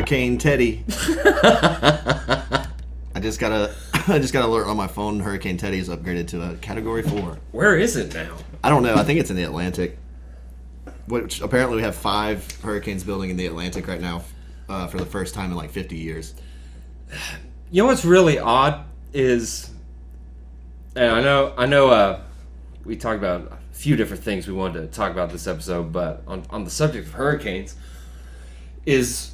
Hurricane Teddy. I just got an alert on my phone. Hurricane Teddy is upgraded to a Category 4. Where is it now? I don't know. I think it's in the Atlantic. Which apparently we have 5 hurricanes building in the Atlantic right now for the first time in like 50 years. You know what's really odd is, and I know we talked about a few different things we wanted to talk about this episode, but on the subject of hurricanes, is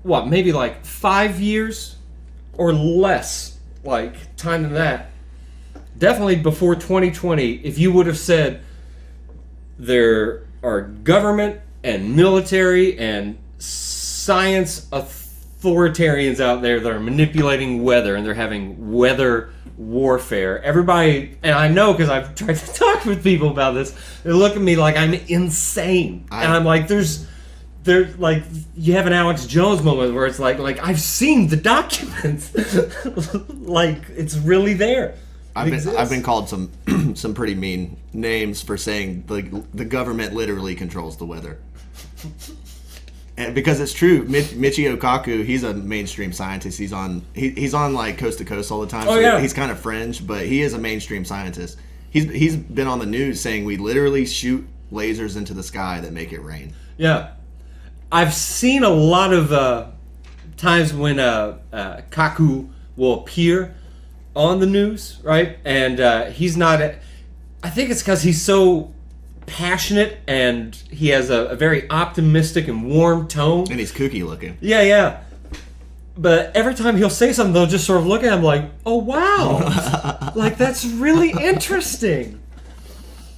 what, maybe like 5 years or less, like time than that. Definitely before 2020, if you would have said there are government and military and science authoritarians out there that are manipulating weather and they're having weather warfare. Everybody, and I know because I've tried to talk with people about this, they look at me like I'm insane. And I'm like, there's like, you have an Alex Jones moment where it's like I've seen the documents. Like, it's really there. I've been called some some pretty mean names for saying the government literally controls the weather. And because it's true, Michio Kaku, he's a mainstream scientist. He's on like Coast to Coast all the time. Oh, yeah. He's kind of fringe, but he is a mainstream scientist. He's been on the news saying we literally shoot lasers into the sky that make it rain. Yeah, I've seen a lot of times when Kaku will appear on the news, right? And he's not. I think it's because he's so passionate and he has a very optimistic and warm tone. And he's kooky looking. Yeah. But every time he'll say something, they'll just sort of look at him like, "Oh wow, like that's really interesting."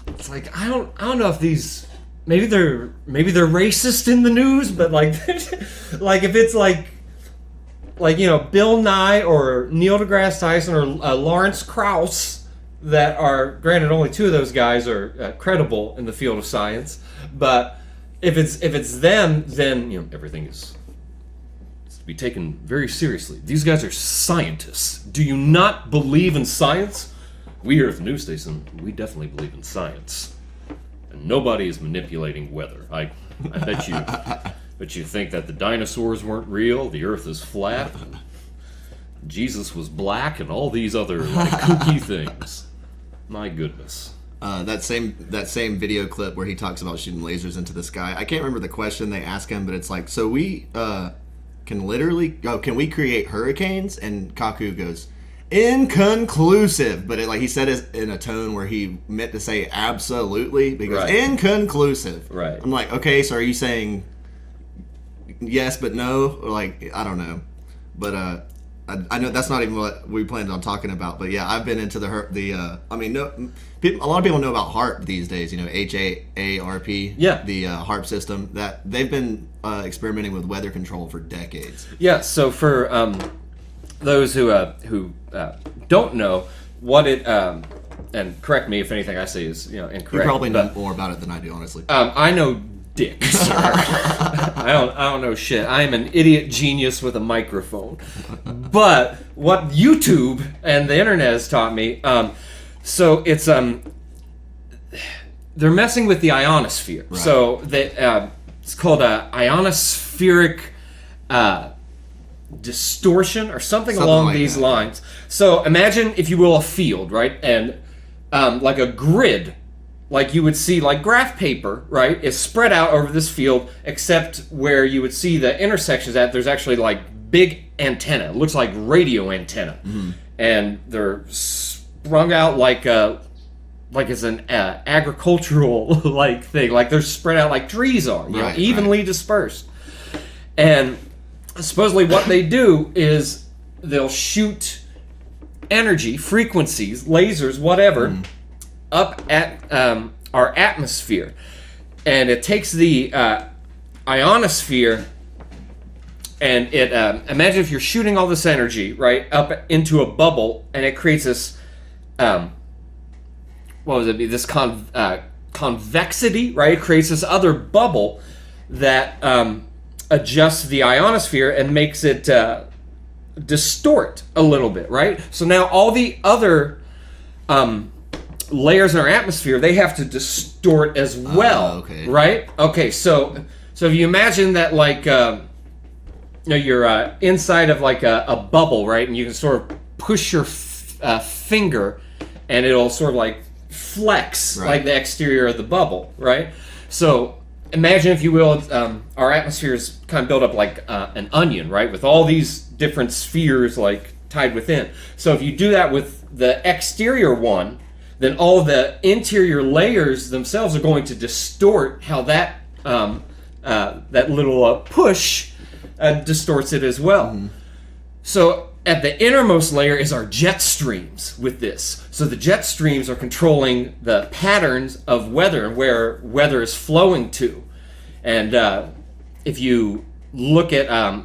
It's like I don't know if these maybe they're racist in the news, but like like if it's like you know, Bill Nye or Neil deGrasse Tyson or Lawrence Krauss, that are, granted, only 2 of those guys are credible in the field of science, but if it's them, then you know everything is to be taken very seriously. These guys are scientists. Do you not believe in science? We here at the news station, we definitely believe in science, and nobody is manipulating weather. I bet you. But you think that the dinosaurs weren't real, the earth is flat, Jesus was black, and all these other like kooky things. My goodness. That same video clip where he talks about shooting lasers into the sky. I can't remember the question they ask him, but it's like, so we can we create hurricanes? And Kaku goes, inconclusive. But he said it in a tone where he meant to say absolutely, because inconclusive. Right. I'm like, okay, so are you saying yes but no, or like, I don't know, but I know that's not even what we planned on talking about. But yeah, I've been into a lot of people know about HAARP these days, you know, HAARP, the HAARP system, that they've been experimenting with weather control for decades. Yeah, so for those who don't know what it and correct me if anything I say is incorrect. You probably know more about it than I do, honestly. I know dick, sir. I don't know shit. I am an idiot genius with a microphone. But what YouTube and the internet has taught me, so it's they're messing with the ionosphere. Right. So it's called a ionospheric distortion or something along like these lines. So imagine, if you will, a field, right? And like a grid, like you would see like graph paper, right, is spread out over this field, except where you would see the intersections at, there's actually like big antenna. It looks like radio antenna. Mm-hmm. And they're sprung out like it's an agricultural like thing. Like they're spread out like trees are, evenly dispersed. And supposedly what they do is they'll shoot energy, frequencies, lasers, whatever, up at our atmosphere. And it takes the ionosphere and it, imagine if you're shooting all this energy, right, up into a bubble, and it creates this, this convexity, right? It creates this other bubble that adjusts the ionosphere and makes it distort a little bit, right? So now all the other layers in our atmosphere, they have to distort as well, right? Okay, so if you imagine that, like, you're inside of like a bubble, right? And you can sort of push your finger, and it'll sort of like flex like the exterior of the bubble, right? So imagine, if you will, our atmosphere is kind of built up like an onion, right? With all these different spheres like tied within. So if you do that with the exterior one, then all the interior layers themselves are going to distort how that that little push distorts it as well. Mm-hmm. So at the innermost layer is our jet streams with this. So the jet streams are controlling the patterns of weather and where weather is flowing to. And if you look at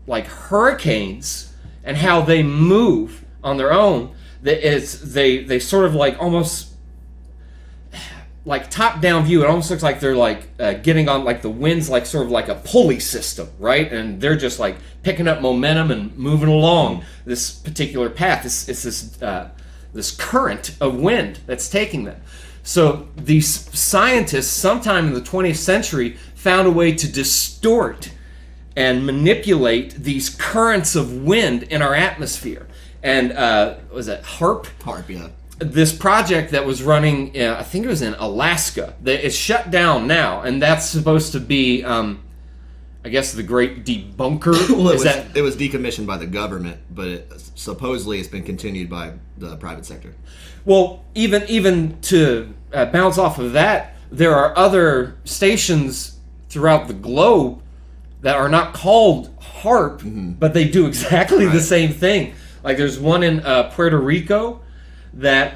like hurricanes and how they move on their own, they sort of like almost like top-down view. It almost looks like they're like getting on, like the wind's like sort of like a pulley system, right? And they're just like picking up momentum and moving along this particular path. It's this current of wind that's taking them. So these scientists, sometime in the 20th century, found a way to distort and manipulate these currents of wind in our atmosphere. And was it HARP? HARP, yeah. This project that was running, I think it was in Alaska. It's shut down now, and that's supposed to be, I guess, the great debunker. Well, it was decommissioned by the government, but supposedly it's been continued by the private sector. Well, even to bounce off of that, there are other stations throughout the globe that are not called HARP, but they do exactly the same thing. Like there's one in Puerto Rico that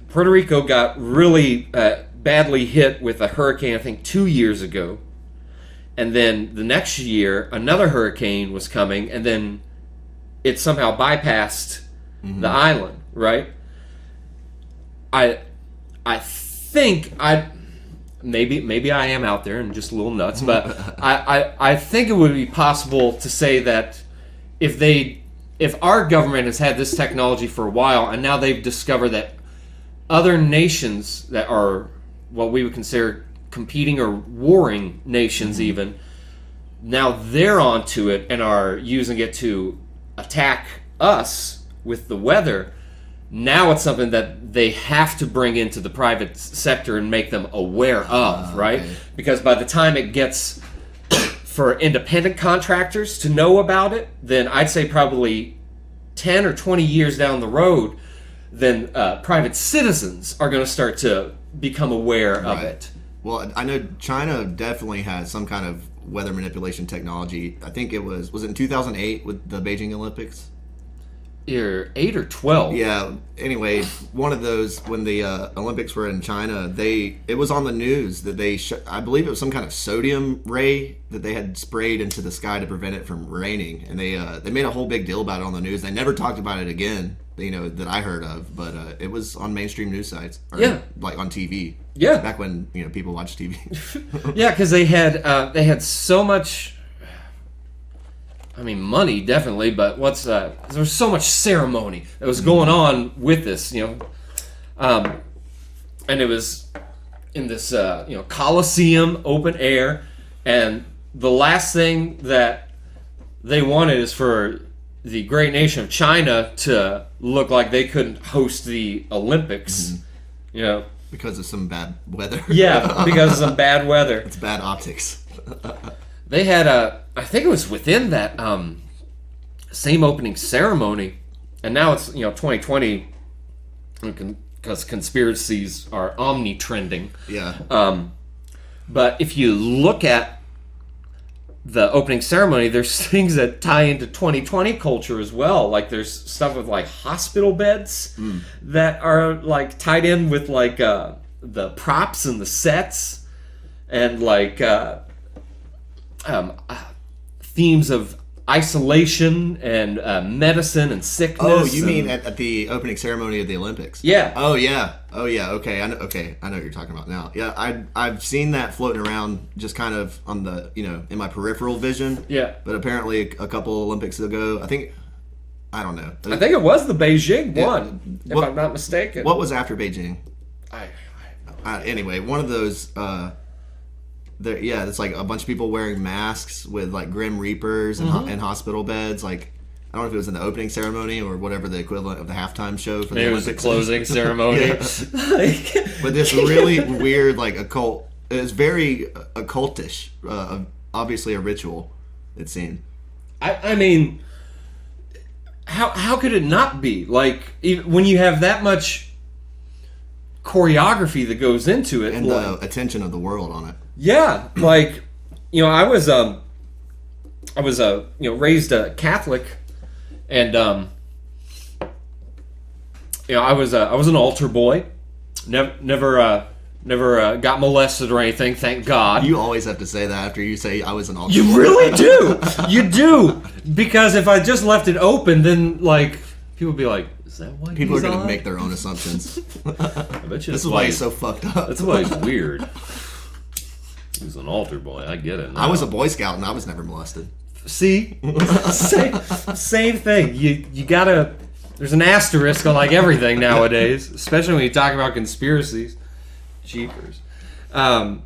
Puerto Rico got really badly hit with a hurricane, I think 2 years ago, and then the next year another hurricane was coming, and then it somehow bypassed the island, right? I think maybe I am out there and just a little nuts, but I think it would be possible to say that if our government has had this technology for a while, and now they've discovered that other nations that are what we would consider competing or warring nations even, now they're onto it and are using it to attack us with the weather. Now it's something that they have to bring into the private sector and make them aware of, right? Okay. Because by the time it gets for independent contractors to know about it, then I'd say probably 10 or 20 years down the road, then private citizens are going to start to become aware of it. Well, I know China definitely has some kind of weather manipulation technology. I think it was it in 2008 with the Beijing Olympics? 8 or 12. Yeah. Anyway, one of those, when the Olympics were in China, it was on the news that I believe it was some kind of sodium ray that they had sprayed into the sky to prevent it from raining, and they made a whole big deal about it on the news. They never talked about it again, that I heard of, but it was on mainstream news sites, like on TV. Yeah. Back when people watched TV. Yeah, because they had so much. I mean, money, definitely, but there was so much ceremony that was going on with this, and it was in this, Coliseum, open air, and the last thing that they wanted is for the great nation of China to look like they couldn't host the Olympics, Because of some bad weather. Yeah, because of some bad weather. It's bad optics. They had I think it was within that same opening ceremony, and now it's 2020 because conspiracies are omni-trending. Yeah. But if you look at the opening ceremony, there's things that tie into 2020 culture as well. Like there's stuff with like hospital beds that are like tied in with like the props and the sets, and like themes of isolation and medicine and sickness. Oh, you mean at the opening ceremony of the Olympics? Yeah. Oh yeah. Okay. I know what you're talking about now. Yeah, I've seen that floating around just kind of on the in my peripheral vision. Yeah. But apparently a couple Olympics ago, I think it was the Beijing one, if I'm not mistaken. What was after Beijing? Anyway, one of those. it's like a bunch of people wearing masks with like Grim Reapers and hospital beds. Like, I don't know if it was in the opening ceremony or whatever the equivalent of the halftime show for Maybe the it was the closing ceremony. But this really weird, like, occult. It's very occultish. Obviously a ritual, it seemed. I mean, how could it not be? Like, even when you have that much choreography that goes into it, and the attention of the world on it. Yeah, like, I was raised a Catholic, and I was an altar boy. Never got molested or anything, thank God. You always have to say that after you say I was an altar boy. You really do. You do, because if I just left it open, then like people would be like, "Is that why people he's are going to on?" make their own assumptions? I bet you This is why he's so fucked up. That's why he's weird. He's an altar boy. I get it now. I was a Boy Scout and I was never molested. See, same thing. You gotta. There's an asterisk on like everything nowadays, especially when you talk about conspiracies. Jeepers. That's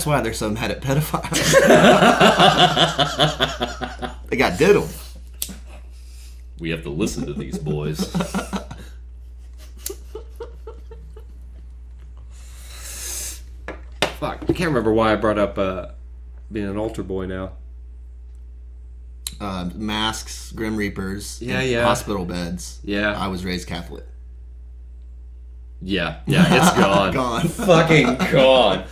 why they're so mad at pedophiles. They got diddled. We have to listen to these boys. Fuck, I can't remember why I brought up being an altar boy now. Masks, Grim Reapers, yeah. hospital beds. Yeah. I was raised Catholic. Yeah, it's gone. Gone. Fucking gone.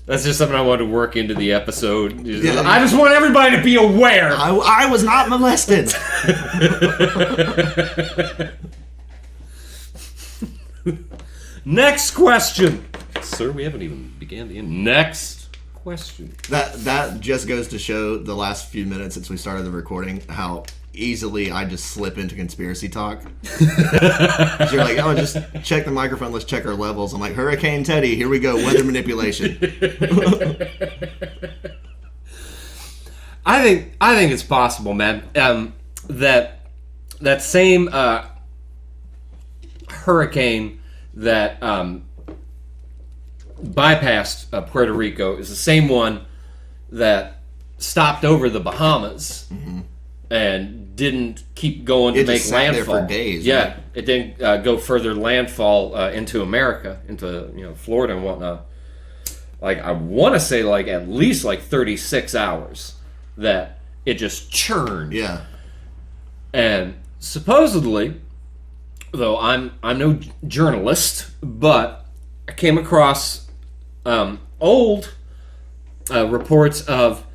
That's just something I wanted to work into the episode. I just want everybody to be aware. I was not molested. Next question. Sir, we haven't even began the end. Next question. That just goes to show the last few minutes since we started the recording how easily I just slip into conspiracy talk. You're like, oh, just check the microphone, let's check our levels. I'm like, Hurricane Teddy, here we go, weather manipulation. I think it's possible, man. That same hurricane that bypassed Puerto Rico is the same one that stopped over the Bahamas. Mm-hmm. And didn't keep going to make just sat landfall. There for days. Yeah, right? It didn't go further landfall into America, into Florida and whatnot. Like, I want to say like at least like 36 hours that it just churned. Yeah. And supposedly, though I'm no journalist, but I came across old reports of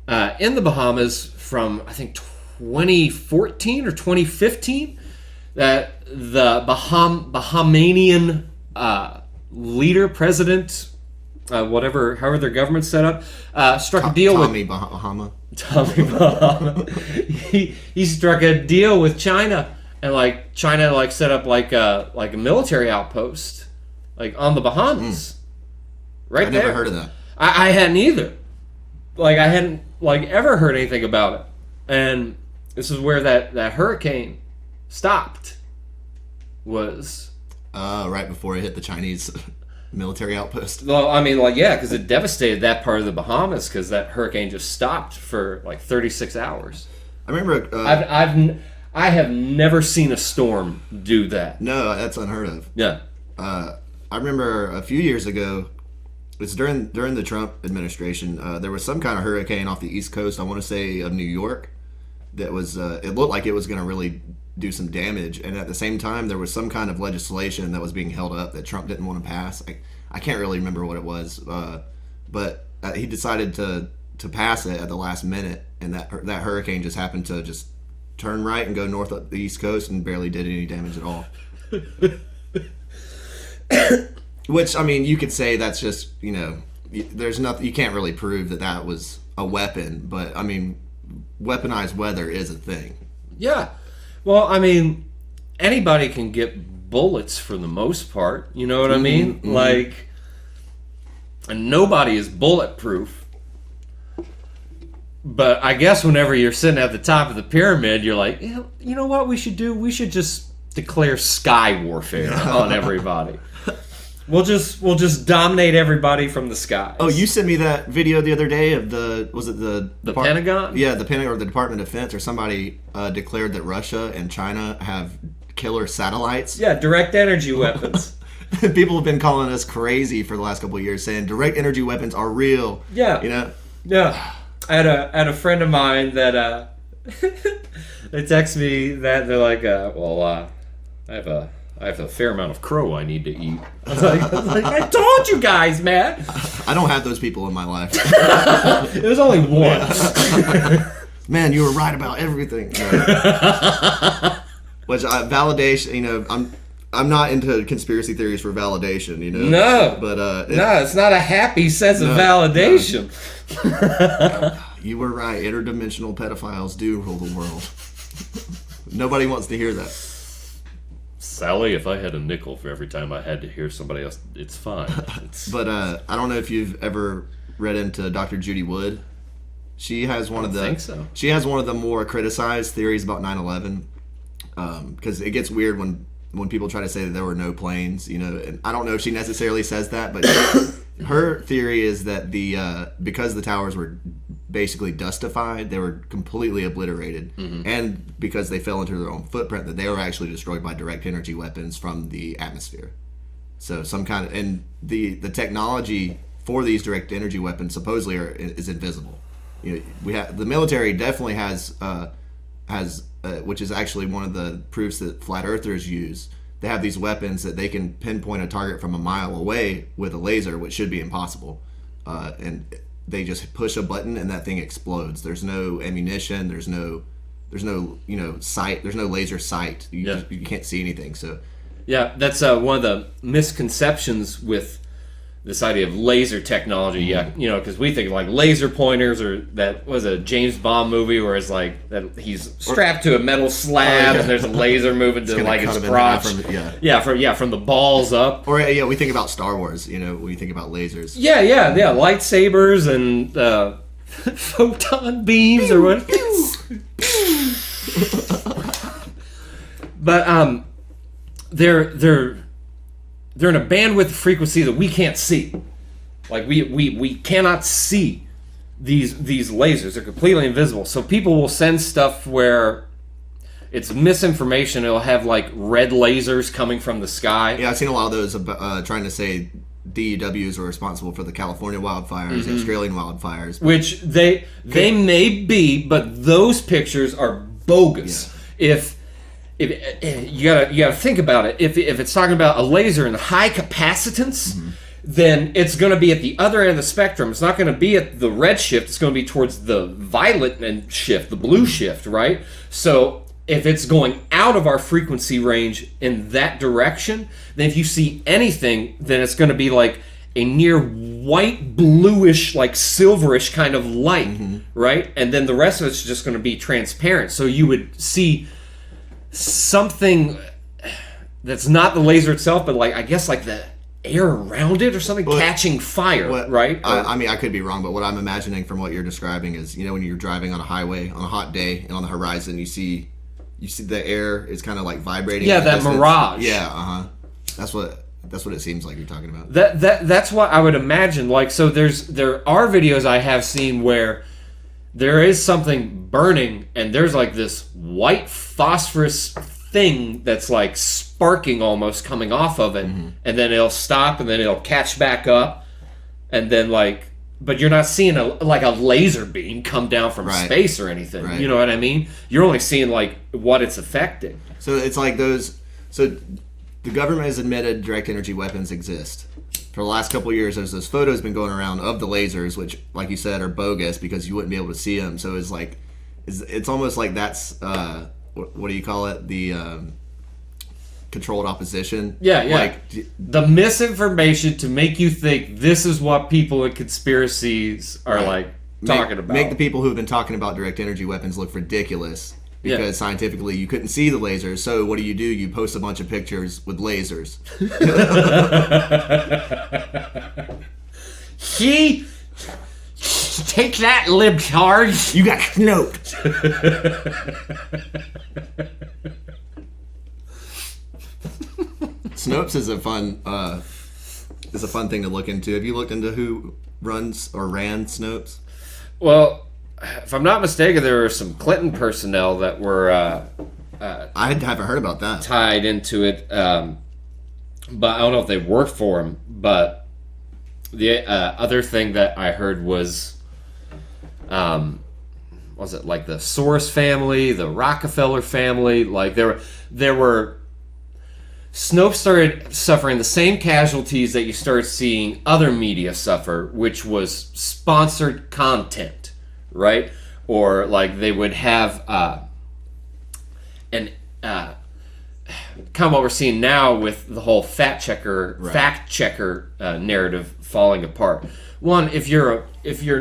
in the Bahamas from, I think, 2014 or 2015, that the Bahamanian leader, president, however their government's set up, struck a deal Tommy Bahama. He struck a deal with China, and like China like set up like a military outpost like on the Bahamas. Right there. I never heard of that. I hadn't either. Like, I hadn't like ever heard anything about it. And this is where that hurricane stopped. Was right before it hit the Chinese military outpost. Well, I mean, like, yeah, because it devastated that part of the Bahamas because that hurricane just stopped for like 36 hours. I remember. I have never seen a storm do that. No, that's unheard of. Yeah. I remember a few years ago. It's during the Trump administration. There was some kind of hurricane off the East Coast. I want to say of New York. That was. It looked like it was going to really do some damage, and at the same time, there was some kind of legislation that was being held up that Trump didn't want to pass. I can't really remember what it was, but he decided to pass it at the last minute, and that hurricane just happened to just turn right and go north up the East Coast and barely did any damage at all. Which, I mean, you could say that's just, there's nothing, you can't really prove that was a weapon, but I mean, weaponized weather is a thing. Yeah. Well, I mean, anybody can get bullets for the most part. You know what I mean? Mm-hmm. Like, and nobody is bulletproof. But I guess whenever you're sitting at the top of the pyramid, you're like, you know what we should do? We should just declare sky warfare on everybody. We'll just dominate everybody from the skies. Oh, you sent me that video the other day of the Pentagon? Yeah, the Pentagon or the Department of Defense or somebody declared that Russia and China have killer satellites. Yeah, direct energy weapons. People have been calling us crazy for the last couple of years, saying direct energy weapons are real. Yeah, Yeah, I had a friend of mine that they text me that they're like, I have a fair amount of crow I need to eat. I was like, I told you guys, man. I don't have those people in my life. It was only one. Man, you were right about everything. Which validation, I'm not into conspiracy theories for validation, No, but it's not a happy sense of validation. No. You were right. Interdimensional pedophiles do rule the world. Nobody wants to hear that. Sally, if I had a nickel for every time I had to hear somebody else, it's fine. But I don't know if you've ever read into Dr. Judy Wood. She has one of the. I think so. She has one of the more criticized theories about 9/11, because it gets weird when people try to say that there were no planes. And I don't know if she necessarily says that, but her theory is that because the towers were basically dustified, they were completely obliterated, and because they fell into their own footprint, that they were actually destroyed by direct energy weapons from the atmosphere. So some kind of, and the technology for these direct energy weapons supposedly is invisible. We have the military definitely has which is actually one of the proofs that flat earthers use. They have these weapons that they can pinpoint a target from a mile away with a laser, which should be impossible, and they just push a button and that thing explodes. There's no ammunition. There's no sight. There's no laser sight. You can't see anything. So yeah, that's one of the misconceptions with this idea of laser technology. Yeah, because we think of like laser pointers, or that was a James Bond movie where it's like that he's strapped to a metal slab and there's a laser moving to like his crotch. From the balls up. Or we think about Star Wars. When you think about lasers. Yeah, lightsabers and photon beams or what. But they're in a bandwidth frequency that we can't see. Like we cannot see these lasers. They're completely invisible. So people will send stuff where it's misinformation. It'll have like red lasers coming from the sky. Yeah, I've seen a lot of those trying to say DEWs are responsible for the California wildfires, the Australian wildfires. Which they may be, but those pictures are bogus. Yeah. If you gotta think about it. If it's talking about a laser in high capacitance, then it's going to be at the other end of the spectrum. It's not going to be at the red shift. It's going to be towards the violet shift, the blue shift, right? So if it's going out of our frequency range in that direction, then if you see anything, then it's going to be like a near white, bluish, like silverish kind of light, right? And then the rest of it's just going to be transparent. So you would see something that's not the laser itself, but like I guess like the air around it or something catching fire, right? I could be wrong, but what I'm imagining from what you're describing is, when you're driving on a highway on a hot day and on the horizon you see the air is kind of like vibrating. Yeah, that mirage. Yeah, That's what it seems like you're talking about. That's what I would imagine. Like, so there are videos I have seen where there is something burning and there's like this white phosphorus thing that's like sparking almost coming off of it, and then it'll stop and then it'll catch back up, and then but you're not seeing a laser beam come down from space or anything. Right. You know what I mean? You're only seeing like what it's affecting. So it's like those. So the government has admitted direct energy weapons exist. For the last couple of years, there's those photos been going around of the lasers, which, like you said, are bogus because you wouldn't be able to see them. So it's almost like that's what do you call it? The controlled opposition. Yeah. Like the misinformation to make you think this is what people in conspiracies are talking about. Make the people who've been talking about direct energy weapons look ridiculous. Because scientifically you couldn't see the lasers, so what do? You post a bunch of pictures with lasers. Take that, libtards! You got snoped. Snopes is a fun is a fun thing to look into. Have you looked into who runs or ran Snopes? Well, if I'm not mistaken, there were some Clinton personnel that were I haven't heard about that. tied into it, but I don't know if they worked for him. But the other thing that I heard was it like the Soros family, the Rockefeller family? Like there were Snopes started suffering the same casualties that you start seeing other media suffer, which was sponsored content, right? Or like they would have kind of what we're seeing now with the whole fact checker narrative falling apart. One, if you're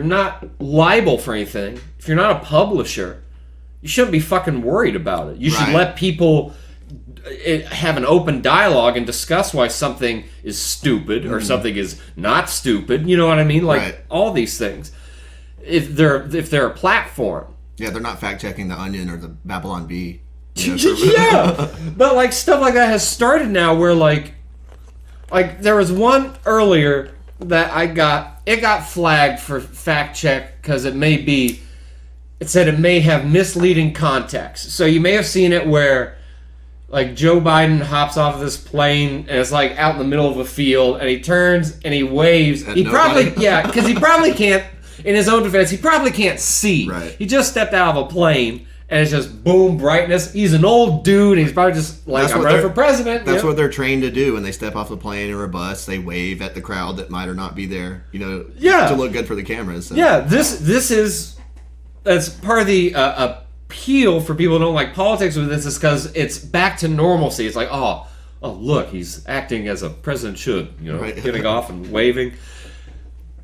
not liable for anything, if you're not a publisher, you shouldn't be fucking worried about it. You should let people have an open dialogue and discuss why something is stupid or something is not stupid. You know what I mean? Like all these things. If they're a platform. Yeah, they're not fact checking the Onion or the Babylon Bee. Yeah, but like stuff like that has started now. Where like there was one earlier that it got flagged for fact check because it said it may have misleading context. So you may have seen it where like Joe Biden hops off of this plane and it's like out in the middle of a field and he turns and he waves. Because he probably can't. In his own defense, he probably can't see. Right. He just stepped out of a plane. And it's just boom, brightness. He's an old dude. He's probably just like, I'm running for president. That's what they're trained to do when they step off the plane or a bus. They wave at the crowd that might or not be there, to look good for the cameras. So. Yeah, that's part of the appeal for people who don't like politics with this is because it's back to normalcy. It's like, oh, look, he's acting as a president should, getting off and waving.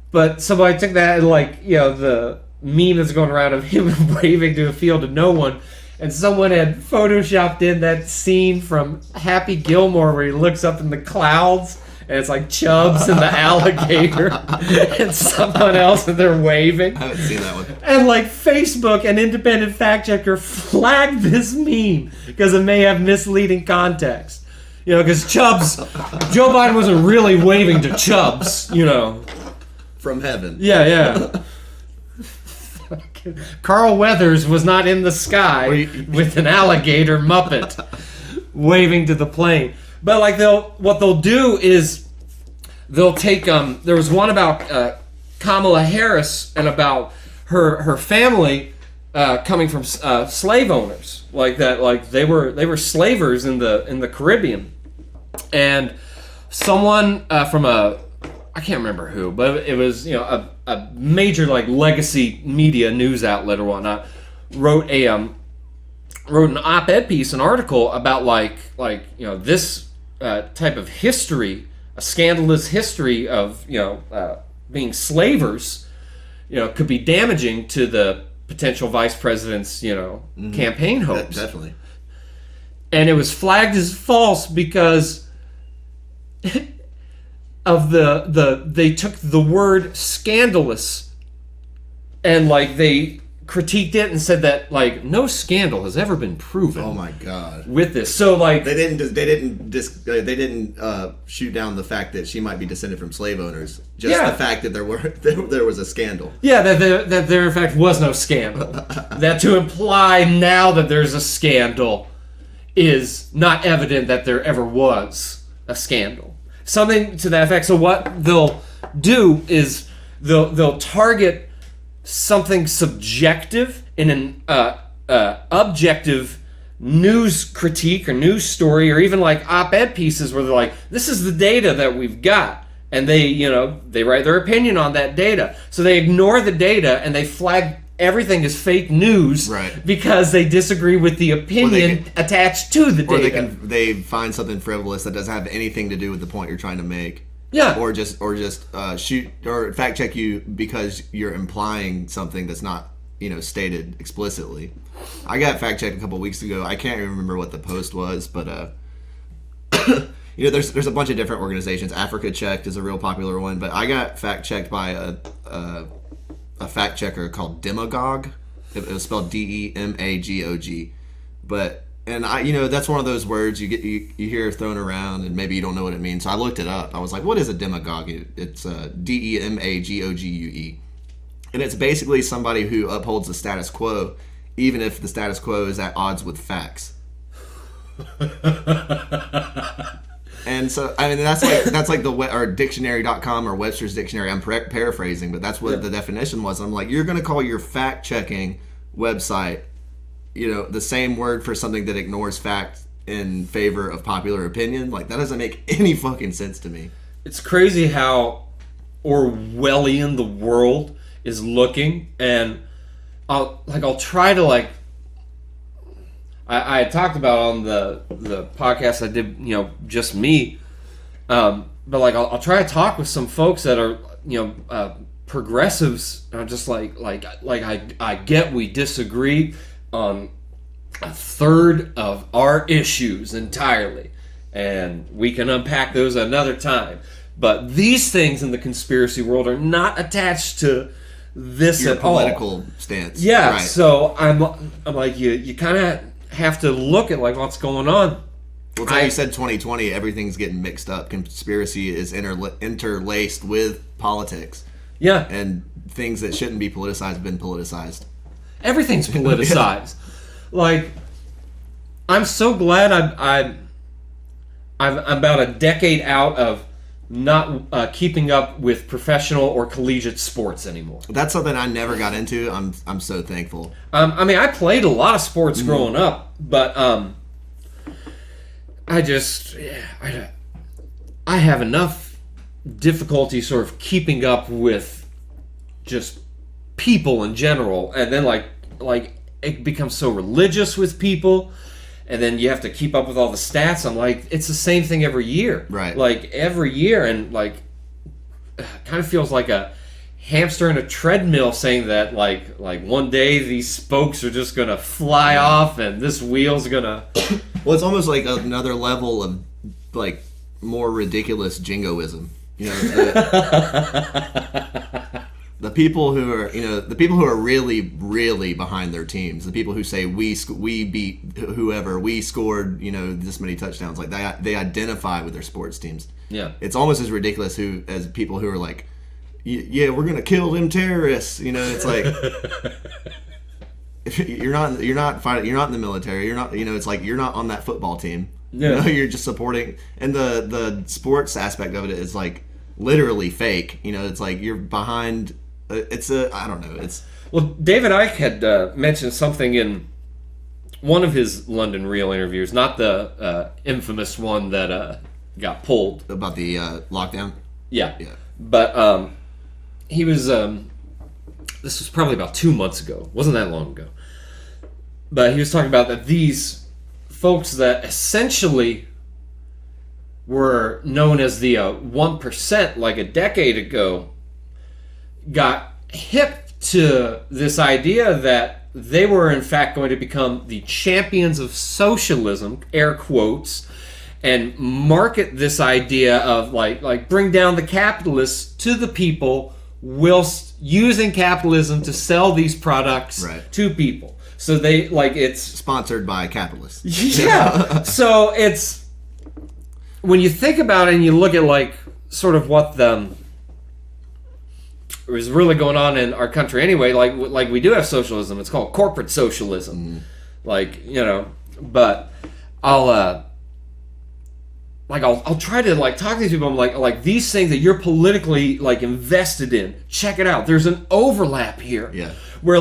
But somebody took that and the meme that's going around of him waving to a field of no one, and someone had photoshopped in that scene from Happy Gilmore where he looks up in the clouds and it's like Chubbs and the alligator and someone else and they're waving. I haven't seen that one. And like Facebook, an independent fact checker, flagged this meme because it may have misleading context. Because Joe Biden wasn't really waving to Chubbs, From heaven. Yeah. Carl Weathers was not in the sky with an alligator Muppet waving to the plane. But like what they'll do is they'll take there was one about Kamala Harris and about her family coming from slave owners like that. Like they were slavers in the Caribbean, and someone from I can't remember who, but it was a major like legacy media news outlet or whatnot wrote an op-ed piece, an article about this type of history, a scandalous history of being slavers, could be damaging to the potential vice president's campaign hopes. Definitely. And it was flagged as false because of they took the word scandalous and they critiqued it and said that no scandal has ever been proven. Oh my god! With this, so they didn't shoot down the fact that she might be descended from slave owners. Just the fact that there was a scandal. Yeah, that there in fact was no scandal. That to imply now that there's a scandal is not evident that there ever was a scandal. Something to that effect. So what they'll do is they'll target something subjective in an objective news critique or news story, or even op-ed pieces where they're like, this is the data that we've got, and they write their opinion on that data. So they ignore the data and they flag everything is fake news, right? Because they disagree with the opinion attached to the data. Or they find something frivolous that doesn't have anything to do with the point you're trying to make. Yeah. Or just shoot or fact check you because you're implying something that's not stated explicitly. I got fact checked a couple weeks ago. I can't even remember what the post was, but there's a bunch of different organizations. Africa Checked is a real popular one, but I got fact checked by a fact checker called Demagogue. It was spelled DEMAGOG. But And that's one of those words you hear thrown around, and maybe you don't know what it means. So I looked it up. I was like, what is a demagogue? It's DEMAGOGUE. And it's basically somebody who upholds the status quo, even if the status quo is at odds with facts. And so, I mean, that's like or dictionary.com or Webster's Dictionary. I'm paraphrasing, but that's what the definition was. I'm like, you're going to call your fact-checking website, the same word for something that ignores fact in favor of popular opinion? Like, that doesn't make any fucking sense to me. It's crazy how Orwellian the world is looking, and I'll try to I talked about on the podcast I did, just me, but I'll try to talk with some folks that are progressives. And I'm just I get we disagree on a third of our issues entirely, and we can unpack those another time. But these things in the conspiracy world are not attached to this Your at all. political stance. Yeah, Right. so I'm like, you kind of have to look at what's going on. Well, you said 2020, everything's getting mixed up. Conspiracy is interlaced with politics. Yeah. And things that shouldn't be politicized have been politicized. Everything's politicized. I'm so glad I'm about a decade out of not keeping up with professional or collegiate sports anymore. That's something I never got into. I'm so thankful. I played a lot of sports growing up, but I have enough difficulty sort of keeping up with just people in general, and then it becomes so religious with people, and then you have to keep up with all the stats. I'm like, it's the same thing every year, right? Every year, and kind of feels like a hamster in a treadmill, saying that one day these spokes are just gonna fly off and this wheel's gonna. Well, it's almost like another level of more ridiculous jingoism. The people who are, really, really behind their teams, the people who say we beat whoever, we scored, this many touchdowns, they identify with their sports teams. Yeah, it's almost as ridiculous as people who are like, yeah, we're gonna kill them terrorists. It's like you're not fighting, you're not in the military, you're not, it's like you're not on that football team. Yeah, you're just supporting, and the sports aspect of it is literally fake. It's like you're behind. I don't know. Well, David Icke had mentioned something in one of his London Real interviews, not the infamous one that got pulled about the lockdown. Yeah. But he was. This was probably about 2 months ago. Wasn't that long ago. But he was talking about that these folks that essentially were known as the 1%, a decade ago, got hip to this idea that they were in fact going to become the champions of socialism, air quotes, and market this idea of bring down the capitalists to the people whilst using capitalism to sell these products to people. So they it's sponsored by capitalists. Yeah. So it's, when you think about it and you look at sort of what is really going on in our country anyway, we do have socialism. It's called corporate socialism. But I'll try to talk to these people. I'm like these things that you're politically invested in, check it out. There's an overlap here. Yeah. Where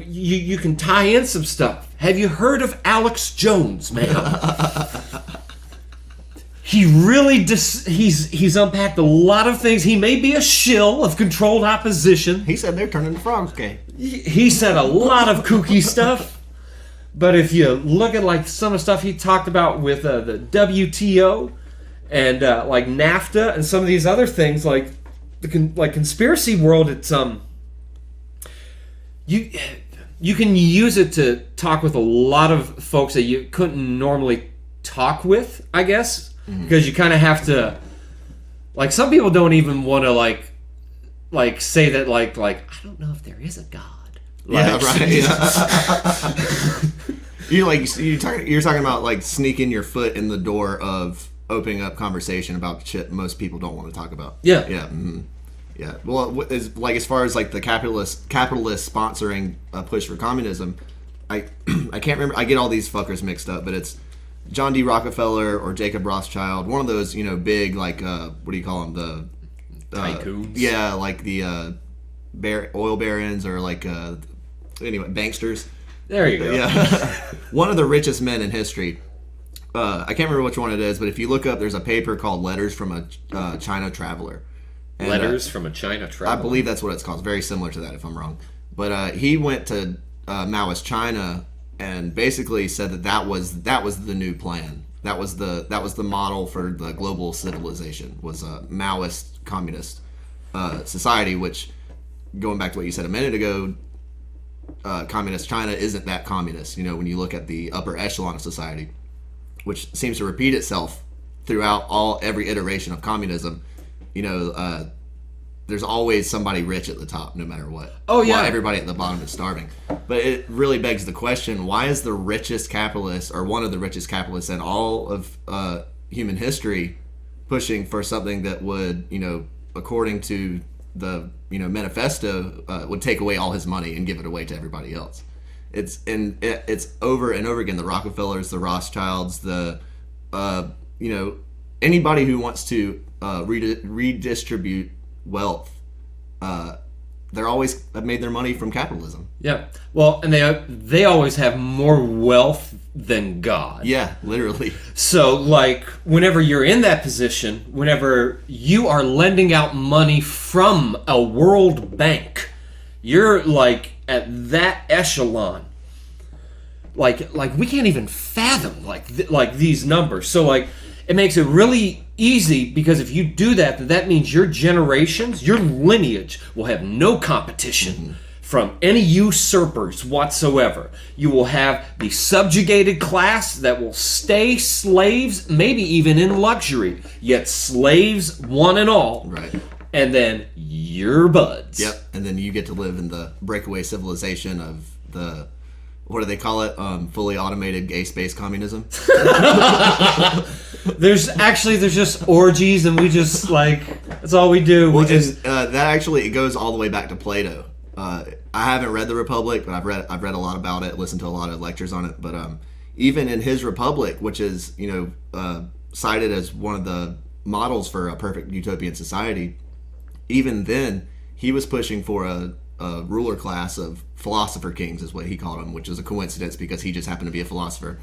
you can tie in some stuff. Have you heard of Alex Jones, man? He really he's unpacked a lot of things. He may be a shill of controlled opposition. He said they're turning the frogs gay. He said a lot of kooky stuff. But if you look at some of the stuff he talked about with the WTO and NAFTA and some of these other things, the conspiracy world, it's you can use it to talk with a lot of folks that you couldn't normally talk with, I guess. Because you kind of have to, some people don't even want to say that I don't know if there is a God. Yeah, right. Yeah. You're talking about like sneaking your foot in the door of opening up conversation about shit most people don't want to talk about. Yeah. Yeah. Mm-hmm. Yeah. Well, as far as like the capitalist sponsoring a push for communism, I can't remember. I get all these fuckers mixed up, but it's John D. Rockefeller or Jacob Rothschild, one of those big like what do you call them, the Tycoons. Yeah, like the oil barons or like anyway, banksters. There you go. Yeah. One of the richest men in history. I can't remember which one it is, but if you look up, there's a paper called Letters from a China Traveler. And, Letters from a China Traveler. I believe that's what it's called. It's very similar to that, if I'm wrong. But he went to Maoist China and basically said that was the new plan. That was the model for the global civilization, was a Maoist communist society, which, going back to what you said a minute ago, communist China isn't that communist. When you look at the upper echelon of society, which seems to repeat itself throughout every iteration of communism, there's always somebody rich at the top, no matter what. Oh yeah, while everybody at the bottom is starving. But it really begs the question: why is the richest capitalist, or one of the richest capitalists in all of human history, pushing for something that would, according to the manifesto, would take away all his money and give it away to everybody else? It's over and over again. The Rockefellers, the Rothschilds, the anybody who wants to redistribute wealth, they're always have made their money from capitalism. Yeah. Well, and they always have more wealth than God. Yeah, literally. So, like, whenever you're in that position, whenever you are lending out money from a World Bank, you're like at that echelon. Like we can't even fathom like these numbers. So like it makes it really easy, because if you do that, that means your generations, your lineage will have no competition from any usurpers whatsoever. You will have the subjugated class that will stay slaves, maybe even in luxury, yet slaves one and all. Right. And then your buds. Yep. And then you get to live in the breakaway civilization of the, what do they call it? Fully automated gay space communism. There's just orgies, and we just that's all we do. That actually, it goes all the way back to Plato. I haven't read the Republic, but I've read a lot about it, listened to a lot of lectures on it. But even in his Republic, which is cited as one of the models for a perfect utopian society, even then he was pushing for a ruler class of philosopher kings, is what he called them, which is a coincidence because he just happened to be a philosopher.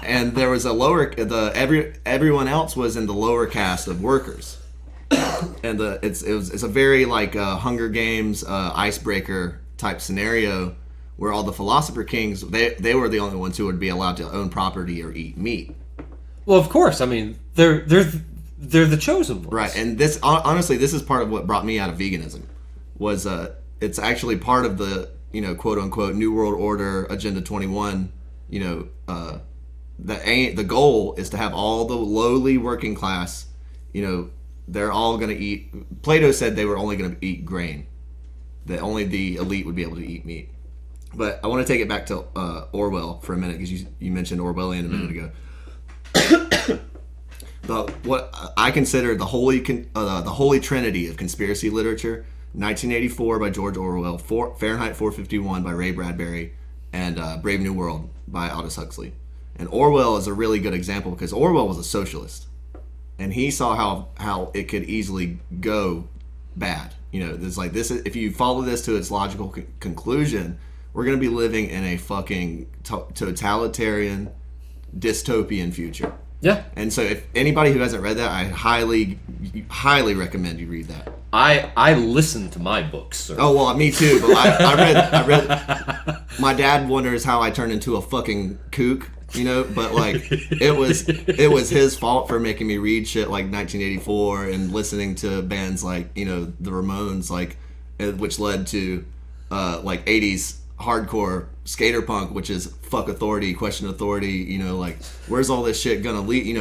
And there was everyone else was in the lower caste of workers. And it's a very Hunger Games icebreaker type scenario, where all the philosopher kings, they were the only ones who would be allowed to own property or eat meat. Well, of course. I mean, they're the chosen ones, right? And this, honestly, this is part of what brought me out of veganism. Was it's actually part of the quote unquote New World Order Agenda 21. The goal is to have all the lowly working class. They're all going to eat. Plato said they were only going to eat grain. That only the elite would be able to eat meat. But I want to take it back to Orwell for a minute, because you mentioned Orwellian a minute ago. What I consider the holy trinity of conspiracy literature: 1984 by George Orwell, Fahrenheit 451 by Ray Bradbury, and Brave New World by Aldous Huxley. And Orwell is a really good example, because Orwell was a socialist, and he saw how it could easily go bad. There's this. If you follow this to its logical conclusion, we're going to be living in a fucking totalitarian, dystopian future. Yeah. And so if anybody who hasn't read that, I highly recommend you read that. I listen to my books, sir. Oh, well, me too, but I read my dad wonders how I turned into a fucking kook, but it was his fault for making me read shit like 1984 and listening to bands like, the Ramones, which led to 80s hardcore skater punk, which is fuck authority, question authority. Where's all this shit gonna lead?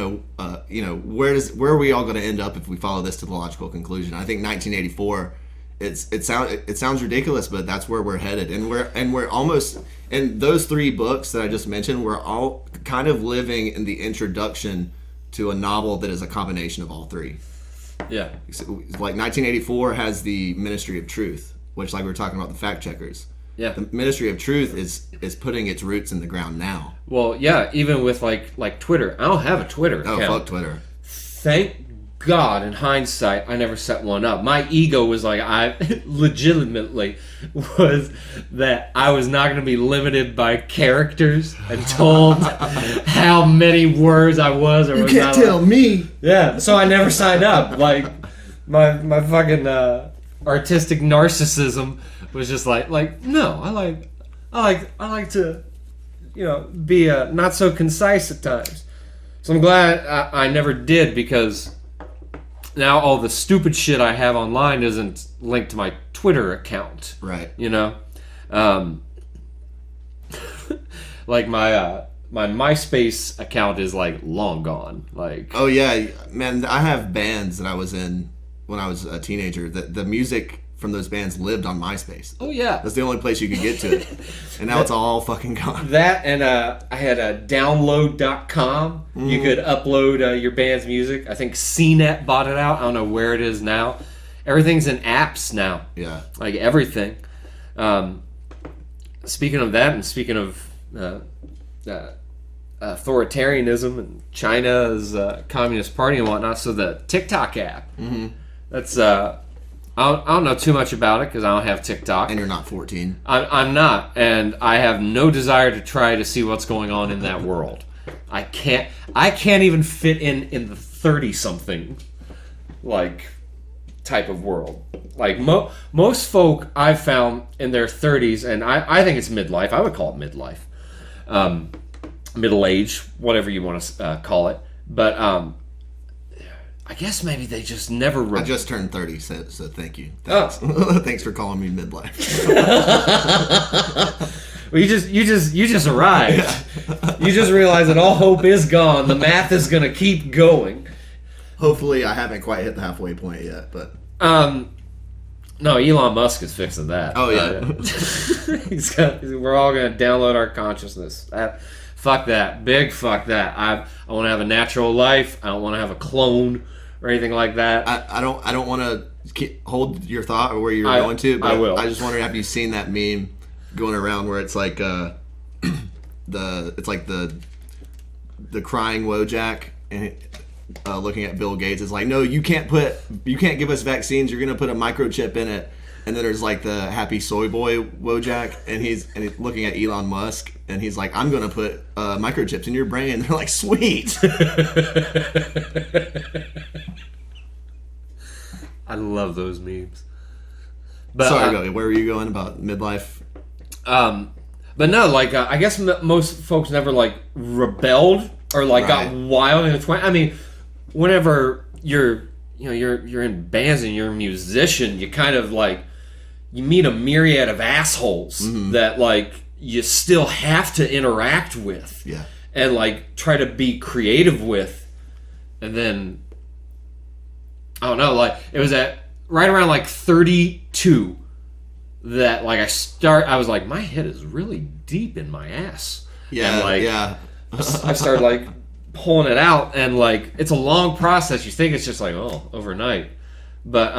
Where are we all gonna end up if we follow this to the logical conclusion? I think 1984 it sounds ridiculous, but that's where we're headed, and we're almost. And those 3 books that I just mentioned, we're all kind of living in the introduction to a novel that is a combination of all 3. Yeah. Like 1984 has the Ministry of Truth, which, like we were talking about the fact checkers. Yeah. The Ministry of Truth is putting its roots in the ground now. Well, yeah, even with like Twitter. I don't have a Twitter account. Oh, fuck Twitter. Thank God, in hindsight, I never set one up. My ego was like, I legitimately was that I was not going to be limited by characters and told how many words I was or was not. tell me. Yeah, so I never signed up. Like my fucking artistic narcissism was just like no, I like to, be not so concise at times. So I'm glad I never did, because now all the stupid shit I have online isn't linked to my Twitter account. Right. Like my MySpace account is like long gone. Like, oh yeah, man, I have bands that I was in when I was a teenager. The music from those bands lived on MySpace. oh yeah. That's the only place you could get to it. And now it's all fucking gone. That and I had a download.com. You could upload your band's music. I think CNET bought it out. I don't know where it is now. Everything's in apps now. Yeah. Like everything. Speaking of that, and speaking of authoritarianism and China's Communist Party and whatnot, so the TikTok app. That's I don't know too much about it because I don't have TikTok. And you're not 14. I'm not, and I have no desire to try to see what's going on in that world. I can't even fit in the 30-something like type of world. Like most folk I've found in their 30s, and I think it's midlife. I would call it midlife, middle age, whatever you want to call it. But I guess maybe they just never. I just turned 30, so thank you. Oh. Thanks. Thanks for calling me midlife. Well, you just arrived. Yeah. You just realized that all hope is gone. The math is gonna keep going. Hopefully, I haven't quite hit the halfway point yet, but no, Elon Musk is fixing that. Oh yeah, we're all gonna download our consciousness. Fuck that, big fuck that. I want to have a natural life. I don't want to have a clone or anything like that. I don't want to hold your thought or where you're going to, but I will. I just wonder, have you seen that meme going around where it's like the crying Wojak and looking at Bill Gates. It's like, no, you can't give us vaccines. You're gonna put a microchip in it. And then there's like the happy soy boy Wojak, and he's looking at Elon Musk, and he's like, I'm gonna put microchips in your brain. And they're like, sweet. I love those memes. But, sorry, where were you going about midlife? But no, like I guess most folks never like rebelled or like got wild in the 20s. I mean, whenever you're in bands and you're a musician, you kind of like you meet a myriad of assholes that like you still have to interact with, and like try to be creative with, and then I don't know, like it was at right around like 32 that like I was like, my head is really deep in my ass. Yeah, and, I started like pulling it out, and like it's a long process. You think it's just like, oh, overnight, but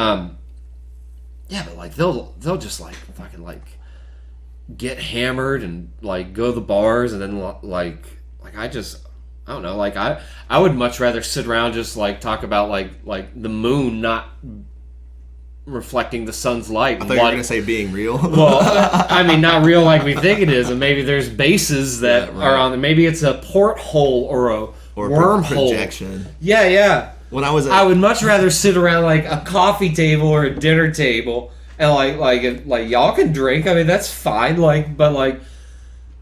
yeah, but like they'll just like fucking like get hammered and like go to the bars, and then like I don't know, like I would much rather sit around just like talk about like the moon not reflecting the sun's light. I thought you were gonna say being real. Well, I mean, not real like we think it is, and maybe there's bases that are on. Maybe it's a porthole or a wormhole. Projection. Yeah. When I was, I would much rather sit around like a coffee table or a dinner table, and like y'all can drink. I mean, that's fine. But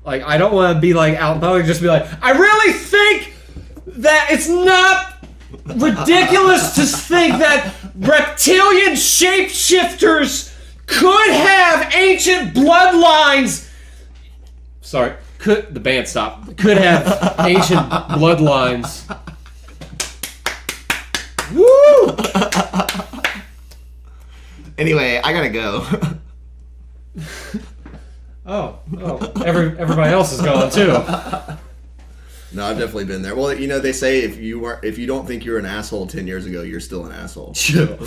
I don't want to be like out in public. Just be like, I really think that it's not ridiculous to think that reptilian shapeshifters could have ancient bloodlines. Sorry, the band stopped. Could have ancient bloodlines. Woo! Anyway, I gotta go. Oh, everybody else is gone too. No, I've definitely been there. Well, they say if you don't think you're an asshole 10 years ago, you're still an asshole. Chill.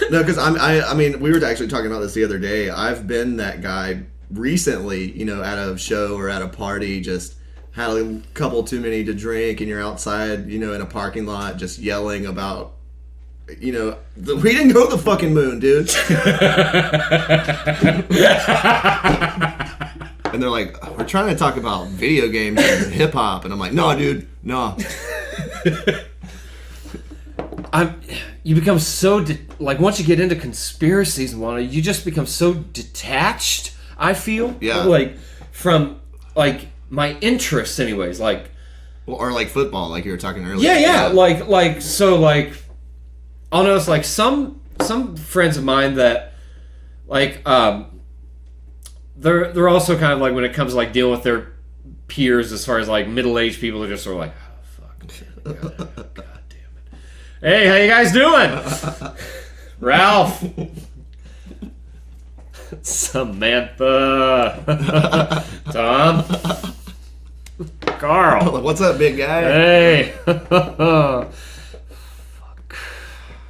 No, because I mean, we were actually talking about this the other day. I've been that guy recently, at a show or at a party, just had a couple too many to drink, and you're outside, in a parking lot, just yelling about, we didn't go to the fucking moon, dude. And they're like, we're trying to talk about video games and hip hop, and I'm like, no, dude, no. You become so once you get into conspiracies and whatnot, you just become so detached. I feel from my interests, anyways. Or like football, like you were talking earlier. Yeah. I'll notice some friends of mine that they're also kind of like when it comes to dealing with their peers, as far as middle-aged people, are just sort of like, oh fuck, God damn it. Hey, how you guys doing? Ralph. Samantha. Tom. Carl. What's up, big guy? Hey. Fuck.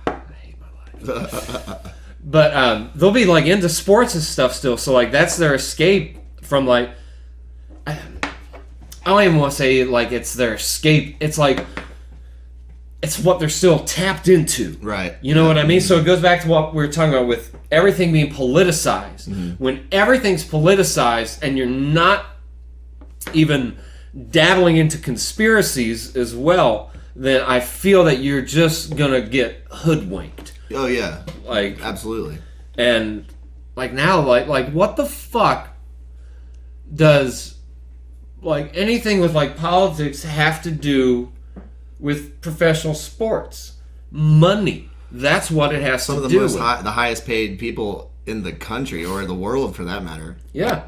I hate my life. But they'll be into sports and stuff still, so that's their escape from I don't even want to say it's their escape. It's it's what they're still tapped into. Right. You know what I mean? So it goes back to what we were talking about with everything being politicized. Mm-hmm. When everything's politicized and you're not even dabbling into conspiracies as well, then I feel that you're just going to get hoodwinked. Oh, yeah. Absolutely. And now, what the fuck does anything with politics have to do with professional sports? Money. That's what it has to do with. Some of the highest paid people in the country, or the world for that matter. Yeah.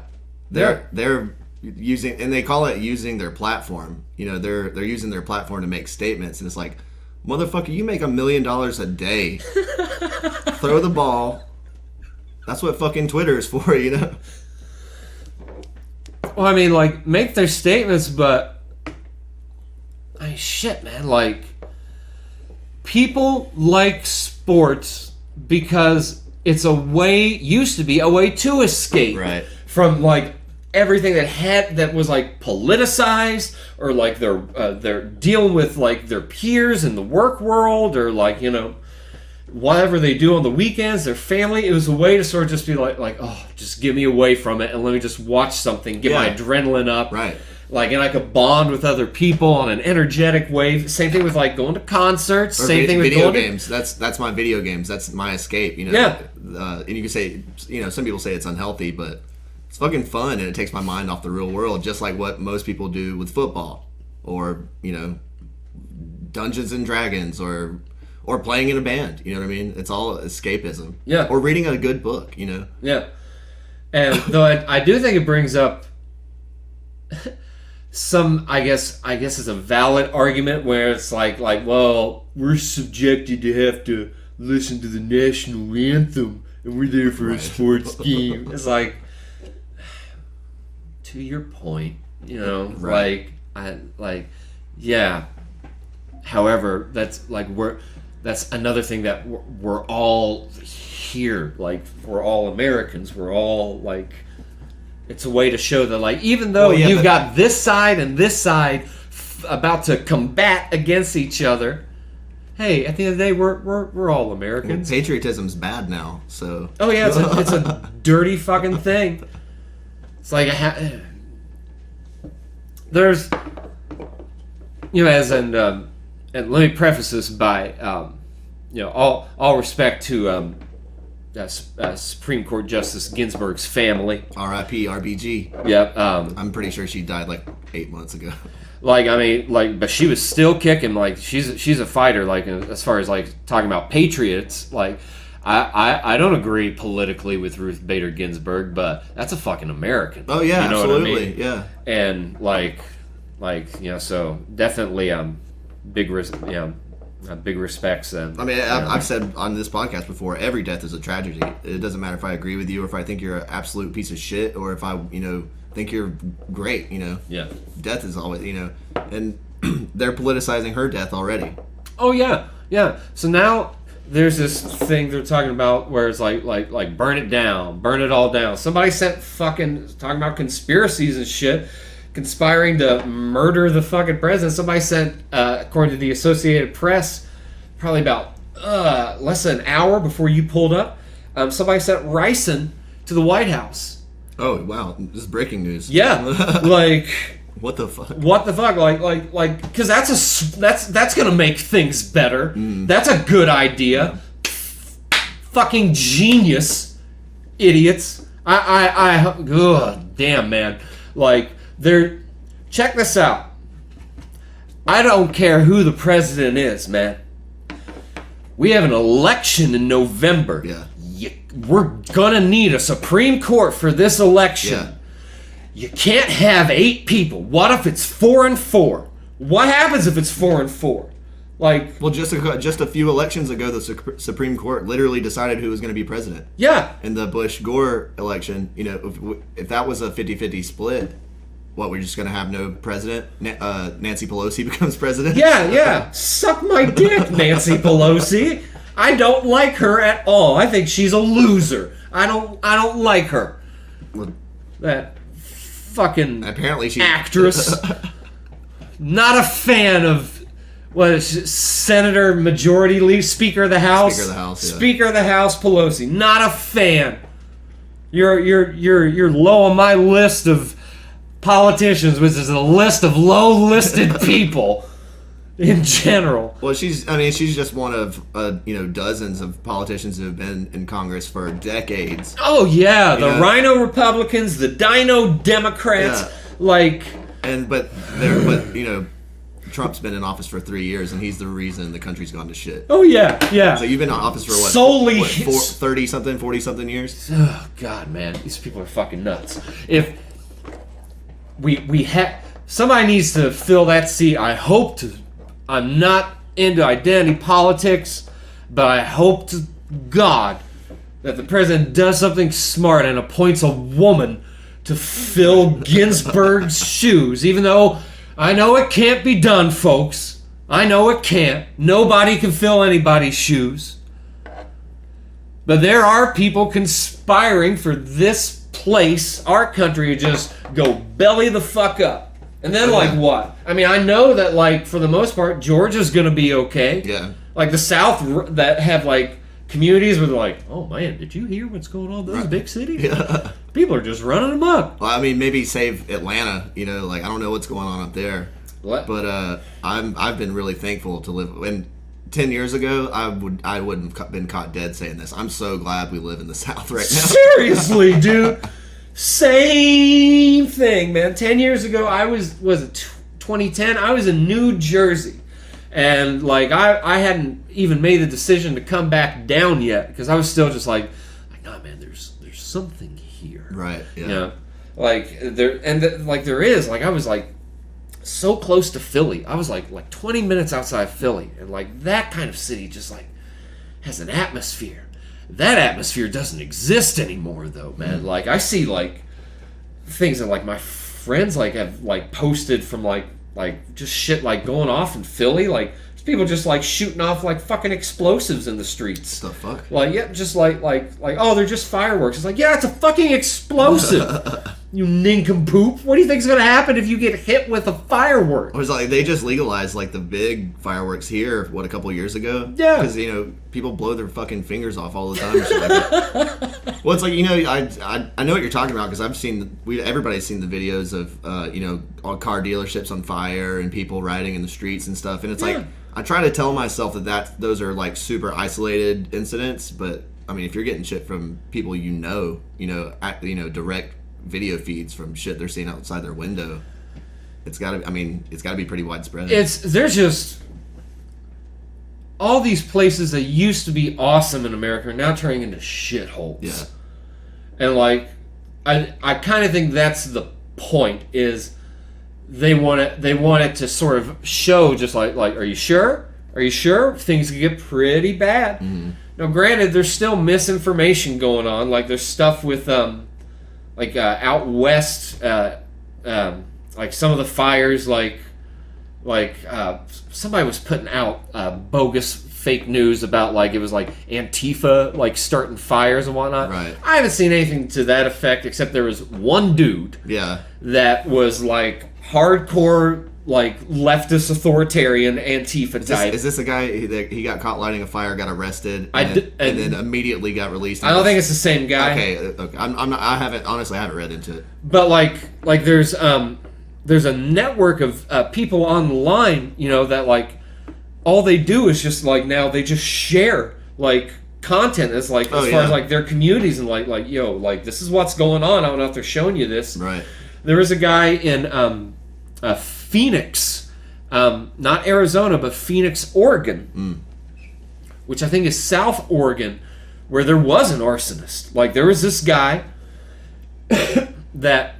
They're using, and they call it using their platform. They're using their platform to make statements, and it's like, motherfucker, you make $1 million a day. Throw the ball. That's what fucking Twitter is for, Well, I mean, make their statements, but shit, man. People like sports because it's used to be a way to escape from everything that was politicized, or they're dealing with their peers in the work world, or whatever they do on the weekends, their family. It was a way to sort of just be oh, just get me away from it and let me just watch something, get my adrenaline up. Right. And I could bond with other people on an energetic wave. Same thing with going to concerts. Or same thing with video games. That's my video games. That's my escape. Yeah. And you can say, some people say it's unhealthy, but it's fucking fun, and it takes my mind off the real world, just like what most people do with football, or Dungeons and Dragons, or playing in a band. You know what I mean? It's all escapism. Yeah. Or reading a good book. Yeah. And though I do think it brings up some, I guess it's a valid argument where it's well, we're subjected to have to listen to the national anthem, and we're there for a sports game. It's to your point, yeah. However, that's that's another thing that we're all here. We're all Americans. We're all it's a way to show that even though you've got this side and this side about to combat against each other, hey, at the end of the day, we're all Americans. Well, patriotism's bad now, so. Oh yeah, it's a dirty fucking thing. It's there's and let me preface this by all respect to Supreme Court Justice Ginsburg's family. R.I.P. RBG. Yep. I'm pretty sure she died 8 months ago. But she was still kicking. She's a fighter. As far as talking about patriots, I don't agree politically with Ruth Bader Ginsburg, but that's a fucking American. Oh yeah, you know absolutely. What I mean? Yeah. And so definitely big respects. And I mean, I've said on this podcast before, every death is a tragedy. It doesn't matter if I agree with you, or if I think you're an absolute piece of shit, or if I, think you're great. Yeah. Death is always, and they're politicizing her death already. Oh yeah, yeah. So now there's this thing they're talking about where it's like burn it down, burn it all down. Somebody sent talking about conspiracies and shit, conspiring to murder the fucking president. Somebody sent, according to the Associated Press, probably about less than an hour before you pulled up, somebody sent ricin to the White House. Oh wow, this is breaking news. Yeah, like. What the fuck? What the fuck? Like, because that's gonna make things better. That's a good idea. Fucking genius, idiots. Ugh, damn, man. Like, check this out. I don't care who the president is, man. We have an election in November. Yeah. We're gonna need a Supreme Court for this election. Yeah. You can't have 8 people. What if it's 4 and 4? What happens if it's 4 and 4? Like, well, just a few elections ago, the Supreme Court literally decided who was going to be president. Yeah. In the Bush-Gore election, if that was a 50-50 split, we're just going to have no president? Nancy Pelosi becomes president? Yeah. Suck my dick, Nancy Pelosi. I don't like her at all. I think she's a loser. I don't like her. Well, that fucking apparently she actress. Not a fan of Senator Majority Leader, Speaker of the House. Speaker of the House Pelosi. Not a fan. You're low on my list of politicians, which is a list of low-listed people in general. Well, she's just one of dozens of politicians who have been in Congress for decades. Oh yeah, the Rhino Republicans, the Dino Democrats, but Trump's been in office for 3 years, and he's the reason the country's gone to shit. Oh yeah. So you've been in office for what? Solely 30-something, 40-something years? Oh god, man, these people are fucking nuts. If we have somebody needs to fill that seat. I'm not into identity politics, but I hope to God that the president does something smart and appoints a woman to fill Ginsburg's shoes, even though I know it can't be done, folks. I know it can't. Nobody can fill anybody's shoes. But there are people conspiring for this place, our country, to just go belly the fuck up. And then, what? I mean, I know that, for the most part, Georgia's going to be okay. Yeah. Like, the South that have, communities where they're like, oh, man, did you hear what's going on in those big cities? Yeah. People are just running amok. Well, I mean, maybe save Atlanta, I don't know what's going on up there. What? But I've been really thankful to live. And 10 years ago, I wouldn't have been caught dead saying this. I'm so glad we live in the South right now. Seriously, dude. Same thing, man. 10 years ago, I was it 2010? I was in New Jersey. And, I hadn't even made the decision to come back down yet. Because I was still just nah, man, there's something here. Right, yeah. There is. I was, so close to Philly. I was, 20 minutes outside Philly. And, that kind of city just, has an atmosphere. That atmosphere doesn't exist anymore, though, man. I see things that my friends have posted from just shit going off in Philly. There's people just shooting off fucking explosives in the streets. The fuck? Just oh, they're just fireworks. It's yeah, it's a fucking explosive. You nincompoop. What do you think's gonna happen if you get hit with a firework? Or it's they just legalized the big fireworks here, a couple years ago? Yeah. Because, people blow their fucking fingers off all the time. Or shit like that. Well, it's I know what you're talking about because everybody's seen the videos of, all car dealerships on fire and people riding in the streets and stuff. And it's I try to tell myself that those are super isolated incidents. But, I mean, if you're getting shit from people direct video feeds from shit they're seeing outside their window, it's gotta be pretty widespread. There's just all these places that used to be awesome in America are now turning into shitholes. Yeah. And I kind of think that's the point is they want it to sort of show just like are you sure? Are you sure? Things can get pretty bad. Mm-hmm. Now, granted, there's still misinformation going on. Like there's stuff with out west, like some of the fires, like somebody was putting out bogus fake news about like it was like Antifa like starting fires and whatnot. Right. I haven't seen anything to that effect except there was one dude that was like hardcore like leftist authoritarian Antifa type. Is this a guy that he got caught lighting a fire, got arrested, and then immediately got released? I don't think it's the same guy. Okay. I'm not. I haven't read into it. But like there's a network of people online, you know, that like all they do is just like now they just share like content as like as far as like their communities and like yo, like this is what's going on. I don't know if they're showing you this. Right. There was a guy in Phoenix, not Arizona, but Phoenix, Oregon, which I think is South Oregon, where there was an arsonist. Like there was this guy that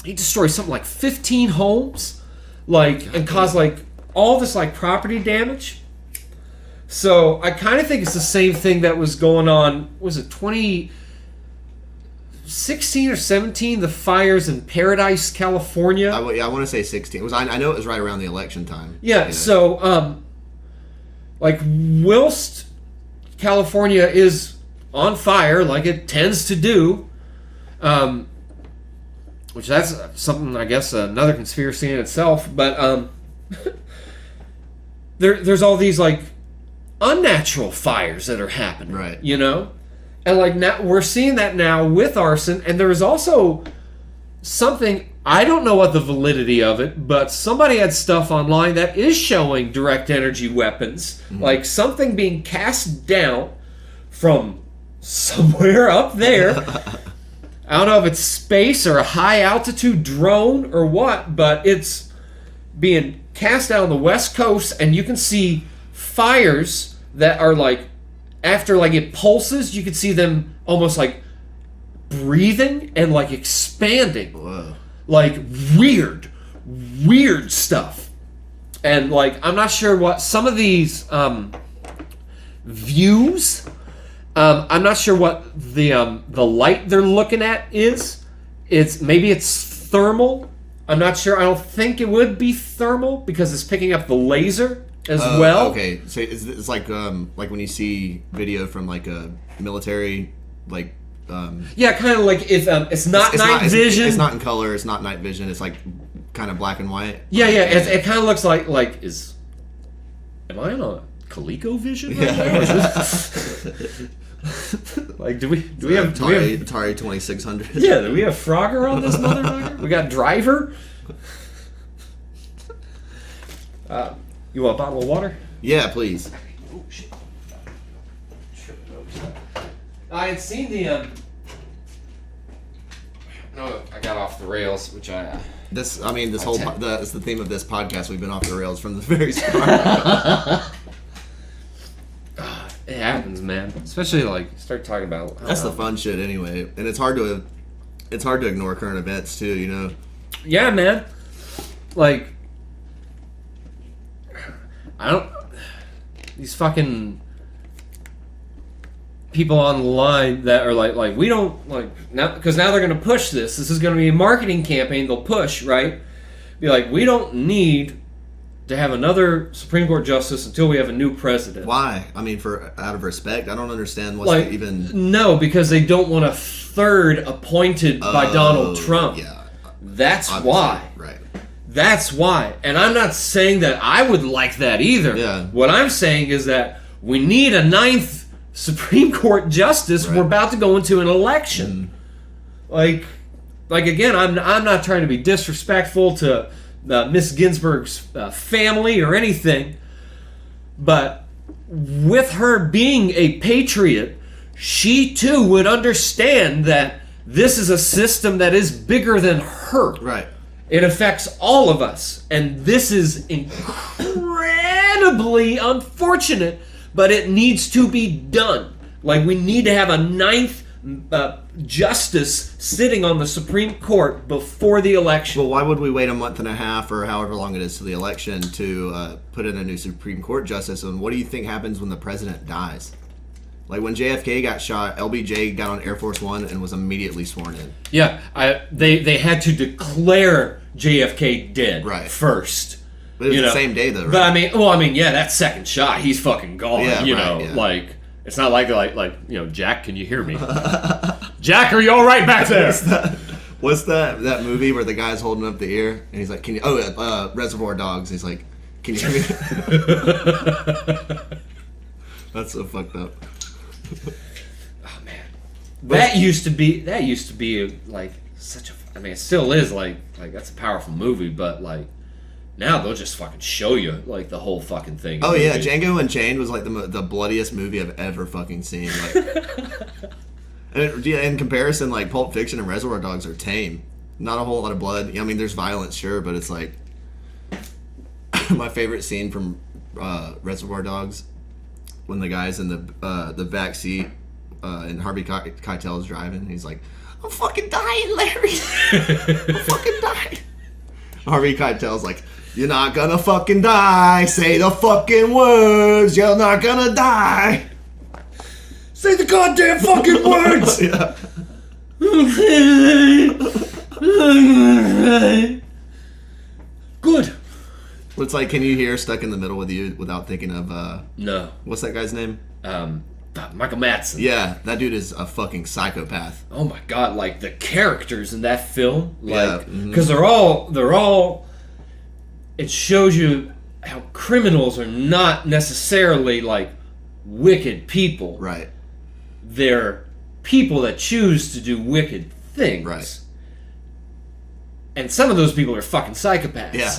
he destroyed something like 15 homes, like and caused like all this like property damage. So I kind of think it's the same thing that was going on. Was it 2016 or 17? The fires in Paradise, California. I want to say 16. I know it was right around the election time. Yeah. You know? So like whilst California is on fire, like it tends to do, which that's something I guess another conspiracy in itself. But there's all these like unnatural fires that are happening, right? You know, and like now we're seeing that now with arson, and there is also something, I don't know what the validity of it, but somebody had stuff online that is showing direct energy weapons, like something being cast down from somewhere up there. I don't know if it's space or a high altitude drone or what, but it's being cast down on the west coast, and you can see fires that are like, after like it pulses, you can see them almost like breathing and like expanding. Whoa. Like weird stuff. And like I'm not sure what some of these views, I'm not sure what the light they're looking at is. Maybe it's thermal. I'm not sure. I don't think it would be thermal because it's picking up the laser as well. Okay, so it's like when you see video from like a military like. Yeah, kind of like it's not night vision. It's not in color. It's not night vision. It's like kind of black and white. Yeah. It kind of looks like am I on a ColecoVision right now? Like, do we have Atari 2600? Yeah, do we have Frogger on this motherfucker? We got Driver. You want a bottle of water? Yeah, please. Oh shit! I had seen the No, I got off the rails, which It's the theme of this podcast. We've been off the rails from the very start. It happens, man. Especially like start talking about. That's the fun shit, anyway, and it's hard to ignore current events too. You know. Yeah, man. Like, these fucking people online that are like we don't like now because now they're gonna push this. This is gonna be a marketing campaign. They'll push, right? Be like, we don't need to have another Supreme Court justice until we have a new president. Why? I mean, out of respect, I don't understand what's like, even. No, because they don't want a third appointed by Donald Trump. Yeah, that's obviously, why. Right. That's why. And I'm not saying that I would like that either. Yeah. What I'm saying is that we need a 9th Supreme Court justice. Right. We're about to go into an election. Like again, I'm not trying to be disrespectful to Miss Ginsburg's family or anything, but with her being a patriot, she too would understand that this is a system that is bigger than her. Right. It affects all of us, and this is incredibly unfortunate, but it needs to be done. Like, we need to have a 9th justice sitting on the Supreme Court before the election. Well, why would we wait a month and a half or however long it is to the election to put in a new Supreme Court justice? And what do you think happens when the president dies? Like when JFK got shot, LBJ got on Air Force One and was immediately sworn in. Yeah, they had to declare JFK dead first. But it was the same day, though, right? But I mean, yeah, that second shot, he's fucking gone. Yeah, Like it's not like Jack, can you hear me? Jack, are you all right back there? What's that movie where the guy's holding up the ear and he's like, "Can you?" Oh, Reservoir Dogs. He's like, "Can you hear me?" That's so fucked up. Oh man, that used to be like such a. I mean, it still is like that's a powerful movie, but like. Now they'll just fucking show you like the whole fucking thing. Oh yeah, Django Unchained was like the bloodiest movie I've ever fucking seen. Like, and in comparison, like Pulp Fiction and Reservoir Dogs are tame. Not a whole lot of blood. I mean, there's violence, sure, but it's like my favorite scene from Reservoir Dogs when the guy's in the back seat and Harvey Keitel's driving. And he's like, "I'm fucking dying, Larry. I'm fucking dying." Harvey Keitel's like, "You're not gonna fucking die. Say the fucking words. You're not gonna die. Say the goddamn fucking words." Yeah. Good. It's like, can you hear Stuck in the Middle with You without thinking of No. What's that guy's name? Michael Madsen. Yeah, that dude is a fucking psychopath. Oh my god, like the characters in that film, like Yeah, because they're all. It shows you how criminals are not necessarily like wicked people. Right. They're people that choose to do wicked things. Right. And some of those people are fucking psychopaths. Yeah.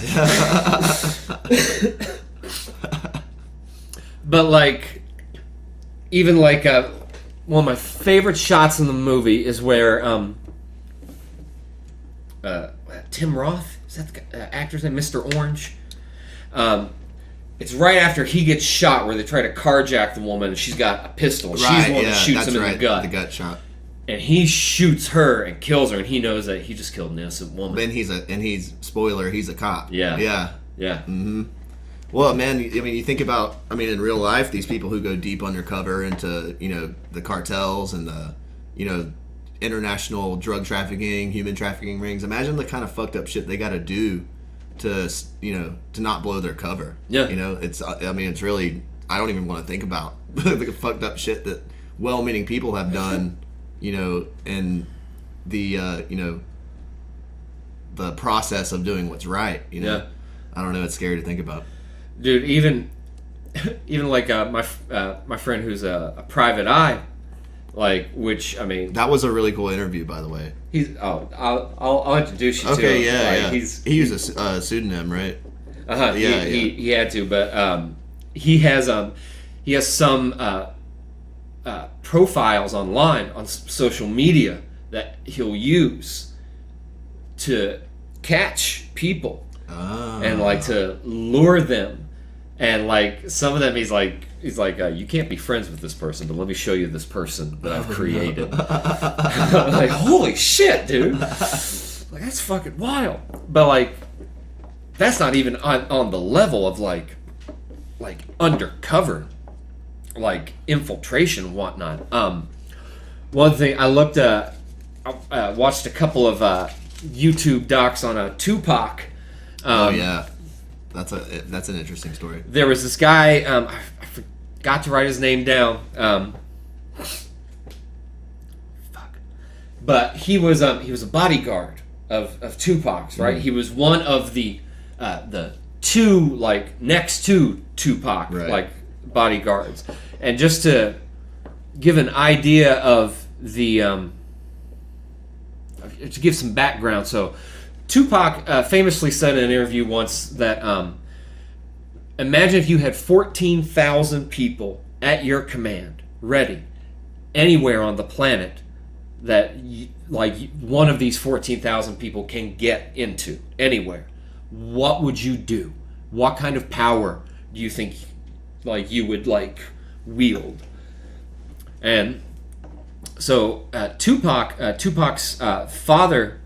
But like, even like one of my favorite shots in the movie is where Tim Roth, is that the actor's name? Mr. Orange. It's right after he gets shot where they try to carjack the woman and she's got a pistol. She's the one that shoots him in the gut. The gut shot. And he shoots her and kills her, and he knows that he just killed an innocent woman. Then he's spoiler, he's a cop. Yeah. Yeah. Yeah. Mm-hmm. Well, man, I mean, you think about, I mean, in real life, these people who go deep undercover into, the cartels and the, international drug trafficking, human trafficking rings. Imagine the kind of fucked up shit they got to do to not blow their cover. Yeah. It's really, I don't even want to think about the fucked up shit that well-meaning people have done, in the, the process of doing what's right, Yeah. I don't know, it's scary to think about. Dude, even like my friend who's a private eye, like, which I mean, that was a really cool interview, by the way. I'll introduce you to him. Okay, yeah, like, yeah. He used a pseudonym, right? Yeah, he had to, but he has some profiles online on social media that he'll use to catch people and like to lure them. And like some of them, he's like, you can't be friends with this person, but let me show you this person that I've created. Like, holy shit, dude! Like, that's fucking wild. But like, that's not even on the level of like undercover, like infiltration and whatnot. One thing I looked at, I watched a couple of YouTube docs on Tupac. Oh yeah. That's an interesting story. There was this guy, I forgot to write his name down. But he was a bodyguard of Tupac's, right? Mm-hmm. He was one of the two, like, next to Tupac, right, like bodyguards. And just to give an idea of the to give some background, so Tupac famously said in an interview once that imagine if you had 14,000 people at your command, ready, anywhere on the planet that one of these 14,000 people can get into, anywhere. What would you do? What kind of power do you think you would wield? And So Tupac's father,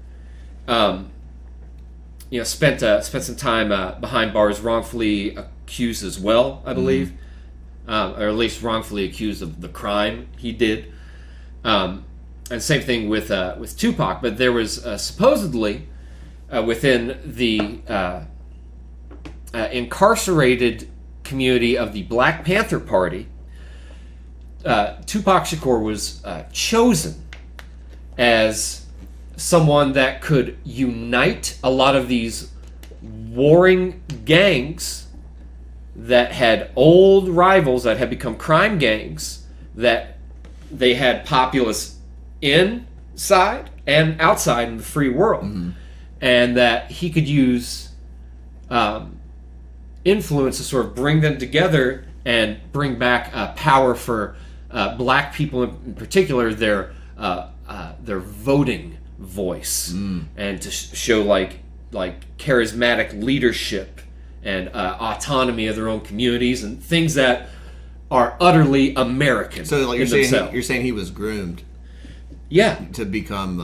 spent some time behind bars, wrongfully accused as well, I believe, or at least wrongfully accused of the crime he did. And same thing with Tupac, but there was supposedly within the incarcerated community of the Black Panther Party, Tupac Shakur was chosen as someone that could unite a lot of these warring gangs that had old rivals that had become crime gangs, that they had populace inside and outside in the free world, and that he could use influence to sort of bring them together and bring back power for black people in particular, their voting voice, and to show like charismatic leadership and autonomy of their own communities and things that are utterly American. So, like themselves. you're saying he was groomed, to become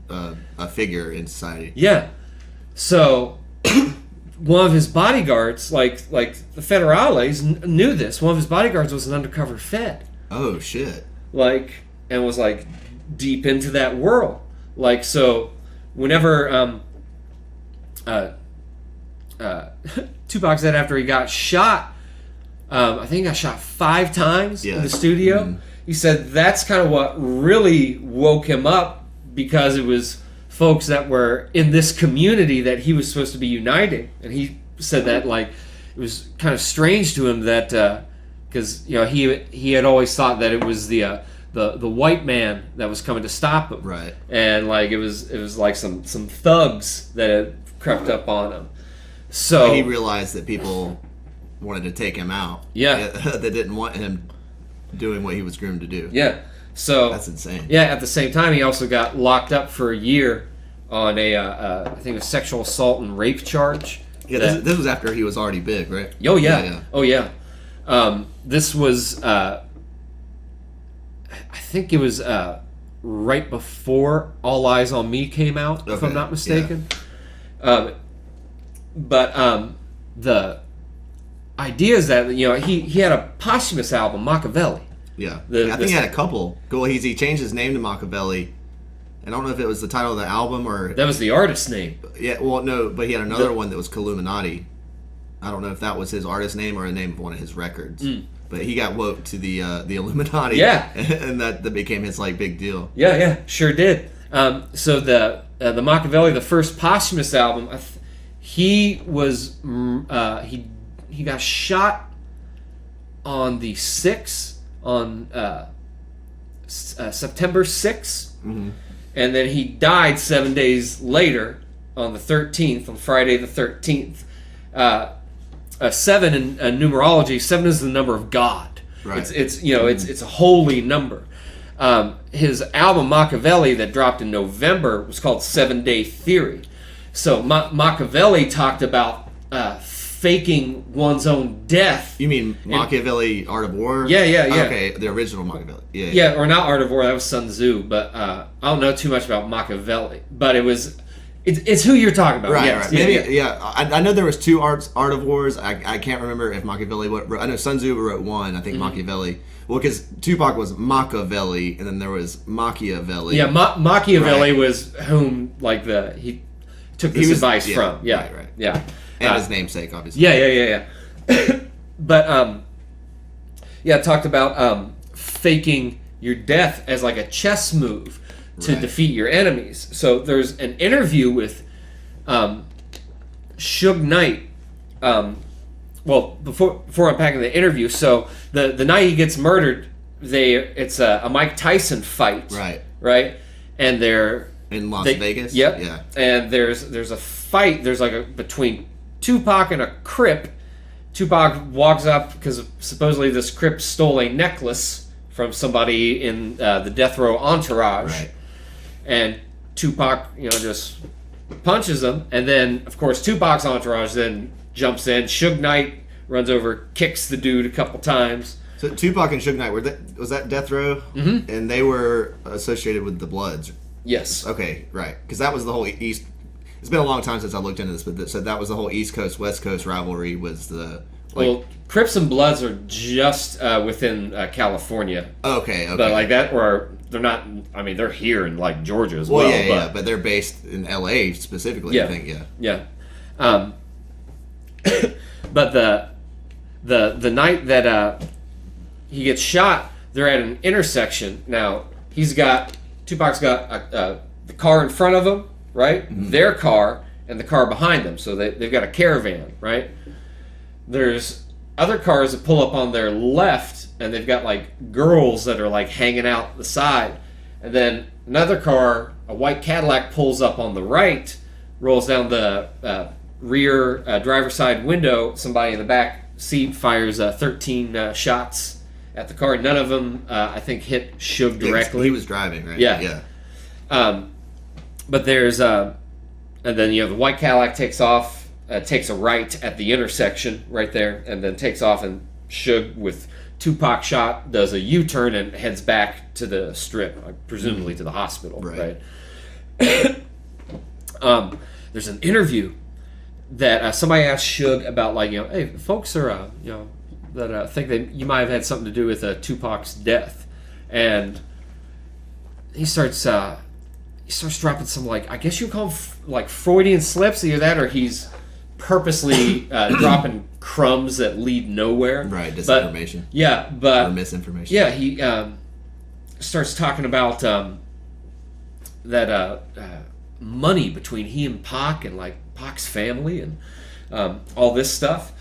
a figure in society. Yeah. So one of his bodyguards, like the Federales, knew this. One of his bodyguards was an undercover Fed. Oh shit! And was deep into that world. So whenever Tupac said after he got shot, I think he got shot 5 times in the studio. He said that's kind of what really woke him up, because it was folks that were in this community that he was supposed to be uniting. And he said that it was kind of strange to him that because he had always thought that it was the white man that was coming to stop him, right? And it was like some thugs that had crept up on him. So he realized that people wanted to take him out. Yeah, they didn't want him doing what he was groomed to do. Yeah, so that's insane. Yeah, at the same time, he also got locked up for a year on I think a sexual assault and rape charge. Yeah, this was after he was already big, right? Oh yeah. Oh yeah. This was I think it was right before All Eyes on Me came out, if I'm not mistaken. Yeah. But the idea is that he had a posthumous album, Machiavelli. Yeah, I think he had a couple. Cool. He changed his name to Machiavelli. I don't know if it was the title of the album or that was the artist's name. Yeah, well, no, but he had another one that was Illuminati. I don't know if that was his artist name or the name of one of his records. But he got woke to the Illuminati. Yeah, and that became his big deal. Yeah, sure did. So the Machiavelli, the first posthumous album, he was he got shot on the 6th on September 6th, and then he died 7 days later on the 13th, on Friday the 13th. 7 in numerology, 7 is the number of God. Right. It's a holy number. His album Machiavelli that dropped in November was called 7 Day Theory. So Machiavelli talked about faking one's own death. You mean Machiavelli, Art of War? Yeah. Okay, the original Machiavelli. Yeah, or not Art of War, that was Sun Tzu, but I don't know too much about Machiavelli. But it's who you're talking about. Right, yes. Right. I know there was 2 Art of Wars. I can't remember if Machiavelli wrote. I know Sun Tzu wrote 1. I think Machiavelli. Well, because Tupac was Machiavelli, and then there was Machiavelli. Yeah, Machiavelli was whom he took this advice from. Yeah, right. Yeah, and his namesake, obviously. Yeah. But talked about faking your death as a chess move to defeat your enemies. So there's an interview with Suge Knight. Before unpacking the interview, so the night he gets murdered, it's a Mike Tyson fight, right, and they're in Las Vegas. Yep. Yeah, and there's a fight. There's between Tupac and a Crip. Tupac walks up because supposedly this Crip stole a necklace from somebody in the death row entourage. Right. And Tupac, just punches him, and then of course Tupac's entourage then jumps in. Suge Knight runs over, kicks the dude a couple times, So Tupac and Suge Knight was that Death Row, and they were associated with the Bloods. Yes. Okay, right, because that was the whole East. It's been a long time since I looked into this, but so that was the whole East Coast West Coast rivalry. Was the well, Crips and Bloods are just within California. Okay. But like that, or they're not. I mean, they're here in like Georgia as well. Yeah, but they're based in L.A. specifically. Yeah, I think. Yeah. But the night that he gets shot, they're at an intersection. Now Tupac's got the car in front of him, right? Mm-hmm. Their car and the car behind them. So they've got a caravan, right? There's other cars that pull up on their left, and they've got like girls that are like hanging out the side. And then another car, a white Cadillac, pulls up on the right, rolls down the rear driver's side window. Somebody in the back seat fires 13 shots at the car. None of them, I think, hit Suge directly. He was driving, right? Yeah. But there's, and then the white Cadillac takes off, takes a right at the intersection right there, and then takes off, and Suge, with Tupac shot, does a U-turn and heads back to the strip, presumably to the hospital. Right. There's an interview that somebody asked Suge about, like, hey, folks are, that think that you might have had something to do with Tupac's death, and he starts dropping some, like, I guess you call them like Freudian slips, either that or he's purposely dropping crumbs that lead nowhere. Right, disinformation. Or misinformation. Yeah, he starts talking about that money between he and Pac, and like Pac's family, and all this stuff.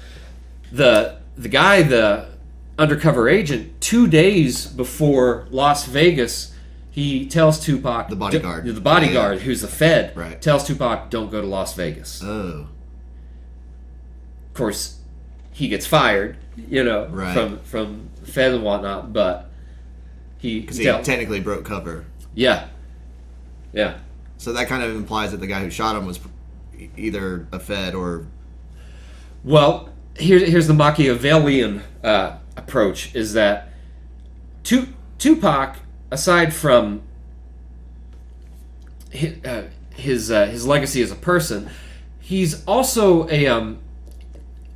The guy, the undercover agent, 2 days before Las Vegas, he tells Tupac, the bodyguard, who's the Fed, right, tells Tupac, don't go to Las Vegas. Oh. Of course, he gets fired, right, from the Fed and whatnot, but because he technically broke cover. Yeah. So that kind of implies that the guy who shot him was either a Fed or. Well, here's the Machiavellian approach: is that Tupac, aside from his legacy as a person, he's also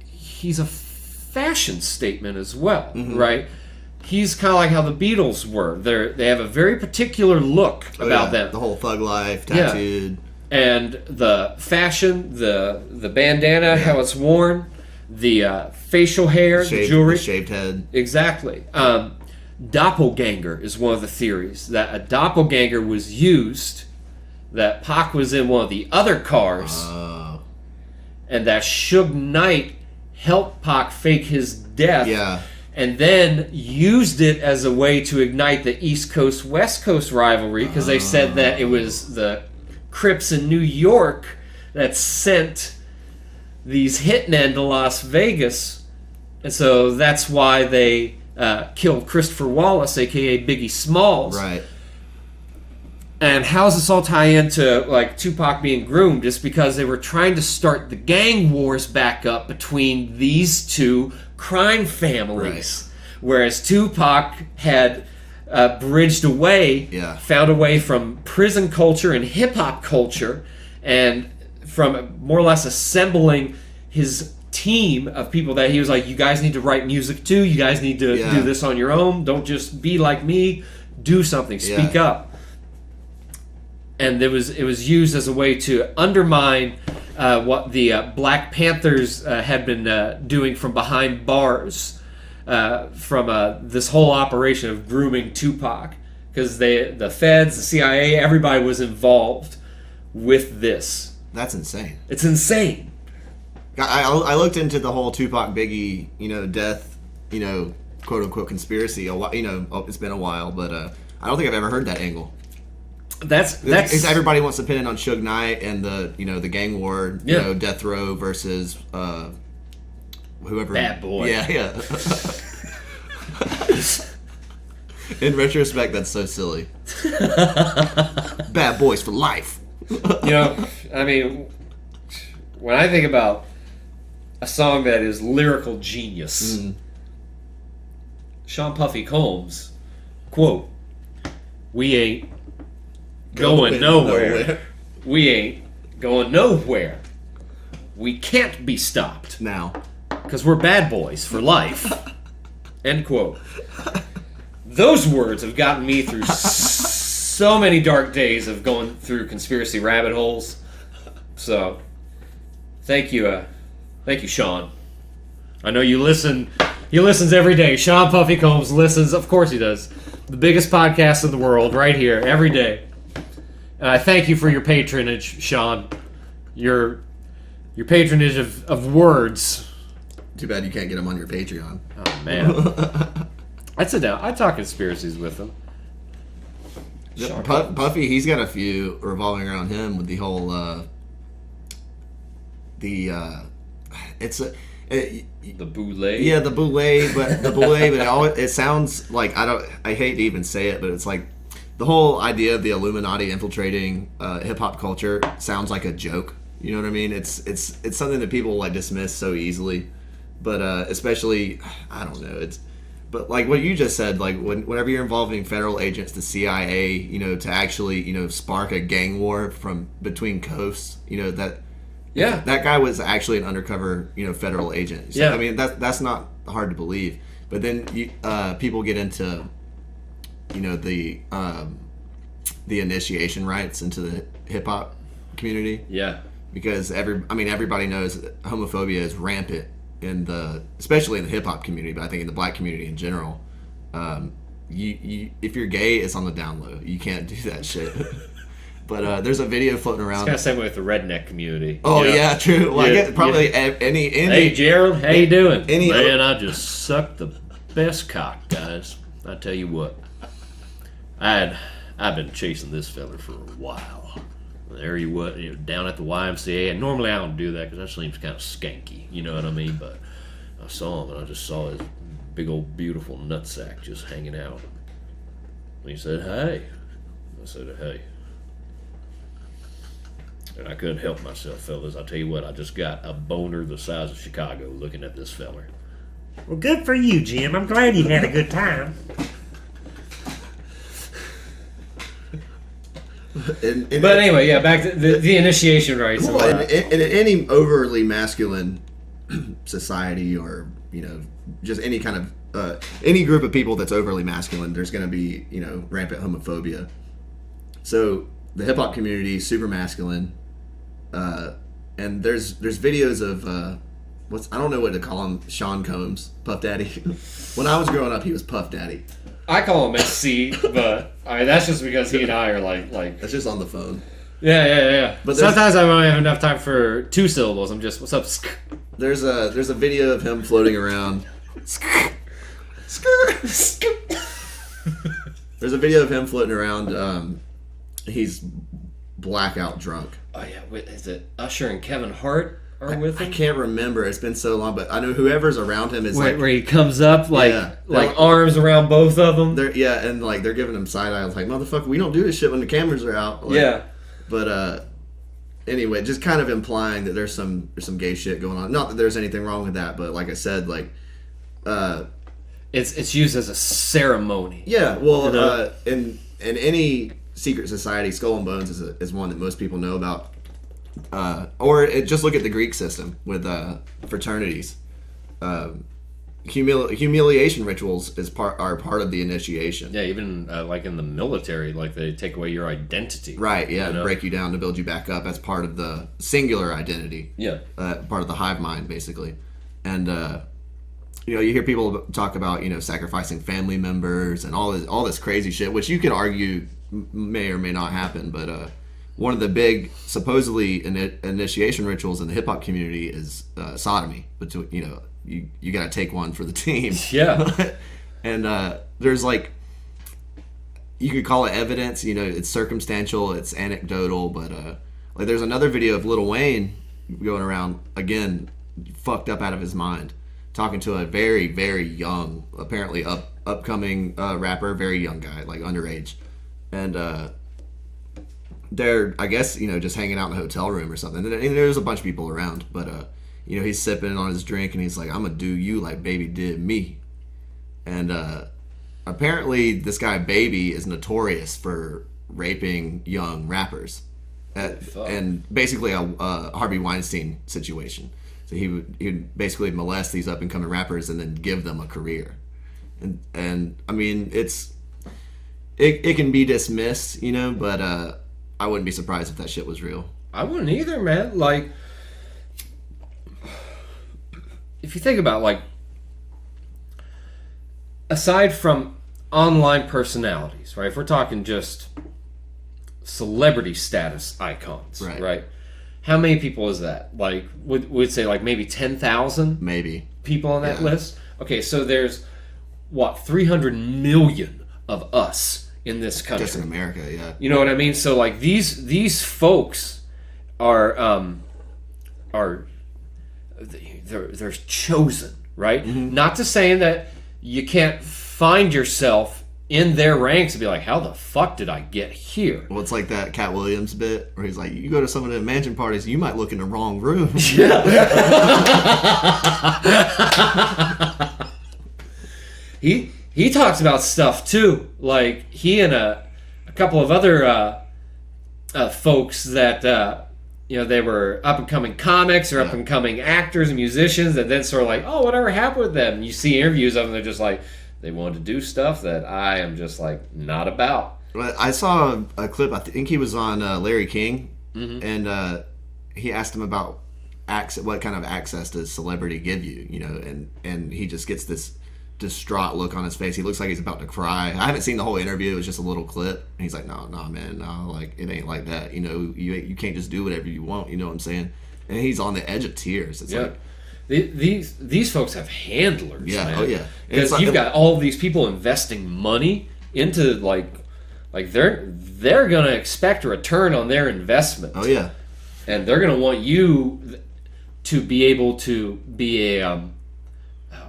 he's a fashion statement as well, right? He's kind of like how the Beatles were. They have a very particular look about them. The whole thug life, tattooed, and the fashion, the bandana, how it's worn, the facial hair, the jewelry, the shaved head. Exactly. Doppelganger is one of the theories, that a doppelganger was used, that Pac was in one of the other cars, and that Suge Knight helped Pac fake his death, and then used it as a way to ignite the East Coast West Coast rivalry, because they said that it was the Crips in New York that sent these hitmen to Las Vegas, and so that's why they killed Christopher Wallace, aka Biggie Smalls. Right. And how does this all tie into like Tupac being groomed? Just because they were trying to start the gang wars back up between these two crime families, whereas Tupac had bridged away, found a way from prison culture and hip hop culture, and from more or less assembling his team of people that he was like, you guys need to write music too, you guys need to do this on your own, don't just be like me, do something, speak up. And it was used as a way to undermine what the Black Panthers had been doing from behind bars, from this whole operation of grooming Tupac, because the feds, the CIA, everybody was involved with this. That's insane. It's insane. I looked into the whole Tupac Biggie, death, quote unquote conspiracy. It's been a while, but I don't think I've ever heard that angle. That's everybody wants to pin it on Suge Knight and the gang war, Death Row versus whoever. Bad Boy. Yeah. In retrospect, that's so silly. Bad Boys for life. I mean, when I think about a song that is lyrical genius, Sean Puffy Combs, quote, "We ain't going nowhere. We ain't going nowhere. We can't be stopped Now. because we're bad boys for life." End quote. Those words have gotten me through so many dark days of going through conspiracy rabbit holes. So, thank you, Sean. I know you listen. He listens every day. Sean Puffy Combs listens. Of course he does. The biggest podcast in the world, right here, every day. And I thank you for your patronage, Sean. Your patronage of words. Too bad you can't get him on your Patreon. Oh man. I'd sit down. I'd talk conspiracies with him. Puffy, he's got a few revolving around him with the whole The boule. Yeah, the boule, but it sounds like I hate to even say it, but it's like the whole idea of the Illuminati infiltrating hip hop culture sounds like a joke. You know what I mean? It's something that people like dismiss so easily, but especially I don't know. But like what you just said, like whenever you're involving federal agents, the CIA, to actually spark a gang war from between coasts, that. Yeah, that guy was actually an undercover, federal agent. So, yeah, I mean that's not hard to believe. But then people get into, the initiation rites into the hip hop community. Yeah, because everybody knows that homophobia is rampant especially in the hip hop community, but I think in the black community in general. If you're gay, it's on the down low. You can't do that shit. But there's a video floating around. It's kind of same way with the redneck community. Oh yeah, true. Well, I guess probably any. Hey Gerald, how you doing? Man, I just sucked the best cock, guys. I tell you what, I've been chasing this fella for a while. There you what, down at the YMCA, and normally I don't do that because that seems kind of skanky. You know what I mean? But I saw him, and I just saw his big old beautiful nutsack just hanging out. And he said, "Hey," I said, "Hey." And I couldn't help myself, fellas. I tell you what, I just got a boner the size of Chicago looking at this feller. Well, good for you, Jim. I'm glad you had a good time. But anyway, yeah, back to the initiation rites. Well, in any overly masculine society, or just any kind of any group of people that's overly masculine, there's going to be rampant homophobia. So the hip hop community is super masculine. And there's videos of I don't know what to call him, Sean Combs, Puff Daddy. When I was growing up, he was Puff Daddy. I call him SC, but that's just because he and I are like that's just on the phone. Yeah. But sometimes I don't have enough time for two syllables. I'm just, what's up? There's a video of him floating around. There's a video of him floating around. He's blackout drunk. Oh yeah, wait, is it Usher and Kevin Hart are with him? I can't remember. It's been so long, but I know whoever's around him is where he comes up arms around both of them. And they're giving him side eye. Like, motherfucker, we don't do this shit when the cameras are out. But anyway, just kind of implying that there's some gay shit going on. Not that there's anything wrong with that, but like I said, it's used as a ceremony. Yeah, well, in any secret society, Skull and Bones is one that most people know about. Just look at the Greek system with fraternities. Humiliation rituals are part of the initiation. Yeah, even like in the military, like they take away your identity. Right, yeah, break you down to build you back up. That's part of the singular identity. Yeah. Part of the hive mind, basically. And you hear people talk about sacrificing family members and all this crazy shit, which you could argue may or may not happen, but one of the big supposedly initiation rituals in the hip hop community is sodomy. But you got to take one for the team. Yeah. And there's you could call it evidence. It's circumstantial, it's anecdotal, but there's another video of Lil Wayne going around again, fucked up out of his mind, talking to a very, very young, apparently upcoming rapper, very young guy, like underage. And they're, I guess, just hanging out in a hotel room or something. And there's a bunch of people around, but he's sipping on his drink and he's like, "I'm gonna do you like baby did me." and apparently this guy Baby is notorious for raping young rappers, and basically a Harvey Weinstein situation. So he would basically molest these up and coming rappers and then give them a career, and I mean it can be dismissed, you know, but I wouldn't be surprised if that shit was real. I wouldn't either, man. Like, if you think about, like, aside from online personalities, right? If we're talking just celebrity status icons, right? How many people is that? Like, would say like maybe 10,000? Maybe. People on that list? Okay, so there's, 300 million of us in this country. Just in America, yeah. You know what I mean? So, like, these folks are they're chosen, right? Mm-hmm. Not to say that you can't find yourself in their ranks and be like, how the fuck did I get here? Well, it's like that Cat Williams bit where he's like, you go to some of the mansion parties, you might look in the wrong room. Yeah. He talks about stuff too, like he and a couple of other folks that they were up and coming comics or up and coming actors and musicians, and then sort of like, oh, whatever happened with them? And you see interviews of them, they're just like, they wanted to do stuff that I am just like not about. Well, I saw a clip. I think he was on Larry King, and he asked him about what kind of access does celebrity give you, you know, and he just gets this distraught look on his face. He looks like he's about to cry. I haven't seen the whole interview. It was just a little clip. And he's like, no, man, no, like, it ain't like that. You know, you can't just do whatever you want. You know what I'm saying? And he's on the edge of tears. It's like... These folks have handlers, man. Oh, yeah. Because you've got all of these people investing money into, like they're going to expect a return on their investment. Oh, yeah. And they're going to want you to be able to be a...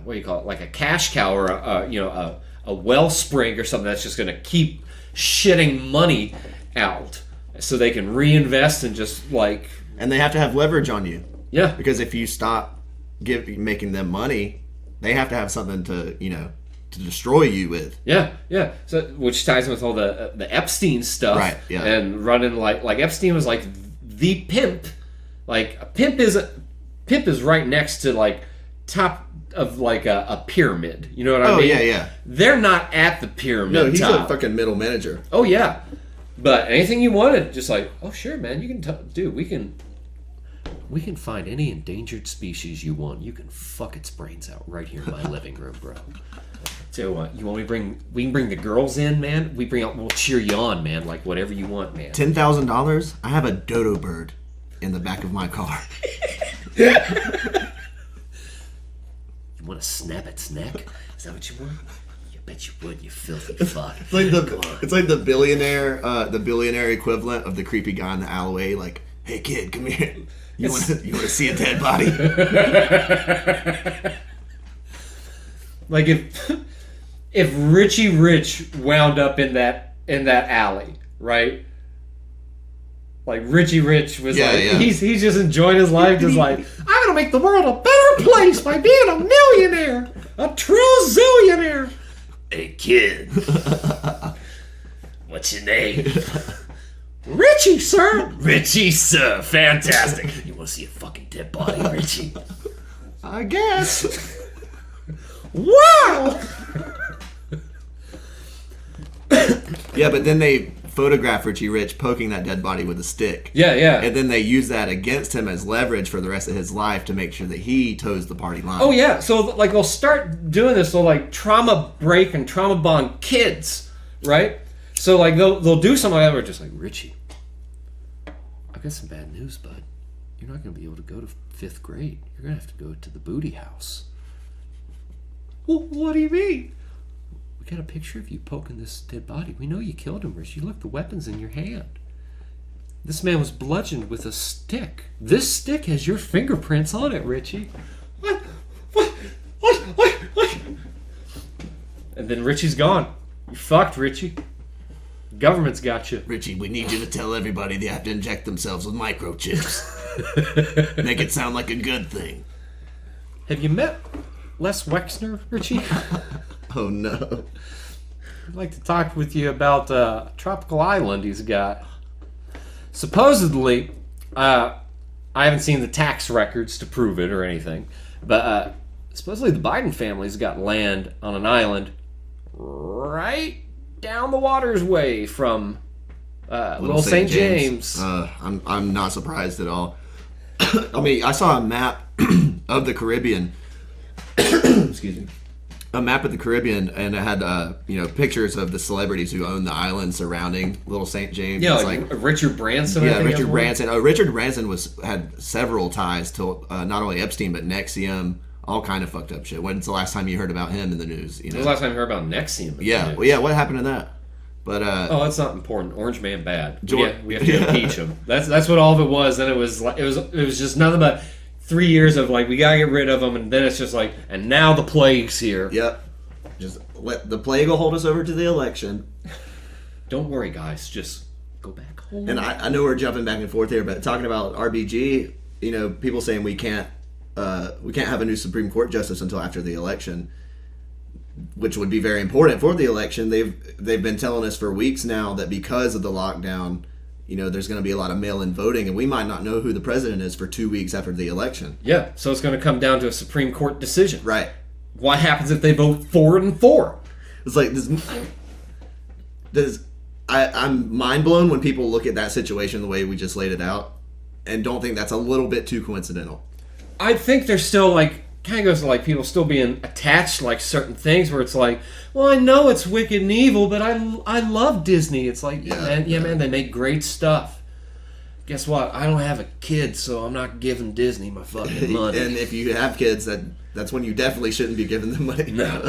what do you call it? Like a cash cow or a wellspring or something that's just going to keep shitting money out so they can reinvest and just like... And they have to have leverage on you. Yeah. Because if you stop making them money, they have to have something to destroy you with. Yeah. So which ties in with all the Epstein stuff. Right, yeah. And running like Epstein was like the pimp. Like a pimp is right next to like top of like a pyramid, you know what I mean? Oh yeah. They're not at the pyramid. No, he's top. a fucking middle manager. Oh yeah, but anything you wanted, just like, oh sure, man, you can dude, we can find any endangered species you want. You can fuck its brains out right here in my living room, bro. So you want we can bring the girls in, man. We'll cheer you on, man. Like whatever you want, man. $10,000. I have a dodo bird in the back of my car. You want to snap its neck? Is that what you want? You bet you would, you filthy fuck. It's like the billionaire equivalent of the creepy guy in the alleyway. Like, hey kid, come here. You want to see a dead body? Like if Richie Rich wound up in that alley, right? Like Richie Rich was he's just enjoying his life, just like, I'm gonna make the world a better place by being a millionaire, a true zillionaire. Hey kid, what's your name? Richie, sir. Richie, sir. Fantastic. You want to see a fucking dead body, Richie? I guess. Wow. Yeah, but then they photograph Richie Rich poking that dead body with a stick. Yeah. And then they use that against him as leverage for the rest of his life to make sure that he toes the party line. Oh, yeah. So, like, they'll start doing this. They'll, like, trauma break and trauma bond kids, right? So, like, they'll do something like that where it's just like, Richie, I've got some bad news, bud. You're not going to be able to go to 5th grade. You're going to have to go to the booty house. Well, what do you mean? We got a picture of you poking this dead body. We know you killed him, Richie. Look, the weapon's in your hand. This man was bludgeoned with a stick. This stick has your fingerprints on it, Richie. What? And then Richie's gone. You fucked, Richie. The government's got you. Richie, we need you to tell everybody they have to inject themselves with microchips. Make it sound like a good thing. Have you met Les Wexner, Richie? Oh no. I'd like to talk with you about a tropical island he's got. Supposedly, I haven't seen the tax records to prove it or anything, but supposedly the Biden family's got land on an island right down the water's way from Little St. James. I'm not surprised at all. I mean, I saw a map of the Caribbean. Excuse me. A map of the Caribbean, and it had pictures of the celebrities who own the island surrounding Little St. James. Yeah, It's like Richard Branson. yeah, I think Richard has one. Branson. Oh, Richard Branson had several ties to not only Epstein but Nexium, all kind of fucked up shit. When's the last time you heard about him in the news? You When know? was the last time you heard about Nexium? Yeah, well, yeah. What happened to that? But Oh, that's not important. Orange Man bad. George- We have to impeach him. That's what all of it was. Then it was like it was just nothing but 3 years of like we gotta get rid of him, and then it's just like and now the plague's here. Yep. Just let the plague will hold us over to the election. Don't worry, guys. Just go back home. And I know we're jumping back and forth here, but talking about RBG, people saying we can't have a new Supreme Court justice until after the election, which would be very important for the election. They've been telling us for weeks now that because of the lockdown, there's going to be a lot of mail-in voting, and we might not know who the president is for 2 weeks after the election. Yeah, so it's going to come down to a Supreme Court decision. Right. What happens if they vote 4-4? It's like I'm mind blown when people look at that situation the way we just laid it out, and don't think that's a little bit too coincidental. I think there's still like kind of goes to like people still being attached to like certain things where it's like, well, I know it's wicked and evil, but I love Disney. It's like, man, they make great stuff. Guess what? I don't have a kid, so I'm not giving Disney my fucking money. And if you have kids, that's when you definitely shouldn't be giving them money. No.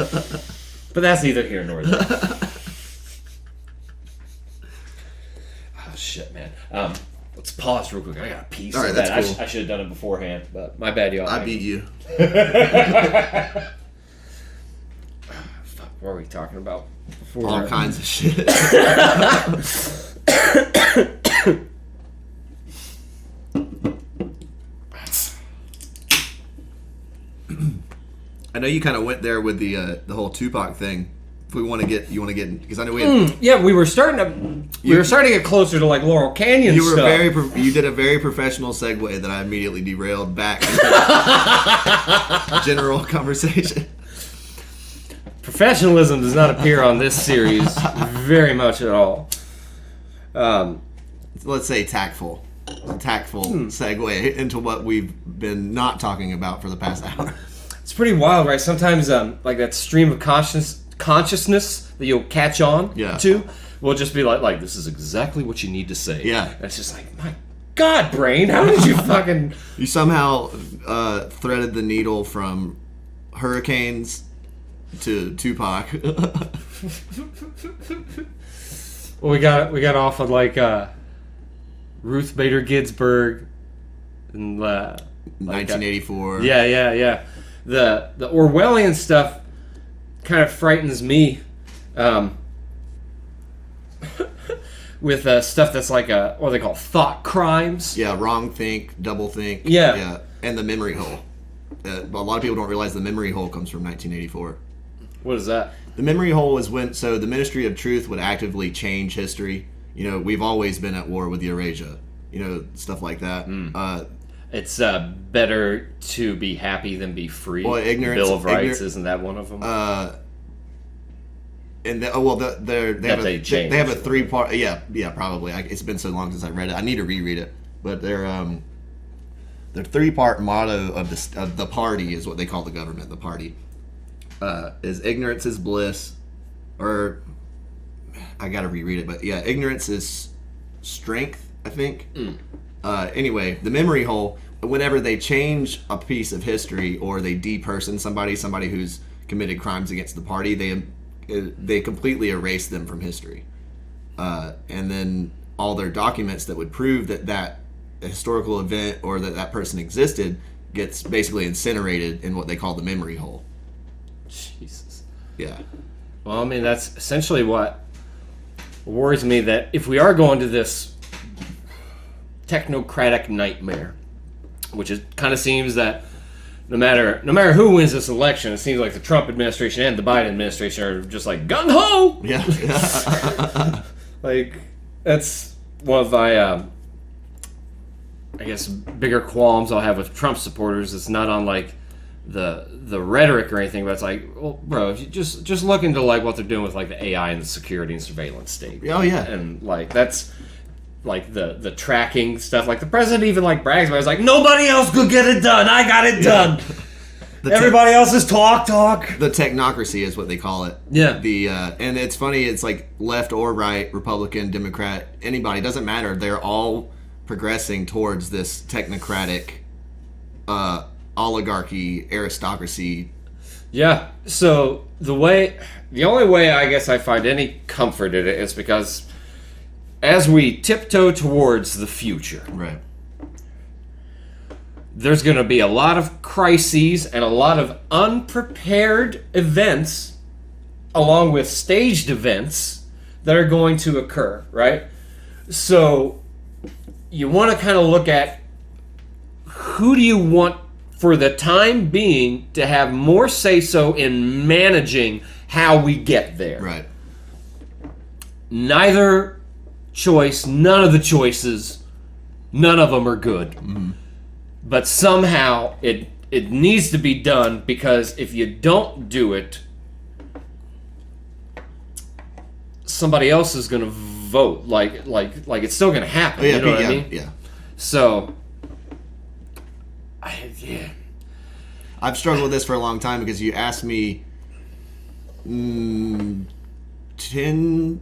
But that's neither here nor there. Oh shit, man. Let's pause real quick. I got a piece. All right, of that's that. cool. I should have done it beforehand, but my bad, y'all. I beat you. Fuck, what were we talking about before? All kinds of shit. I know you kind of went there with the whole Tupac thing. If you want to get, because I know we had. Yeah, we were starting to get closer to like Laurel Canyon You were stuff. you did a very professional segue that I immediately derailed back into general conversation. Professionalism does not appear on this series very much at all. Let's say tactful segue into what we've been not talking about for the past hour. It's pretty wild, right? Sometimes like that stream of consciousness that you'll catch on to will just be like this is exactly what you need to say. Yeah. And it's just like, my God, brain, how did you fucking... You somehow threaded the needle from hurricanes to Tupac. Well, we got off of like Ruth Bader Ginsburg and 1984. Yeah. The Orwellian stuff kind of frightens me. With stuff that's like what they call thought crimes. Yeah, wrong think, double think. Yeah. And the memory hole. A lot of people don't realize the memory hole comes from 1984. What is that? The memory hole is when the Ministry of Truth would actively change history. We've always been at war with Eurasia. Stuff like that. It's better to be happy than be free. Well, ignorance. Bill of Rights, isn't that one of them? And they have a 3-part. Yeah, probably. It's been so long since I read it. I need to reread it. But their 3-part motto of the party is what they call the government. The party is ignorance is bliss, or I gotta reread it. But yeah, ignorance is strength, I think. Anyway, the memory hole. Whenever they change a piece of history or they deperson somebody who's committed crimes against the party, they completely erase them from history, and then all their documents that would prove that historical event or that person existed gets basically incinerated in what they call the memory hole. Jesus. Yeah. Well, I mean, that's essentially what worries me, that if we are going to this technocratic nightmare, which kind of seems that no matter who wins this election, it seems like the Trump administration and the Biden administration are just like gung ho. Yeah. Like that's one of my, I guess, bigger qualms I'll have with Trump supporters. It's not on like the rhetoric or anything, but it's like, well, bro, if you just look into like what they're doing with like the AI and the security and surveillance state. Oh yeah. And like that's like the tracking stuff. Like the president even like brags about it. It's like nobody else could get it done. I got it done. Everybody else is talk. The technocracy is what they call it. Yeah. And it's funny. It's like left or right, Republican, Democrat, anybody, doesn't matter. They're all progressing towards this technocratic, oligarchy, aristocracy. Yeah. So the only way I guess I find any comfort in it is because as we tiptoe towards the future, Right. there's going to be a lot of crises and a lot of unprepared events along with staged events that are going to occur, right? So you want to kind of look at who do you want for the time being to have more say-so in managing how we get there. Right. Neither choice, none of the choices, none of them are good. Mm-hmm. But somehow it needs to be done because if you don't do it, somebody else is going to vote. Like it's still going to happen. Oh, yeah, you know what I mean? Yeah. So, I've struggled with this for a long time because you asked me 10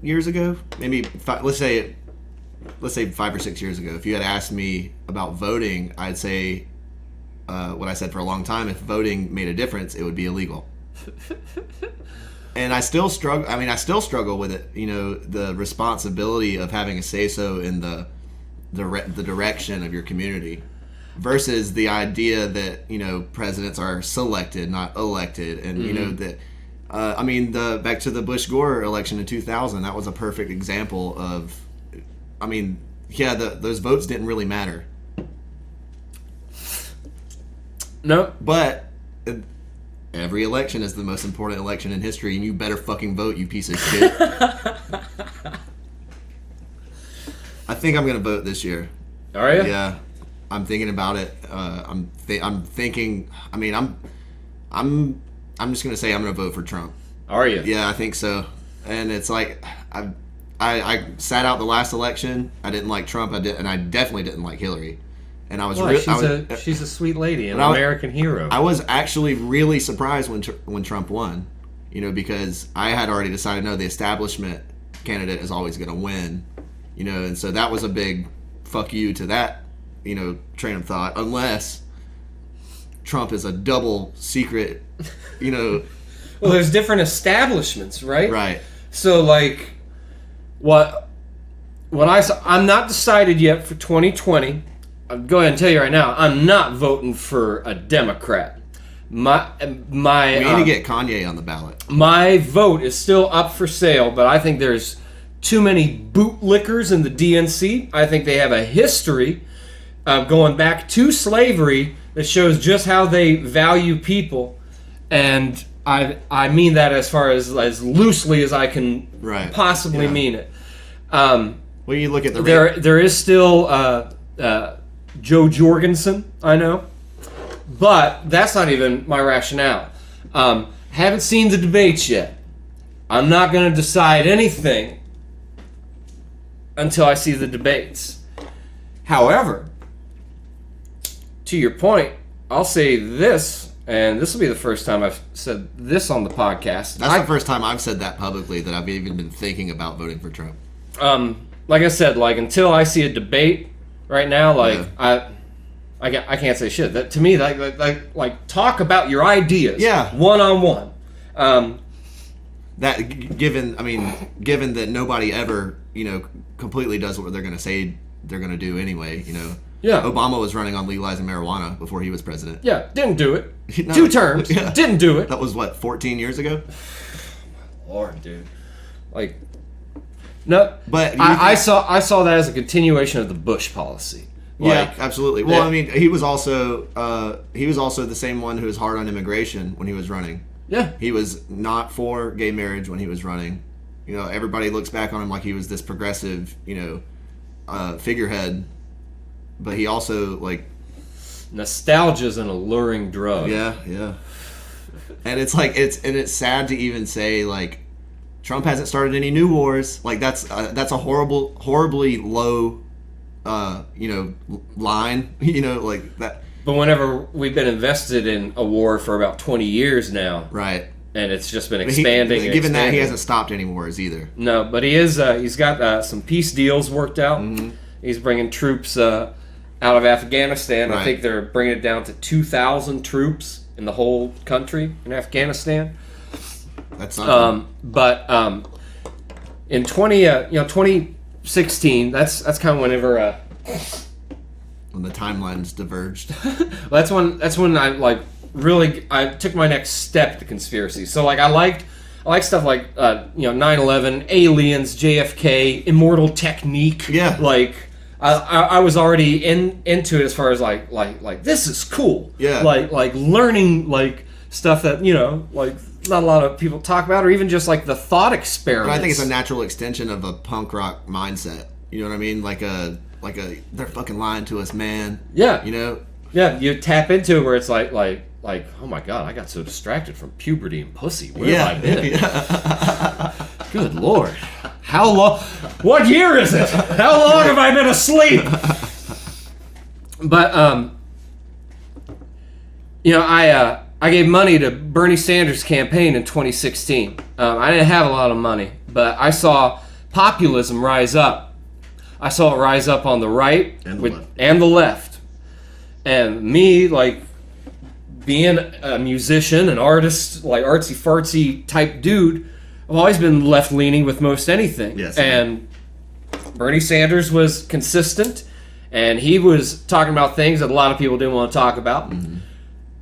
years ago, maybe let's say 5 or 6 years ago. If you had asked me about voting, I'd say what I said for a long time. If voting made a difference, it would be illegal. And I still struggle. I mean, I still struggle with it. You know, the responsibility of having a say-so in the direction of your community, versus the idea that, you know, presidents are selected, not elected, and you know that. I mean, back to the Bush Gore election in 2000. That was a perfect example of. I mean, yeah, those votes didn't really matter. no. But every election is the most important election in history, and you better fucking vote, you piece of shit. I think I'm gonna vote this year. Are you? Yeah, I'm thinking about it. I'm thinking. I mean, I'm just gonna say I'm gonna vote for Trump. Are you? Yeah, I think so. And it's like I sat out the last election. I didn't like Trump. And I definitely didn't like Hillary. And I was she's a sweet lady, an I was- American hero. I was actually really surprised when Trump won, you know, because I had already decided, no, the establishment candidate is always going to win, you know, and so that was a big fuck you to that, you know, train of thought, unless Trump is a double secret, you know. Well, there's different establishments, right? Right. So, like, what I'm not decided yet for 2020. I'll go ahead and tell you right now, I'm not voting for a Democrat. My We need to get Kanye on the ballot. my vote is still up for sale, but I think there's too many bootlickers in the DNC. I think they have a history of going back to slavery that shows just how they value people, and I mean that as far as loosely as I can Right. possibly Yeah. mean it. Well, you look at the There is still Joe Jorgensen, I know, but that's not even my rationale. Haven't seen the debates yet. I'm not going to decide anything until I see the debates. However, to your point, I'll say this, and this will be the first time I've said this on the podcast. That's the first time I've said that publicly, that I've even been thinking about voting for Trump. Like I said, like until I see a debate right now, like Yeah. I can't say shit. That to me, like talk about your ideas, Yeah. one on one. That given that nobody ever, you know, completely does what they're going to say they're going to do anyway, you know. Yeah. Obama was running on legalizing marijuana before he was president. Yeah, didn't do it. No. 2 terms, Yeah. didn't do it. That was what, 14 years ago? Lord, dude, like, no. But I saw that as a continuation of the Bush policy, Yeah, absolutely. Well, I mean, he was also the same one who was hard on immigration when he was running. Yeah. He was not for gay marriage when he was running. You know, everybody looks back on him like he was this progressive, figurehead. But he also, like... Nostalgia's an alluring drug. Yeah. And it's like, it's sad to even say, like, Trump hasn't started any new wars. Like, that's a horribly low, line, like that. But whenever we've been invested in a war for about 20 years now. Right. And it's just been expanding. Given that, he hasn't stopped any wars either. No, but he's got some peace deals worked out. Mm-hmm. He's bringing troops out of Afghanistan. Right. I think they're bringing it down to 2,000 troops in the whole country in Afghanistan. That's something. In 2016, that's kind of whenever when the timelines diverged. that's when I took my next step to conspiracy. So like I like stuff like 9/11, aliens, JFK, immortal technique. Yeah. Like I was already into it as far as like this is cool. Yeah. Like learning like stuff that like not a lot of people talk about, or even just like the thought experiments. But I think it's a natural extension of a punk rock mindset. You know what I mean? Like a they're fucking lying to us, man. Yeah. Yeah, you tap into it where it's like oh my god, I got so distracted from puberty and pussy. Where have I been? Yeah. Good lord. How long? What year is it? How long have I been asleep? But I gave money to Bernie Sanders' campaign in 2016. I didn't have a lot of money, but I saw populism rise up. I saw it rise up on the right and the left. And me, like, being a musician, an artist, like artsy-fartsy type dude, I've always been left-leaning with most anything. Yes. And Bernie Sanders was consistent, and he was talking about things that a lot of people didn't want to talk about. Mm-hmm.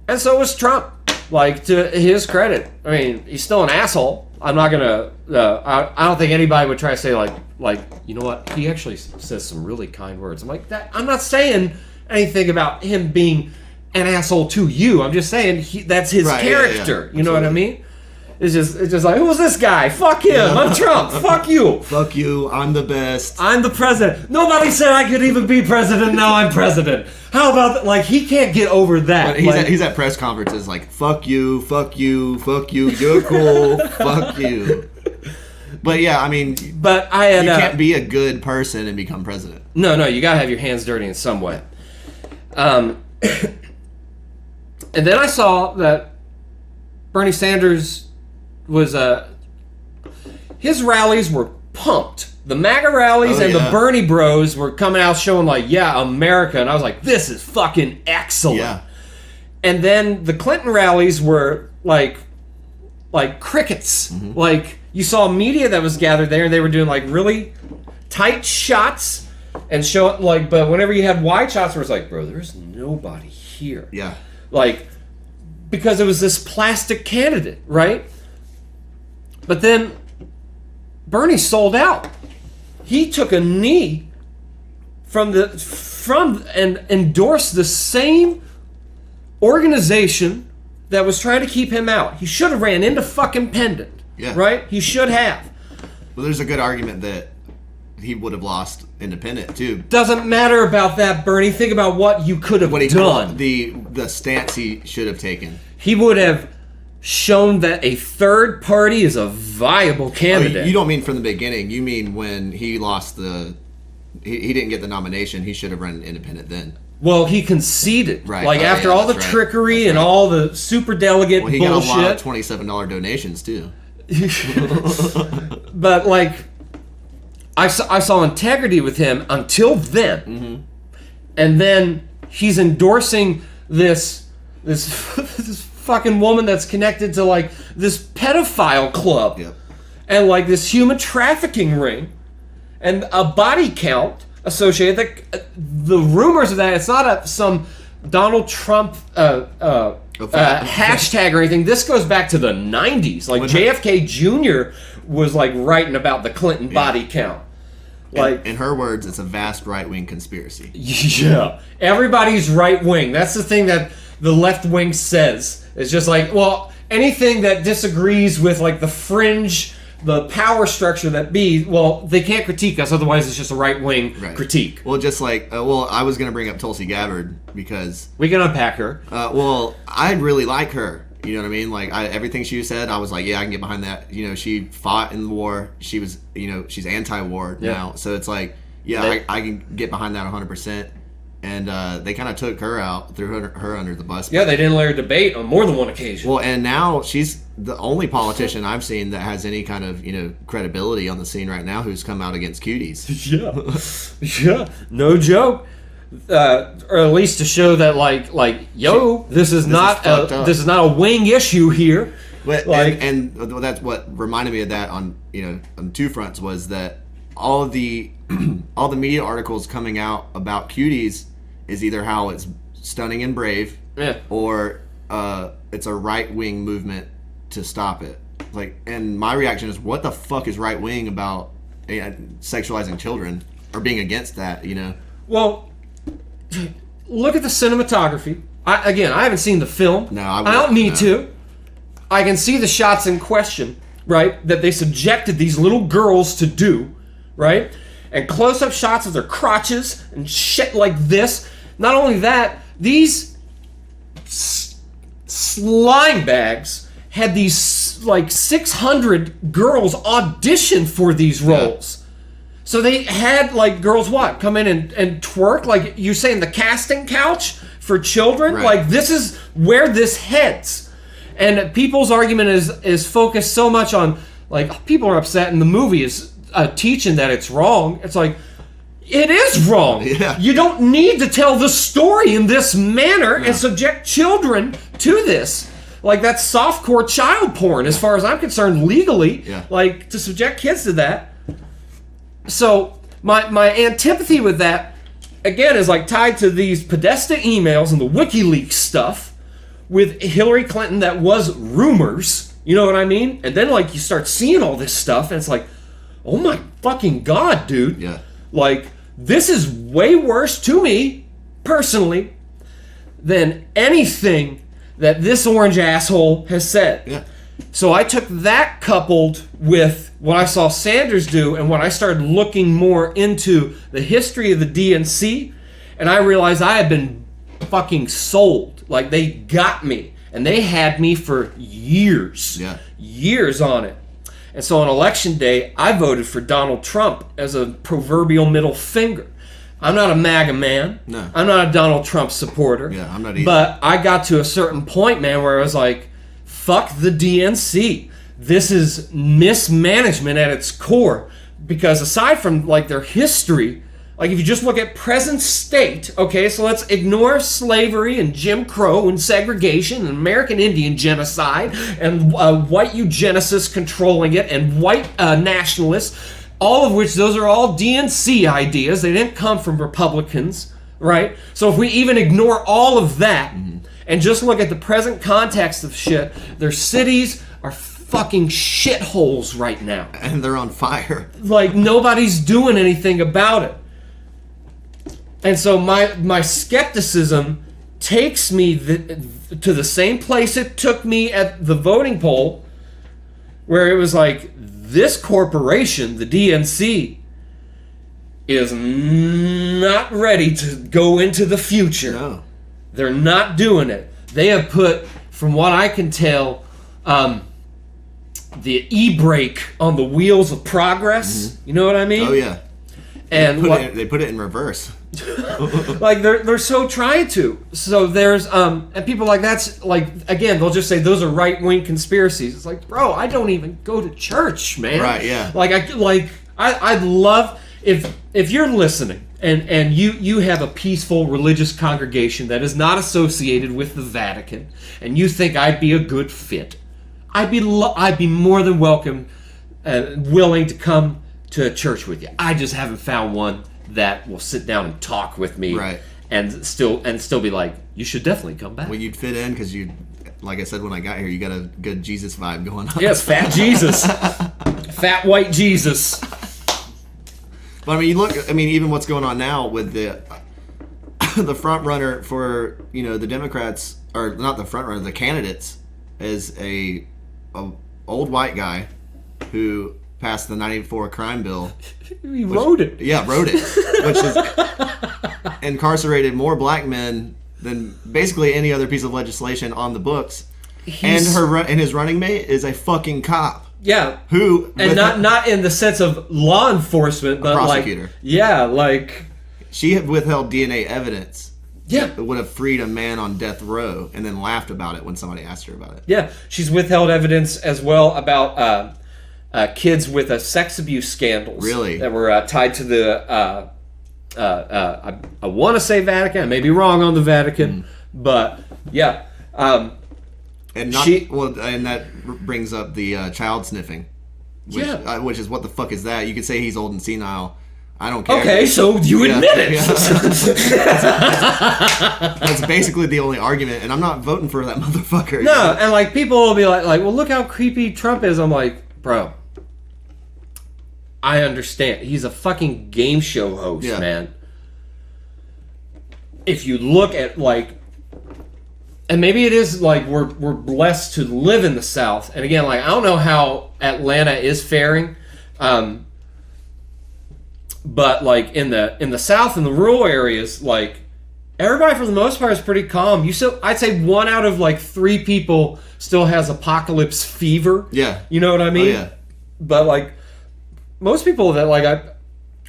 And so was Trump. Like, to his credit, I mean, he's still an asshole. I'm not gonna. I don't think anybody would try to say like you know what? He actually says some really kind words. I'm like that. I'm not saying anything about him being an asshole to you. I'm just saying that's his character. Yeah. You know what I mean? It's just like, who's this guy? Fuck him. Yeah. I'm Trump. Fuck you. Fuck you. I'm the best. I'm the president. Nobody said I could even be president. Now I'm president. How about that? Like, he can't get over that. But he's at press conferences like, fuck you, fuck you, fuck you. You're cool. Fuck you. But yeah, I mean, you can't be a good person and become president. No, you gotta have your hands dirty in some way. And then I saw that Bernie Sanders was his rallies were pumped. The MAGA rallies and the Bernie bros were coming out showing like, yeah, America, and I was like, this is fucking excellent. Yeah. And then the Clinton rallies were like crickets. Mm-hmm. Like, you saw media that was gathered there, and they were doing like really tight shots and showing like, but whenever you had wide shots, where it's like, bro, there's nobody here. Yeah. Like, because it was this plastic candidate, right? But then Bernie sold out. He took a knee from and endorsed the same organization that was trying to keep him out. He should have ran into fucking Pendant. Yeah. Right? He should have. Well, there's a good argument that he would have lost independent too. Doesn't matter about that, Bernie. Think about what you could have done. The stance he should have taken. He would have shown that a third party is a viable candidate. You don't mean from the beginning. You mean when he lost he didn't get the nomination, he should have run independent then. Well, he conceded. Right. Like, after all the trickery and all the super delegate bullshit. He got a lot of $27 donations too. But like, I saw integrity with him until then. Mm-hmm. And then he's endorsing this fucking woman that's connected to like this pedophile club. Yep. And like this human trafficking ring and a body count associated. The rumors of that, it's not some Donald Trump hashtag or anything. This goes back to the 90s. Like, JFK Jr. was like writing about the Clinton body count. Like, in her words, it's a vast right-wing conspiracy. yeah, everybody's right wing. That's the thing that the left wing says. It's just like, well, anything that disagrees with like the fringe, the power structure that be, well, they can't critique us. Otherwise, it's just a right wing critique. Well, just like, I was gonna bring up Tulsi Gabbard because We can unpack her. well, I really like her. You know what I mean? Like everything she said, I was like, yeah, I can get behind that. You know, she fought in the war. She was, she's anti-war now. So it's like, yeah, I can get behind that 100%. And they kind of took her out, threw her under the bus. Yeah, they didn't let her debate on more than one occasion. Well, and now she's the only politician I've seen that has any kind of, credibility on the scene right now who's come out against cuties. Yeah, no joke. Or at least to show that, this is not a wing issue here. But and that's what reminded me of that on two fronts was that all the media articles coming out about cuties is either how it's stunning and brave, or it's a right wing movement to stop it. And my reaction is, what the fuck is right wing about sexualizing children or being against that? Well, look at the cinematography. I haven't seen the film. No, I don't need to. I can see the shots in question, right? That they subjected these little girls to do, right? And close-up shots of their crotches and shit like this. Not only that, these slime bags had these 600 girls audition for these roles. So they had girls come in and twerk, like you're saying, the casting couch for children. Right. This is where this heads. And people's argument is focused so much on people are upset and the movie is teaching that it's wrong. It's like, it is wrong. Yeah. You don't need to tell the story in this manner and subject children to this. That's softcore child porn as far as I'm concerned legally. Yeah. To subject kids to that. So my antipathy with that, again, is tied to these Podesta emails and the WikiLeaks stuff with Hillary Clinton that was rumors. You know what I mean? And then you start seeing all this stuff and it's like, oh my fucking God, dude. Yeah. This is way worse to me, personally, than anything that this orange asshole has said. Yeah. So I took that coupled with what I saw Sanders do, and when I started looking more into the history of the DNC, and I realized I had been fucking sold. They got me, and they had me for years. Yeah. Years on it. And so on election day, I voted for Donald Trump as a proverbial middle finger. I'm not a MAGA man. No. I'm not a Donald Trump supporter. Yeah, I'm not either. But I got to a certain point, man, where I was like, fuck the DNC. This is mismanagement at its core. Because aside from their history, if you just look at present state, okay, so let's ignore slavery and Jim Crow and segregation and American Indian genocide and white eugenicists controlling it and white nationalists, all of which those are all DNC ideas. They didn't come from Republicans, right? So if we even ignore all of that and just look at the present context of shit, their cities are fucking shitholes right now. And they're on fire. Nobody's doing anything about it. And so my skepticism takes me to the same place it took me at the voting poll, where it was this corporation, the DNC, is not ready to go into the future. No. They're not doing it. They have put, from what I can tell, the e-brake on the wheels of progress. Mm-hmm. You know what I mean? Oh, yeah. And they put it in reverse. They're so trying to. So there's and people that's again, they'll just say those are right-wing conspiracies. It's bro, I don't even go to church, man. Right, yeah. I'd love if you're listening and you have a peaceful religious congregation that is not associated with the Vatican and you think I'd be a good fit. I'd be more than welcome willing to come to a church with you. I just haven't found one that will sit down and talk with me, right? And still be like, you should definitely come back. Well, you'd fit in because you, like I said when I got here, you got a good Jesus vibe going on. Yes, fat Jesus, fat white Jesus. But I mean, you look. I mean, even what's going on now with the the front runner for the Democrats, or not the front runner, the candidates, is a old white guy who passed the '94 crime bill. He wrote it. Yeah, wrote it, which is incarcerated more black men than basically any other piece of legislation on the books. And his running mate is a fucking cop. Yeah. Who and not in the sense of law enforcement, but prosecutor. She had withheld DNA evidence. Yeah. That would have freed a man on death row, and then laughed about it when somebody asked her about it. Yeah, she's withheld evidence as well about kids with sex abuse scandals. Really? That were tied to the I want to say Vatican. I may be wrong on the Vatican, but yeah. And that brings up the child sniffing. Which is, what the fuck is that? You could say he's old and senile. I don't care. Okay, so you admit it. That's basically the only argument, and I'm not voting for that motherfucker. No, and people will be like, well, look how creepy Trump is. I'm like, bro, I understand. He's a fucking game show host, man. If you look at and maybe it is we're blessed to live in the South, and again, I don't know how Atlanta is faring. But in the South, in the rural areas, everybody for the most part is pretty calm. I'd say 1 out of 3 people still has apocalypse fever. Yeah, you know what I mean. Oh, yeah. But most people that I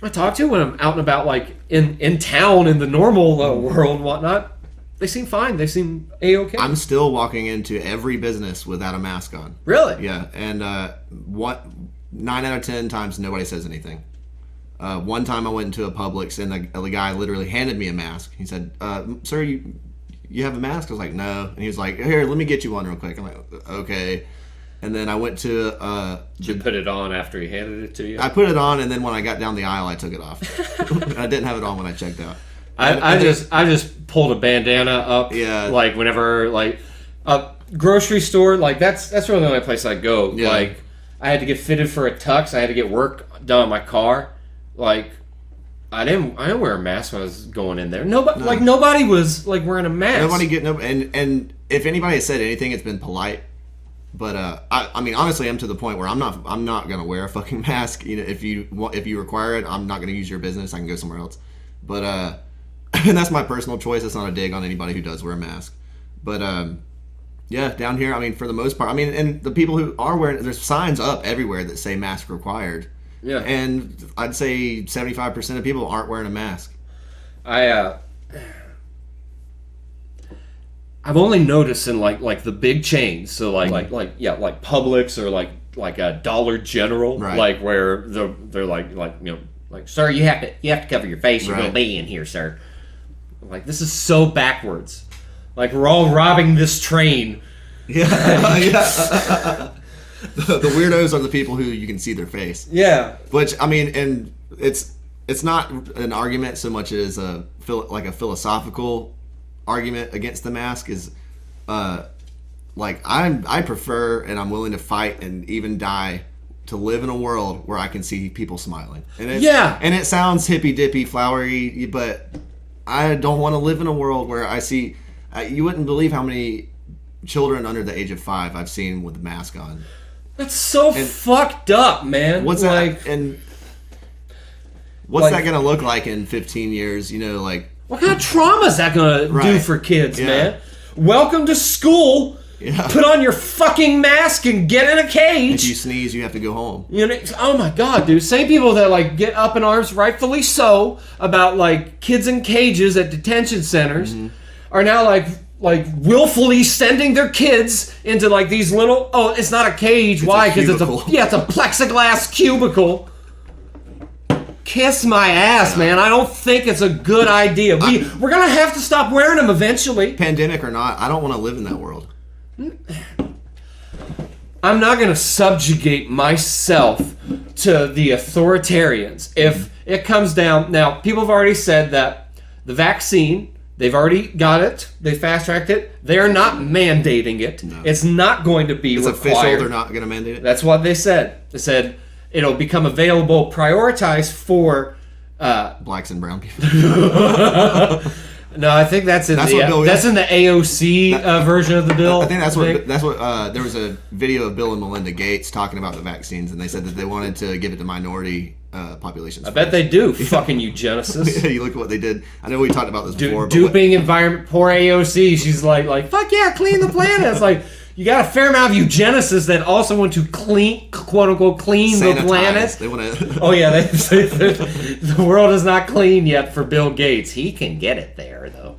talk to when I'm out and about, in town in the normal world and whatnot, they seem fine. They seem A-okay. I'm still walking into every business without a mask on. Really? Yeah, and 9 out of 10 times nobody says anything. One time I went into a Publix and the guy literally handed me a mask. He said, "Sir, you have a mask?" I was like, "No." And he was like, "Here, let me get you one real quick." I'm like, "Okay." And then I went to... Did you put it on after he handed it to you? I put it on, and then when I got down the aisle, I took it off. I didn't have it on when I checked out. I just pulled a bandana up. Yeah. Whenever a grocery store, that's really the only place I go. Yeah. I had to get fitted for a tux. I had to get work done on my car. I didn't wear a mask when I was going in there. Nobody was wearing a mask. And if anybody has said anything, it's been polite. But I mean, honestly, I'm to the point where I'm not gonna wear a fucking mask. If you require it, I'm not gonna use your business. I can go somewhere else. But and that's my personal choice. It's not a dig on anybody who does wear a mask. But yeah, down here, I mean, for the most part, I mean, and the people who are wearing, there's signs up everywhere that say mask required. Yeah. And I'd say 75% of people aren't wearing a mask. I've only noticed in the big chains, so Publix or a Dollar General, right. Where they're sir, you have to cover your face. You're gonna be in here, sir. This is so backwards. We're all robbing this train. Yeah. Yeah. The weirdos are the people who you can see their face. Yeah. Which, I mean, and it's not an argument so much as a philosophical argument against the mask. Is I prefer, and I'm willing to fight and even die to live in a world where I can see people smiling. And it sounds hippy dippy, flowery, but I don't want to live in a world where I see. You wouldn't believe how many children under the age of 5 I've seen with a mask on. That's so fucked up, man. What's that? And what's that going to look like in 15 years? What kind of trauma is that going to do for kids, man? Welcome to school. Yeah. Put on your fucking mask and get in a cage. If you sneeze, you have to go home. Oh my god, dude. Same people that get up in arms, rightfully so, about kids in cages at detention centers, are now willfully sending their kids into these little. Oh, it's not a cage. Why? Because it's a plexiglass cubicle. Kiss my ass, man. I don't think it's a good idea. We're gonna have to stop wearing them eventually. Pandemic or not, I don't want to live in that world. I'm not going to subjugate myself to the authoritarians. If it comes down... Now, people have already said that the vaccine, they've already got it. They fast-tracked it. They're not mandating it. No. It's not going to be required. It's official. They're not going to mandate it? That's what they said. They said it'll become available, prioritized for Blacks and brown people. No, I think that's in That's what Bill- that's in the AOC version of the bill. I think that's what there was a video of Bill and Melinda Gates talking about the vaccines, and they said that they wanted to give it to minority populations. I bet they do. Fucking eugenicists. Yeah, you look at what they did. I know we talked about this before. Duping environment. Poor AOC. She's like, fuck yeah, clean the planet. It's like, you got a fair amount of eugenicists that also want to quote unquote, clean the planet. They want to. Oh yeah, they say the world is not clean yet for Bill Gates. He can get it there though.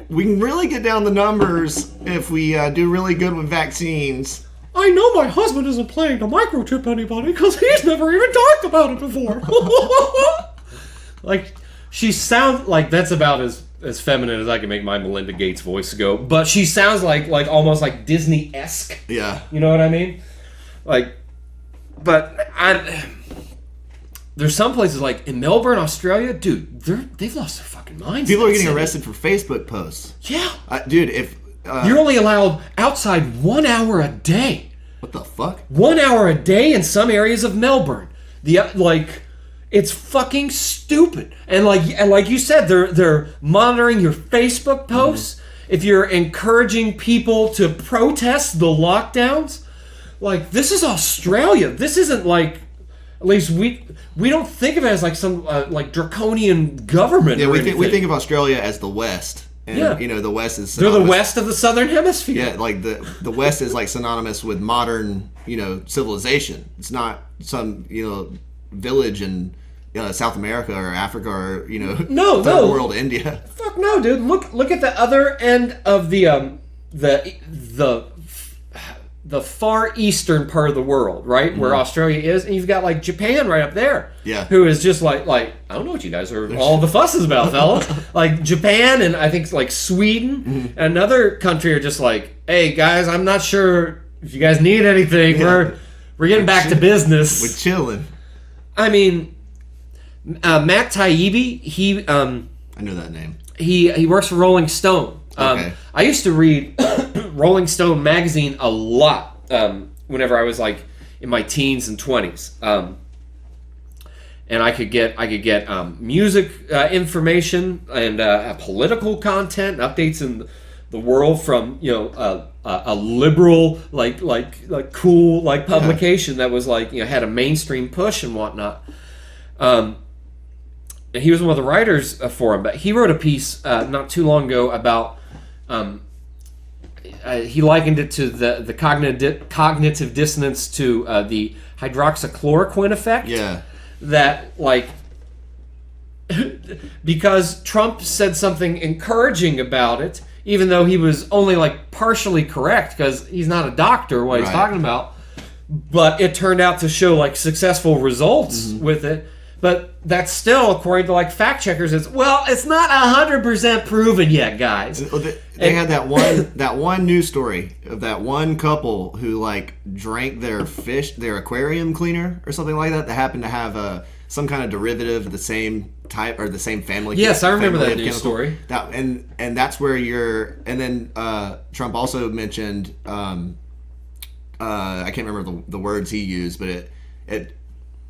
We can really get down the numbers if we do really good with vaccines. I know my husband isn't planning to microchip anybody because he's never even talked about it before. Like, she sounds like that's about as feminine as I can make my Melinda Gates voice go, but she sounds like almost like Disney-esque. Yeah. You know what I mean? Like, but there's some places like in Melbourne, Australia, dude, they've lost their fucking minds. People are getting arrested for Facebook posts. Yeah. Dude, if... You're only allowed outside 1 hour a day. What the fuck? 1 hour a day in some areas of Melbourne. It's fucking stupid. And like you said, they're monitoring your Facebook posts. Mm-hmm. If you're encouraging people to protest the lockdowns, like, this is Australia. This isn't like, at least we don't think of it as like some like draconian government. Yeah, or we anything. think of Australia as the West. And, Yeah. you know, the West is They're the West of the Southern Hemisphere. Yeah, like the West is like synonymous with modern, you know, civilization. It's not some, you know, village in South America or Africa or, you know, third world India. Fuck no, dude. Look at the other end of the far eastern part of the world, right? Where Australia is, and you've got like Japan right up there. Yeah. Who is just like I don't know what you guys are all the fusses about, fellas. Like Japan and I think like Sweden and another country are just like, hey guys, I'm not sure if you guys need anything. Yeah. We're getting back to business. We're chilling. I mean, Matt Taibbi, I know that name. He works for Rolling Stone. Okay. I used to read Rolling Stone magazine a lot whenever I was like in my teens and 20s, and I could get music information and political content, updates in the world from a liberal like cool like publication that was like had a mainstream push and whatnot. And he was one of the writers for him, but he wrote a piece not too long ago about. He likened it to the cognitive dissonance to the hydroxychloroquine effect. Yeah. That, like, because Trump said something encouraging about it, even though he was only, like, partially correct, because he's not a doctor, what he's talking about, but it turned out to show, like, successful results with it. But that's still, according to like fact checkers, it's not 100% proven yet, guys. They had that one news story of that one couple who like drank their aquarium cleaner or something like that. That happened to have some kind of derivative of the same type or the same family. Yes, I remember that news story. And that's where and then Trump also mentioned I can't remember the words he used, but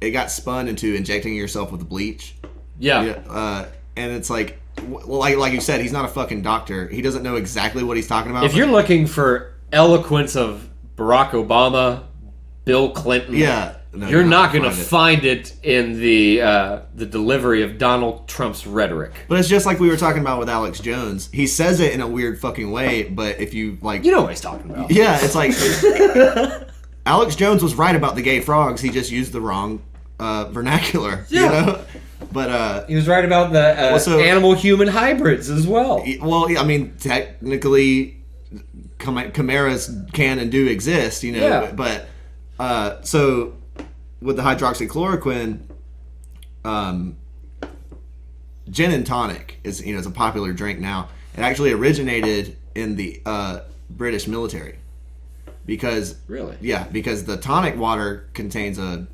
it got spun into injecting yourself with bleach. Yeah. And it's like, like you said, he's not a fucking doctor. He doesn't know exactly what he's talking about. If you're looking for eloquence of Barack Obama, Bill Clinton, you're not going to find it in the delivery of Donald Trump's rhetoric. But it's just like we were talking about with Alex Jones. He says it in a weird fucking way, but if you like... You know what he's talking about. Yeah, it's like... Alex Jones was right about the gay frogs. He just used the wrong vernacular. Yeah. You know? But he was right about the animal-human hybrids as well. Well, I mean, technically, chimeras can and do exist, you know. Yeah. But so with the hydroxychloroquine, gin and tonic is it's a popular drink now. It actually originated in the British military. Because because the tonic water contains a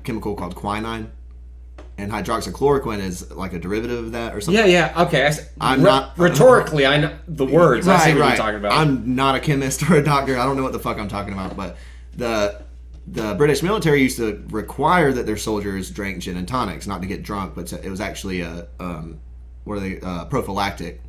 chemical called quinine, and hydroxychloroquine is like a derivative of that or something. Yeah, okay. I'm not rhetorically. I know the words. I see what you're talking about. I'm not a chemist or a doctor. I don't know what the fuck I'm talking about. But the British military used to require that their soldiers drank gin and tonics, not to get drunk, but it was actually a prophylactic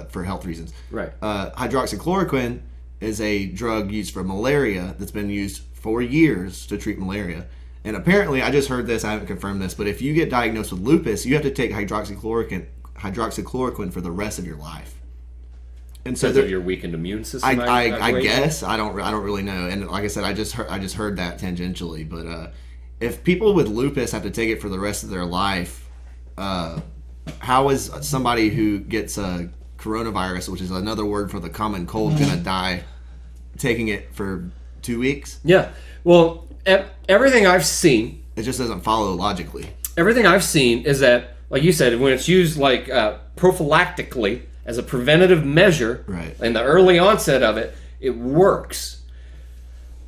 for health reasons. Right. Hydroxychloroquine is a drug used for malaria that's been used for years to treat malaria. And apparently, I just heard this, I haven't confirmed this, but if you get diagnosed with lupus, you have to take hydroxychloroquine for the rest of your life. And so Because of your weakened immune system. I guess I don't really know. And like I said, I just heard that tangentially. But if people with lupus have to take it for the rest of their life, how is somebody who gets coronavirus, which is another word for the common cold, gonna die taking it for 2 weeks? Yeah. Well, everything I've seen, It just doesn't follow logically. everything I've seen is that, like you said, when it's used like prophylactically as a preventative measure, Right. in the early onset of it, it works.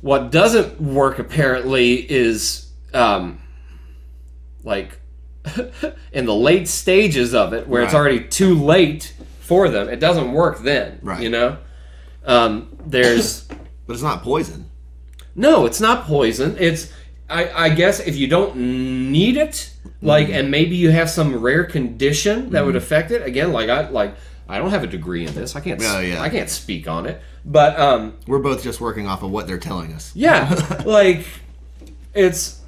What doesn't work apparently is like in the late stages of it, where it's Right. already too late for them. It doesn't work then. Right. You know, there's. But it's not poison. No, it's not poison. It's I guess if you don't need it, like, and maybe you have some rare condition that would affect it. Again, I don't have a degree in this. I can't. Oh, yeah. I can't speak on it. But We're both just working off of what they're telling us. yeah, like it's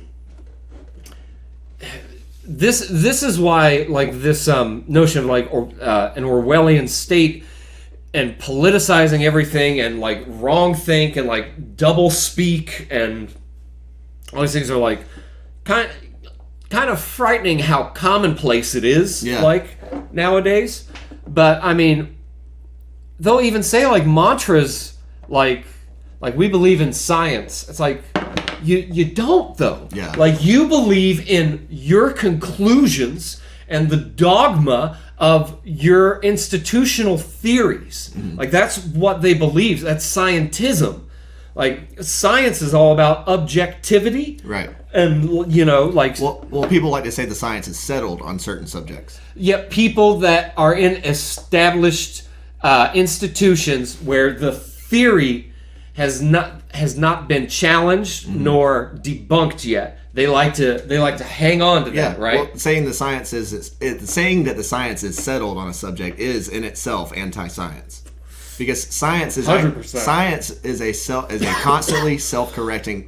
this is why like this notion of like an Orwellian state and politicizing everything and like wrong think and like double speak and all these things are like kind of frightening how commonplace it is, Yeah. like nowadays. But I mean, they'll even say like mantras like we believe in science. It's like you don't though. Yeah. Like you believe in your conclusions and the dogma of your institutional theories. Like that's what they believe. That's scientism. Like science is all about objectivity. Right. And you know, like Well, people like to say the science is settled on certain subjects. yet people that are in established institutions where the theory has not been challenged nor debunked yet. They like to hang on to that, right? Well, saying the science saying that the science is settled on a subject is in itself anti-science, because science is 100%. science is a constantly self-correcting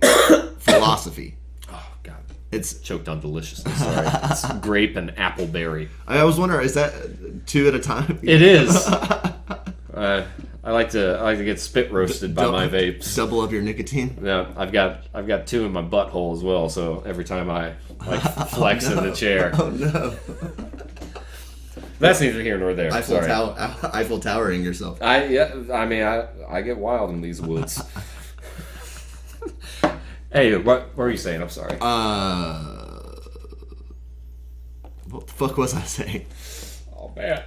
philosophy. Oh God, It's. choked on deliciousness. Sorry, it's grape and appleberry. I was wondering, is that 2 at a time? It is. I like to get spit roasted by my vapes. Double up your nicotine. Yeah, I've got 2 in my butthole as well. So every time I like flex in the chair, Oh no! that's neither here nor there. Sorry. Eiffel Towering yourself. I get wild in these woods. Hey, what were you saying? I'm sorry. What the fuck was I saying? Oh man.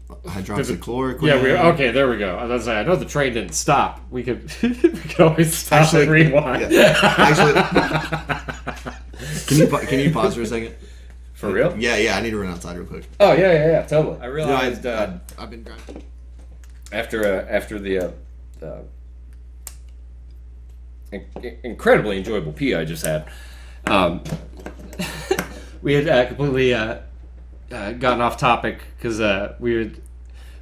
Hydroxychloroquine. Yeah, okay, there we go. I was gonna say, I know the train didn't stop. We could always stop and rewind. Yeah. Actually, can you pause for a second? For real? Yeah. I need to run outside real quick. Oh yeah, totally. I No, realized I've been grinding. after the incredibly enjoyable pee I just had, we had completely gotten off topic because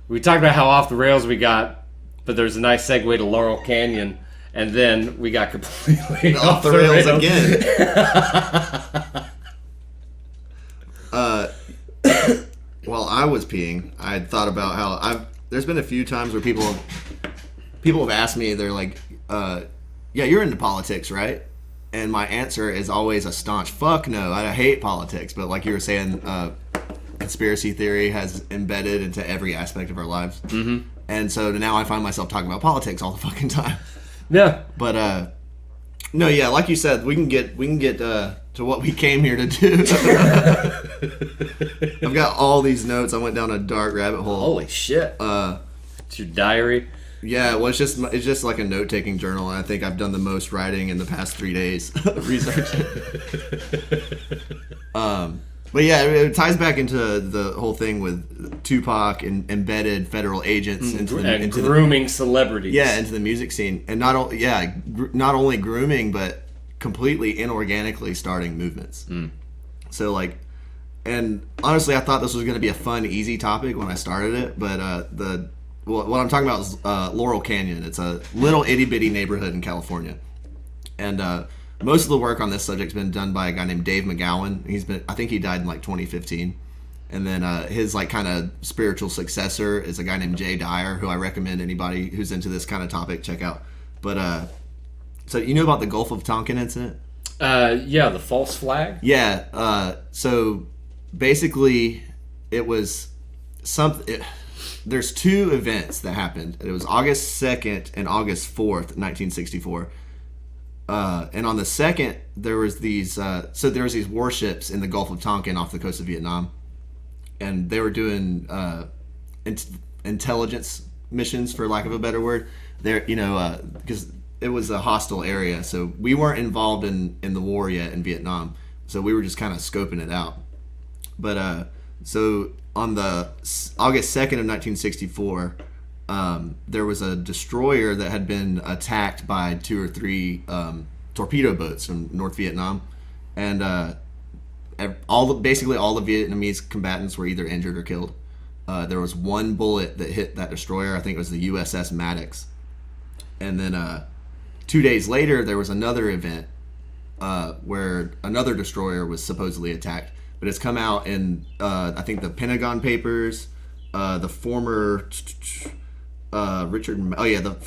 we talked about how off the rails we got, but there's a nice segue to Laurel Canyon, and then we got completely Off the rails again. While I was peeing, I had thought about how there's been a few times where people have asked me, they're like, yeah, you're into politics, right? And my answer is always a staunch fuck no. I hate politics, but like you were saying, conspiracy theory has embedded into every aspect of our lives. Mm-hmm. And so now I find myself talking about politics all the fucking time. Yeah. But no, yeah, like you said, we can get to what we came here to do. I've got all these notes. I went down a dark rabbit hole. Holy shit. It's your diary. Yeah, well, it's just like a note-taking journal, and I think I've done the most writing in the past 3 days. Research. But But yeah, it ties back into the whole thing with Tupac and embedded federal agents and grooming celebrities. Yeah, into the music scene, and not only grooming, but completely inorganically starting movements. So like, and honestly, I thought this was going to be a fun, easy topic when I started it, but what I'm talking about is Laurel Canyon. It's a little itty bitty neighborhood in California, and most of the work on this subject's been done by a guy named Dave McGowan. I think he died in like 2015. And then his like kind of spiritual successor is a guy named Jay Dyer, who I recommend anybody who's into this kind of topic check out. But so you know about the Gulf of Tonkin incident? Yeah, the false flag. Yeah. So basically, it was something. There's two events that happened. It was August 2nd and August 4th, 1964. And on the 2nd, there was these warships in the Gulf of Tonkin off the coast of Vietnam, and they were doing intelligence missions, for lack of a better word. There, because it was a hostile area, so we weren't involved in the war yet in Vietnam, so we were just kind of scoping it out. But so on the August 2nd of 1964. There was a destroyer that had been attacked by 2 or 3 torpedo boats from North Vietnam, and basically all the Vietnamese combatants were either injured or killed. There was one bullet that hit that destroyer. I think it was the USS Maddox. And then 2 days later, there was another event where another destroyer was supposedly attacked, but it's come out in I think the Pentagon Papers, the former the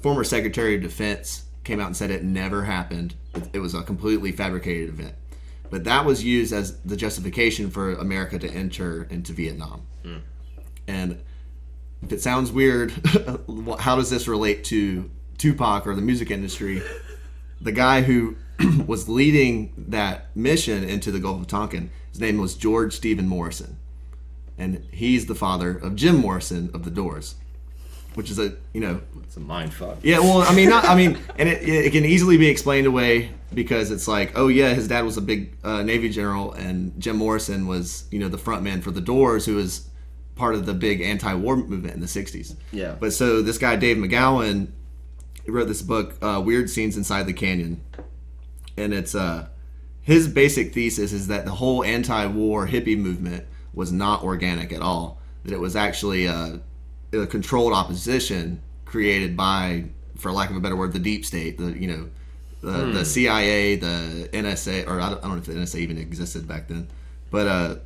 former Secretary of Defense came out and said it never happened. It was a completely fabricated event. But that was used as the justification for America to enter into Vietnam. And if it sounds weird, how does this relate to Tupac or the music industry? The guy who was leading that mission into the Gulf of Tonkin, his name was George Stephen Morrison. And he's the father of Jim Morrison of The Doors. Which is it's a mind fuck. Yeah, well, and it can easily be explained away because it's like, oh yeah, his dad was a big Navy general, and Jim Morrison was, the front man for The Doors, who was part of the big anti-war movement in the 60s. Yeah. But so this guy, Dave McGowan, he wrote this book, Weird Scenes Inside the Canyon. And it's, his basic thesis is that the whole anti-war hippie movement was not organic at all. That it was actually a controlled opposition created by, for lack of a better word, the deep state, the CIA, the NSA, or I don't know if the NSA even existed back then, but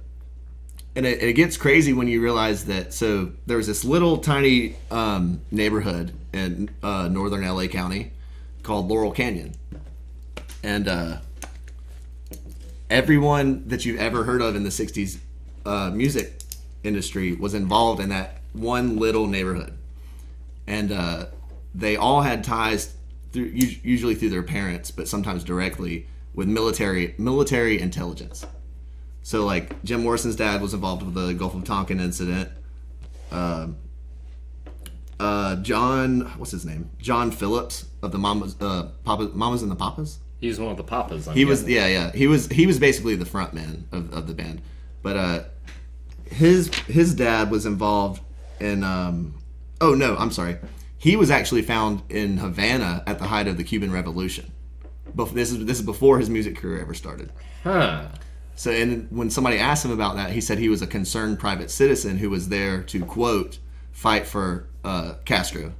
and it gets crazy when you realize that. So there was this little tiny neighborhood in northern LA County called Laurel Canyon, and everyone that you've ever heard of in the '60s music industry was involved in that one little neighborhood, and they all had ties usually through their parents, but sometimes directly with military intelligence. So like Jim Morrison's dad was involved with the Gulf of Tonkin incident. John, what's his name? John Phillips of the Mamas and the Papas. He was one of the Papas. He was basically the front man of the band, but his dad was involved in he was actually found in Havana at the height of the Cuban Revolution. But this is before his music career ever started. Huh. So, and when somebody asked him about that, he said he was a concerned private citizen who was there to, quote, fight for Castro.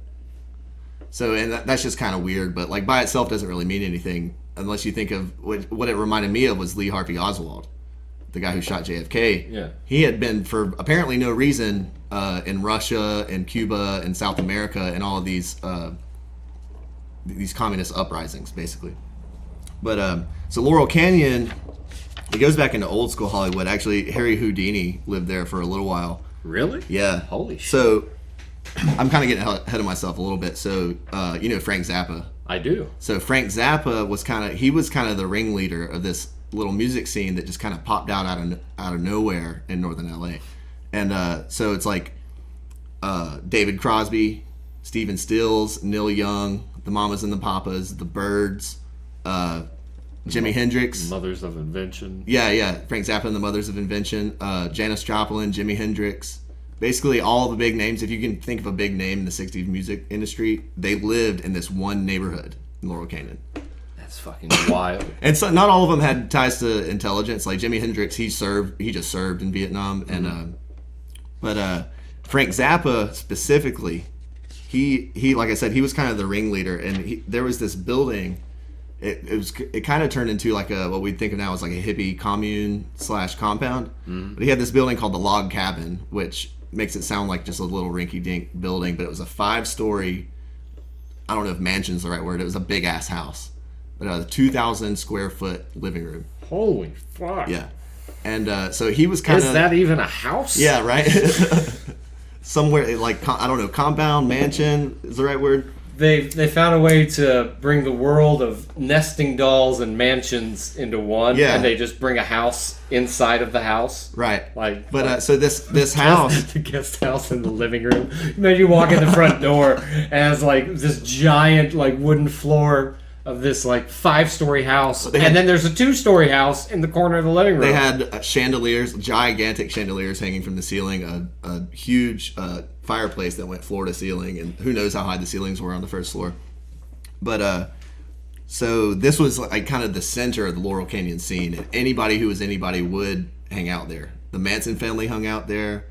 So, and that's just kind of weird, but like by itself doesn't really mean anything unless you think of what it reminded me of was Lee Harvey Oswald, the guy who shot JFK. Yeah. He had been, for apparently no reason, in Russia and Cuba and South America and all of these communist uprisings, basically. But so Laurel Canyon, it goes back into old school Hollywood. Actually, Harry Houdini lived there for a little while. Really? Yeah. Holy shit. So I'm kind of getting ahead of myself a little bit. So Frank Zappa. I do. So Frank Zappa was kind of the ringleader of this little music scene that just kind of popped out of nowhere in northern LA. And so it's like David Crosby, Stephen Stills, Neil Young, the Mamas and the Papas, the Byrds, Jimi Hendrix. Mothers of Invention. Yeah. Frank Zappa and the Mothers of Invention. Janis Joplin, Jimi Hendrix. Basically, all the big names. If you can think of a big name in the '60s music industry, they lived in this one neighborhood in Laurel Canyon. That's fucking wild. And so, not all of them had ties to intelligence. Like Jimi Hendrix, he just served in Vietnam, and but Frank Zappa specifically, he like I said, he was kind of the ringleader, and there was this building. It kind of turned into like what we think of now as like a hippie commune / compound. But he had this building called the Log Cabin, which makes it sound like just a little rinky-dink building, but it was a 5-story. I don't know if mansion's the right word. It was a big ass house, but a 2,000 square foot living room. Holy fuck. Yeah, and so he was kind of. Is that even a house? Yeah, right. Somewhere like I don't know, compound, mansion is the right word. They found a way to bring the world of nesting dolls and mansions into one, Yeah. and they just bring a house inside of the house. Right. Like, So this house. the guest house in the living room. Then you walk in the front door, and it's like this giant like wooden floor of this like 5-story house, and then there's a 2-story house in the corner of the living room. They had chandeliers, gigantic chandeliers hanging from the ceiling, a huge fireplace that went floor to ceiling, and who knows how high the ceilings were on the first floor. But so this was like kind of the center of the Laurel Canyon scene, and anybody who was anybody would hang out there. The Manson family hung out there.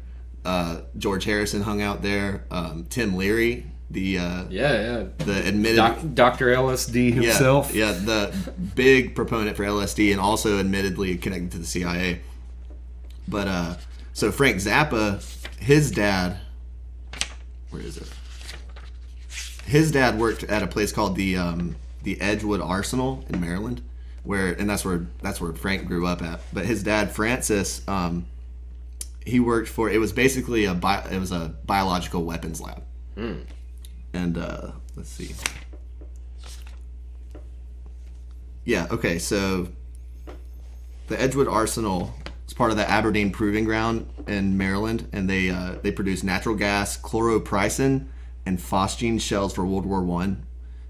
George Harrison hung out there. Tim Leary, the admitted Dr. LSD himself. Yeah, the big proponent for LSD, and also admittedly connected to the CIA. But so Frank Zappa, his dad, where is it? His dad worked at a place called the Edgewood Arsenal in Maryland, and that's where Frank grew up at. But his dad, Francis, he worked for. It was basically a biological weapons lab. And let's see. Yeah, okay, so the Edgewood Arsenal is part of the Aberdeen Proving Ground in Maryland, and they produce natural gas, chloroprysin, and phosgene shells for World War I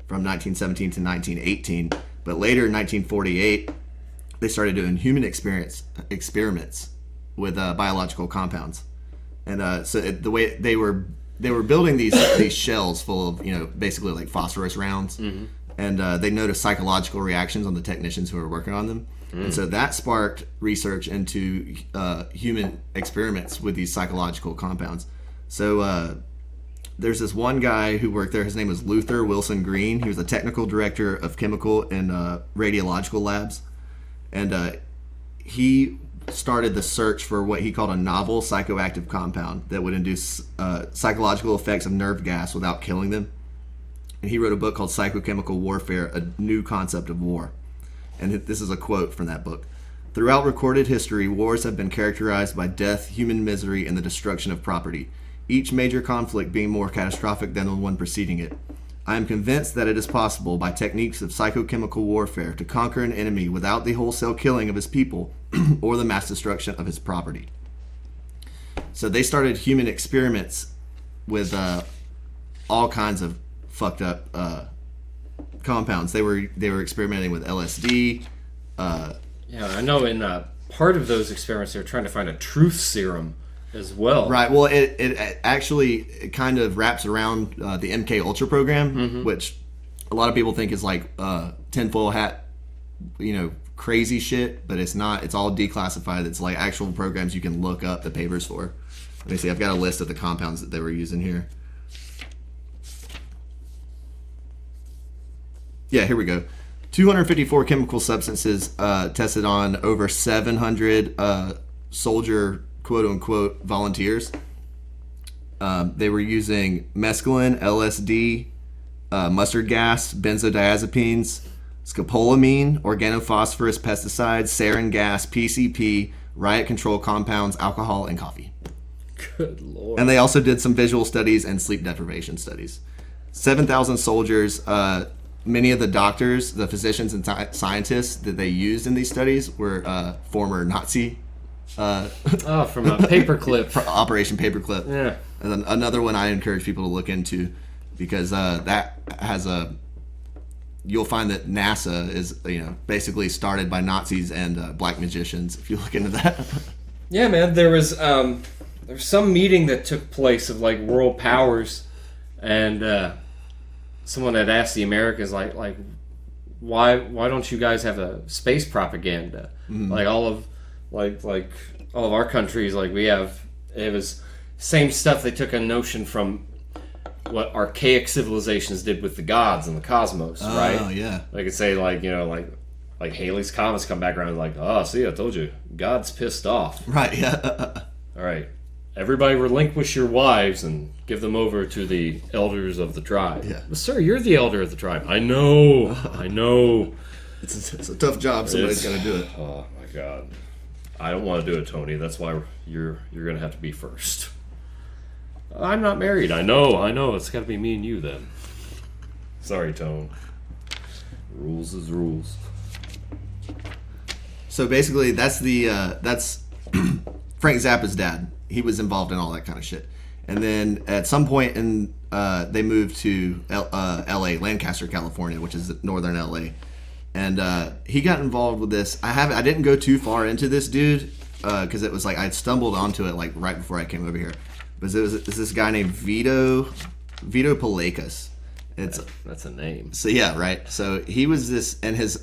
from 1917 to 1918. But later in 1948, they started doing human experiments with biological compounds. And the way they were building these shells full of, basically like phosphorus rounds. Mm-hmm. And they noticed psychological reactions on the technicians who were working on them. And so that sparked research into human experiments with these psychological compounds. So there's this one guy who worked there. His name was Luther Wilson Green. He was the technical director of chemical and radiological labs. And he started the search for what he called a novel psychoactive compound that would induce psychological effects of nerve gas without killing them. And he wrote a book called Psychochemical Warfare, A New Concept of War. And this is a quote from that book. Throughout recorded history, wars have been characterized by death, human misery, and the destruction of property, each major conflict being more catastrophic than the one preceding it. I am convinced that it is possible, by techniques of psychochemical warfare, to conquer an enemy without the wholesale killing of his people or the mass destruction of his property. So they started human experiments with all kinds of fucked up compounds. They were experimenting with LSD. Yeah, I know. In part of those experiments, they were trying to find a truth serum as well. Right. Well, it actually kind of wraps around the MK Ultra program, which a lot of people think is like tinfoil hat, crazy shit, but it's not. It's all declassified. It's like actual programs you can look up the papers for. Let me see. I've got a list of the compounds that they were using here. Yeah, here we go. 254 chemical substances tested on over 700 soldier, quote-unquote, volunteers. They were using mescaline, LSD, mustard gas, benzodiazepines, scopolamine, organophosphorus pesticides, sarin gas, PCP, riot control compounds, alcohol, and coffee. Good Lord. And they also did some visual studies and sleep deprivation studies. 7,000 soldiers. Many of the doctors, the physicians, and scientists that they used in these studies were former Nazi. From a paperclip. Operation Paperclip. Yeah. And then another one I encourage people to look into, because that has you'll find that NASA is basically started by Nazis and black magicians. If you look into that. Yeah, man. There was some meeting that took place of like world powers, and someone had asked the Americans like why don't you guys have a space propaganda? Like all of our countries, like we have. It was same stuff. They took a notion from what archaic civilizations did with the gods and the cosmos, right? Oh yeah. They could say like Halley's comets come back around and like, oh, see, I told you, God's pissed off. Right. Yeah. All right, everybody relinquish your wives and give them over to the elders of the tribe. Yeah. But sir, you're the elder of the tribe. I know. It's a tough job. Somebody's got to do it. Oh my God, I don't want to do it, Tony. That's why you're gonna have to be first. I'm not married. I know. It's got to be me and you then. Sorry, Tone. Rules is rules. So basically, that's Frank Zappa's dad. He was involved in all that kind of shit. And then at some point they moved to L.A., Lancaster, California, which is northern L.A. And he got involved with this. I didn't go too far into this dude because it was like I'd stumbled onto it like right before I came over here. But it's this guy named Vito Palakas. That's a name. So yeah, right. So he was this, and his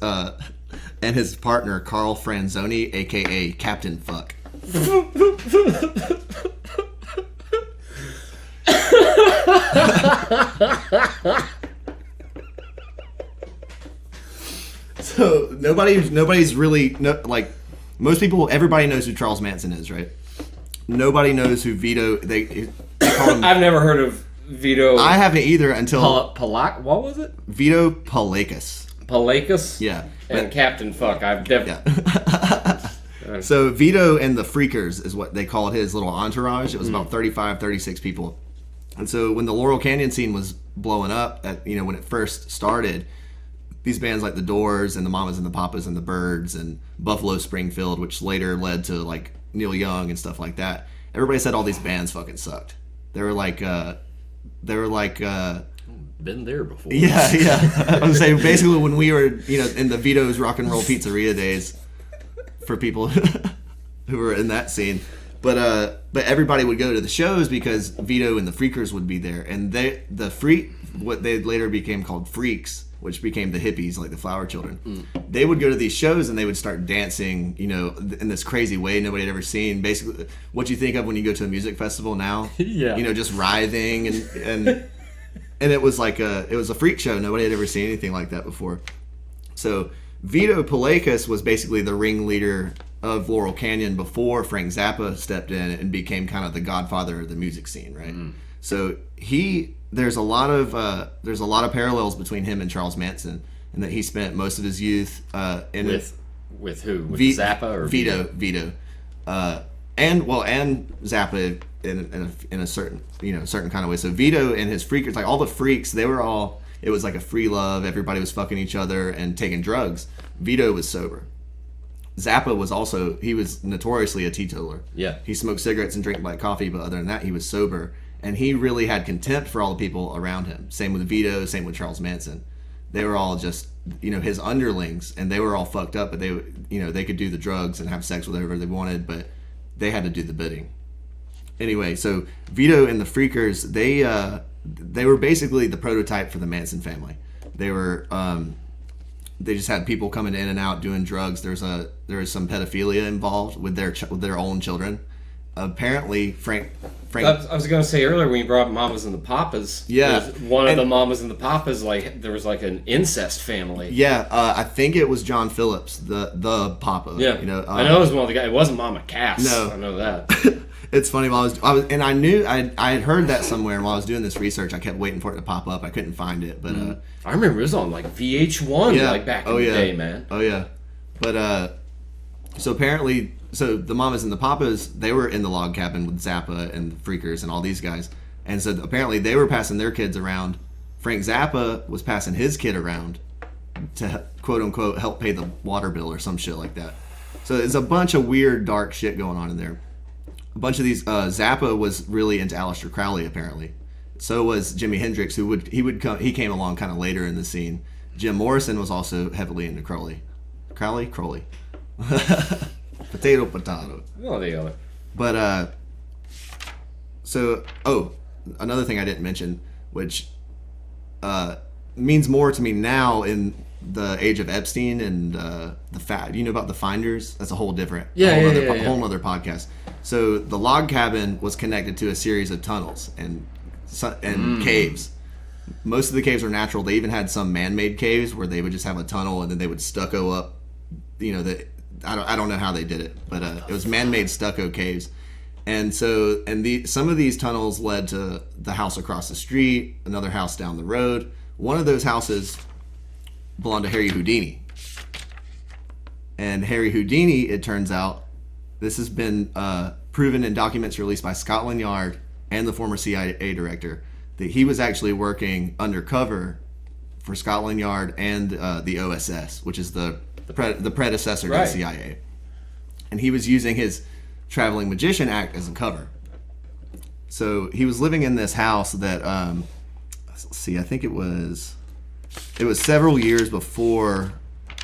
partner Carl Franzoni, aka Captain Fuck. So nobody's really like most people. Everybody knows who Charles Manson is, right? Nobody knows who Vito. They call him. I've never heard of Vito. I haven't either until What was it? Vito Palakas. Palakas. Yeah, And Captain Fuck. I've definitely. Yeah. So Vito and the Freakers is what they called his little entourage. It was about 35, 36 people. And so when the Laurel Canyon scene was blowing up, when it first started, these bands like the Doors and the Mamas and the Papas and the Byrds and Buffalo Springfield, which later led to like Neil Young and stuff like that. Everybody said all these bands fucking sucked. They were like Been there before. Yeah. I'm saying basically when we were, in the Vito's Rock and Roll Pizzeria days, for people who were in that scene, but everybody would go to the shows because Vito and the Freakers would be there, and what they later became called Freaks, which became the hippies, like the Flower Children. They would go to these shows and they would start dancing, in this crazy way nobody had ever seen. Basically, what you think of when you go to a music festival now. Yeah. Just writhing and it was like it was a freak show. Nobody had ever seen anything like that before. So Vito Palakas was basically the ringleader of Laurel Canyon before Frank Zappa stepped in and became kind of the godfather of the music scene, right? So there's a lot of parallels between him and Charles Manson, and that he spent most of his youth with who? With Zappa or Vito, and Zappa in a certain kind of way. So Vito and his freakers, like all the freaks, it was like a free love. Everybody was fucking each other and taking drugs. Vito was sober. Zappa was notoriously a teetotaler. Yeah. He smoked cigarettes and drank black coffee, but other than that, he was sober. And he really had contempt for all the people around him. Same with Vito, same with Charles Manson. They were all just, his underlings, and they were all fucked up, but they could do the drugs and have sex with whoever they wanted, but they had to do the bidding. Anyway, so Vito and the Freakers, they were basically the prototype for the Manson family. They were, they just had people coming in and out doing drugs. There was some pedophilia involved with their own children. Apparently, Frank. I was going to say earlier when you brought up Mamas and the Papas. Yeah, one of the Mamas and the Papas, like there was like an incest family. Yeah, I think it was John Phillips, the Papa. Yeah, I know it was one of the guys. It wasn't Mama Cass. No, I know that. It's funny while I was, and I knew I had heard that somewhere. And while I was doing this research, I kept waiting for it to pop up. I couldn't find it, but I remember it was on like VH1, like back in the day, man. Oh yeah, but so apparently. So the Mamas and the Papas, they were in the log cabin with Zappa and the Freakers and all these guys. And so apparently they were passing their kids around. Frank Zappa was passing his kid around to, quote unquote, help pay the water bill or some shit like that. So there's a bunch of weird, dark shit going on in there. A bunch of these, Zappa was really into Aleister Crowley apparently. So was Jimi Hendrix, he came along kind of later in the scene. Jim Morrison was also heavily into Crowley. Crowley? Potato. Well, the other. But, another thing I didn't mention, which means more to me now in the age of Epstein and the fact, you know about the Finders? That's a whole different, whole other podcast. So the log cabin was connected to a series of tunnels and caves. Most of the caves were natural. They even had some man-made caves where they would just have a tunnel and then they would stucco up. I don't know how they did it, but it was man-made stucco caves. And so, some of these tunnels led to the house across the street, another house down the road. One of those houses belonged to Harry Houdini. And Harry Houdini, it turns out, this has been proven in documents released by Scotland Yard and the former CIA director, that he was actually working undercover for Scotland Yard and the OSS, which is the predecessor to the CIA. And he was using his Traveling Magician act as a cover. So he was living in this house that, let's see, I think it was several years before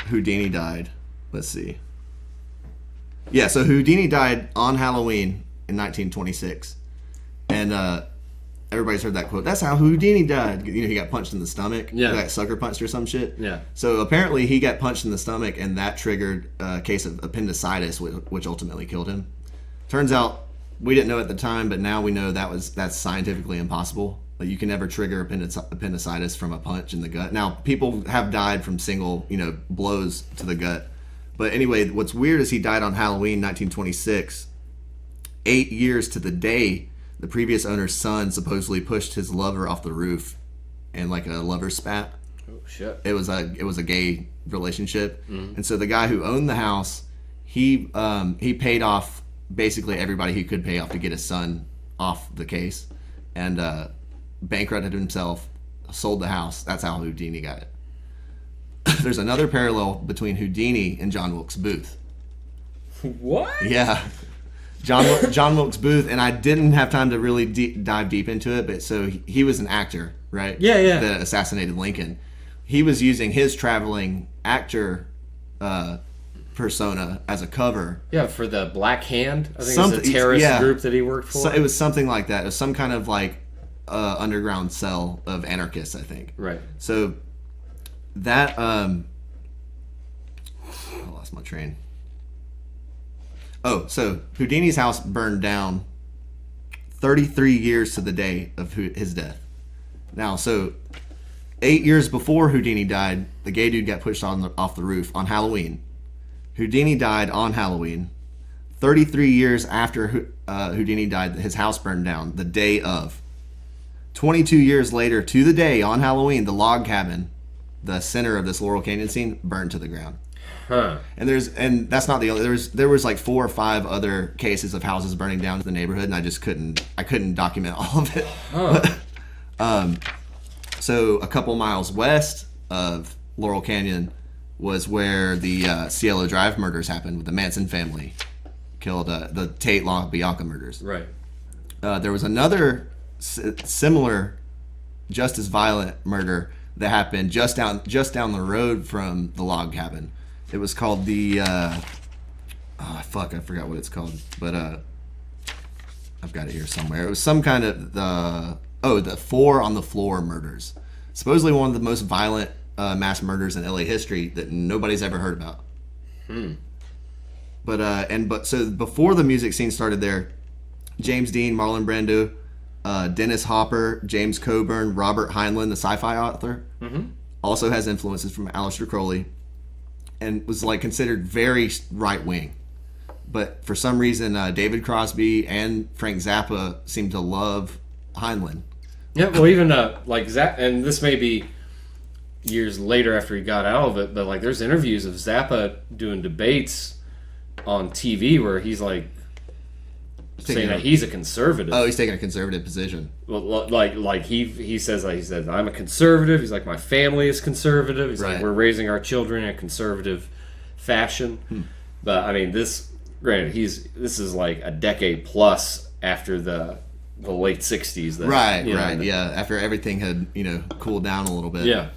Houdini died. Let's see. Yeah, so Houdini died on Halloween in 1926. And everybody's heard that quote. That's how Houdini died. You know, he got punched in the stomach. Yeah. He got sucker punched or some shit. Yeah. So apparently he got punched in the stomach, and that triggered a case of appendicitis, which ultimately killed him. Turns out we didn't know at the time, but now we know that's scientifically impossible. Like, you can never trigger appendicitis from a punch in the gut. Now, people have died from single, blows to the gut. But anyway, what's weird is he died on Halloween 1926. 8 years to the day, the previous owner's son supposedly pushed his lover off the roof in like a lover spat. Oh shit! It was a gay relationship, and so the guy who owned the house, he paid off basically everybody he could pay off to get his son off the case, and bankrupted himself, sold the house. That's how Houdini got it. There's another parallel between Houdini and John Wilkes Booth. What? Yeah. John Wilkes Booth, and I didn't have time to really dive deep into it, but so he was an actor, right? Yeah. That assassinated Lincoln. He was using his traveling actor persona as a cover. Yeah, for the Black Hand. I think it's a terrorist group that he worked for. So it was something like that. It was some kind of like underground cell of anarchists, I think. Right. So that I lost my train. Oh, so Houdini's house burned down 33 years to the day of his death. Now, so 8 years before Houdini died, the gay dude got pushed off the roof on Halloween. Houdini died on Halloween. 33 years after Houdini died, his house burned down the day of. 22 years later, to the day on Halloween, the log cabin, the center of this Laurel Canyon scene, burned to the ground. Huh. And that's not the only. There was like 4 or 5 other cases of houses burning down in the neighborhood, and I couldn't document all of it. Huh. So a couple miles west of Laurel Canyon was where the Cielo Drive murders happened, with the Manson family killed the Tate LaBianca murders. Right. There was another similar, just as violent murder that happened just down the road from the log cabin. It was called the I forgot what it's called, but I've got it here somewhere. It was some kind of the 4 on the floor murders. Supposedly one of the most violent mass murders in LA history that nobody's ever heard about. But so before the music scene started there, James Dean, Marlon Brando, Dennis Hopper, James Coburn, Robert Heinlein, the sci-fi author, also has influences from Aleister Crowley, and was like considered very right wing. But for some reason, David Crosby and Frank Zappa seem to love Heinlein. Yeah, well, even like Zappa, and this may be years later after he got out of it, but like there's interviews of Zappa doing debates on TV where he's like saying that he's a conservative. Oh, he's taking a conservative position. Well, like he says I'm a conservative. He's like, my family is conservative. He's like, we're raising our children in a conservative fashion. But I mean, this is like a decade plus after the late 60s. Right. Yeah, after everything had cooled down a little bit. Yeah.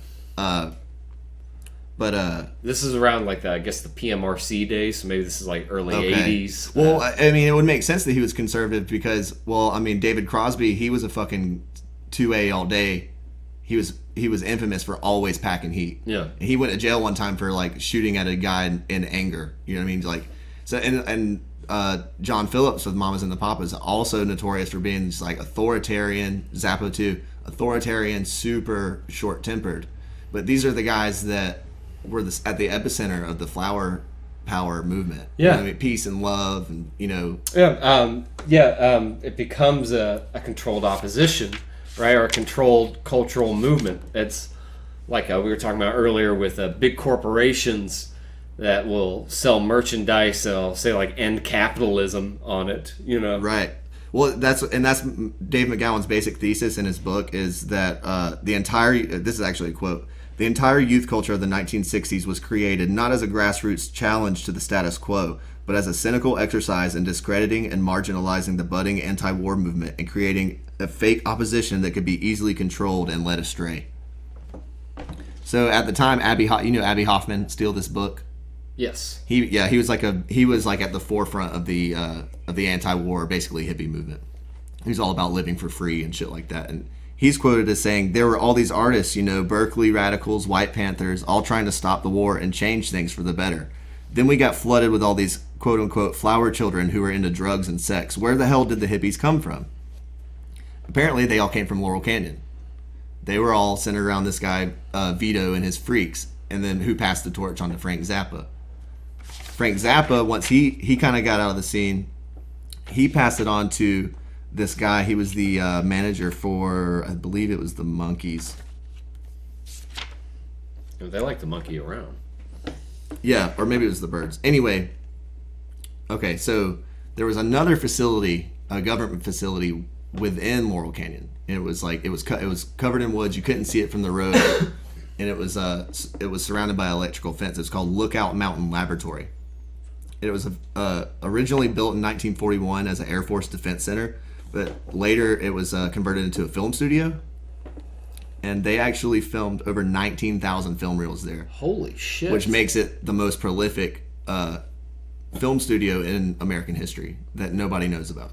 But this is around like I guess the PMRC days, so maybe this is like early okay. 80s. Well, I mean, it would make sense that he was conservative because, well, I mean, David Crosby, he was a fucking 2A all day. He was infamous for always packing heat. Yeah. He went to jail one time for like shooting at a guy in anger. You know what I mean? Like, so and John Phillips with Mamas and the Papas, also notorious for being just like authoritarian. Zappo too, authoritarian, super short tempered. But these are the guys that were at the epicenter of the flower power movement. Yeah. You know what I mean? Peace and love, and it becomes a controlled opposition, right, or a controlled cultural movement. It's like we were talking about earlier with big corporations that will sell merchandise, say like end capitalism on it, you know. Right. Well, that's Dave McGowan's basic thesis in his book is that this is actually a quote. The entire youth culture of the 1960s was created not as a grassroots challenge to the status quo, but as a cynical exercise in discrediting and marginalizing the budding anti-war movement and creating a fake opposition that could be easily controlled and led astray. So at the time, Abby Hoffman, steal this book. Yes. He was like at the forefront of the anti-war, basically hippie movement. He was all about living for free and shit like that. And he's quoted as saying, there were all these artists, Berkeley radicals, White Panthers, all trying to stop the war and change things for the better. Then we got flooded with all these quote-unquote flower children who were into drugs and sex. Where the hell did the hippies come from? Apparently, they all came from Laurel Canyon. They were all centered around this guy, Vito, and his freaks, and then who passed the torch on to Frank Zappa. Frank Zappa, once he kind of got out of the scene, he passed it on to this guy. He was the manager for, I believe it was the Monkees. They like to monkey around. Yeah, or maybe it was the Birds. Anyway, okay, so there was another facility, a government facility within Laurel Canyon. And it was covered in woods. You couldn't see it from the road, and it was surrounded by an electrical fence. It's called Lookout Mountain Laboratory. It was originally built in 1941 as an Air Force Defense Center, but later it was converted into a film studio. And they actually filmed over 19,000 film reels there. Holy shit. Which makes it the most prolific film studio in American history that nobody knows about.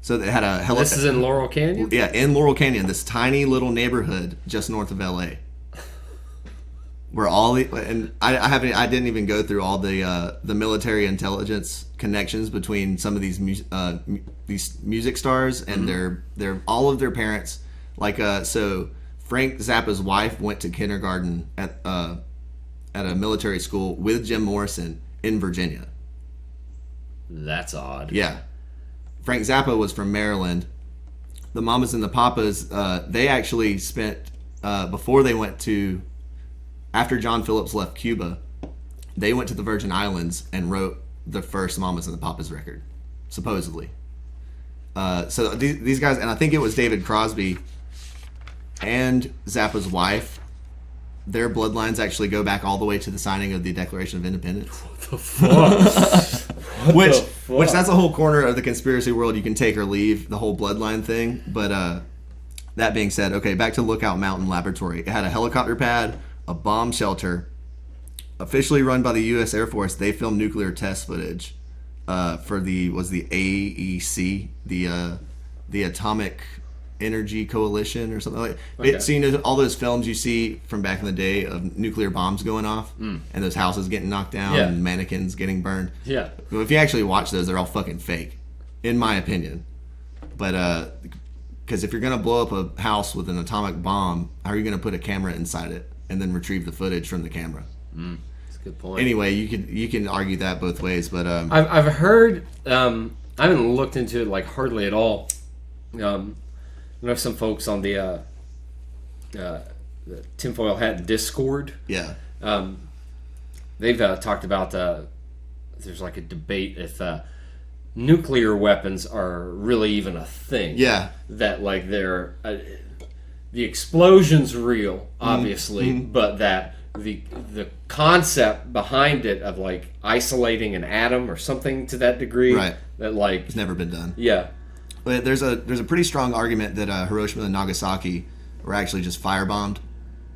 So they had a This is in Laurel Canyon? Yeah, in Laurel Canyon, this tiny little neighborhood just north of LA. Where all the, and I didn't even go through all the military intelligence connections between some of these music stars and their all of their parents. Like so Frank Zappa's wife went to kindergarten at a military school with Jim Morrison in Virginia. That's odd. Yeah. Frank Zappa was from Maryland. The Mamas and the Papas, they actually spent before they went to, after John Phillips left Cuba, they went to the Virgin Islands and wrote the first Mamas and the Papas record, supposedly. So these guys, and I think it was David Crosby and Zappa's wife, their bloodlines actually go back all the way to the signing of the Declaration of Independence. What the fuck? Which that's a whole corner of the conspiracy world you can take or leave, the whole bloodline thing. But that being said, okay, back to Lookout Mountain Laboratory. It had a helicopter pad, a bomb shelter. Officially run by the U.S. Air Force, they filmed nuclear test footage for the AEC, the Atomic Energy Coalition or something like that. Okay. So all those films you see from back in the day of nuclear bombs going off and those houses getting knocked down and mannequins getting burned. Yeah. Well, if you actually watch those, they're all fucking fake, in my opinion. But because if you're gonna blow up a house with an atomic bomb, how are you gonna put a camera inside it and then retrieve the footage from the camera? That's a good point. Anyway, you can argue that both ways, but I've heard. I haven't looked into it like hardly at all. I know some folks on the Tinfoil Hat Discord. yeah, They've talked about there's like a debate if nuclear weapons are really even a thing. yeah, That like they're the explosion's real, obviously, but that the concept behind it of like isolating an atom or something to that degree, Right. that like it's never been done. yeah. But there's a pretty strong argument that Hiroshima and Nagasaki were actually just firebombed,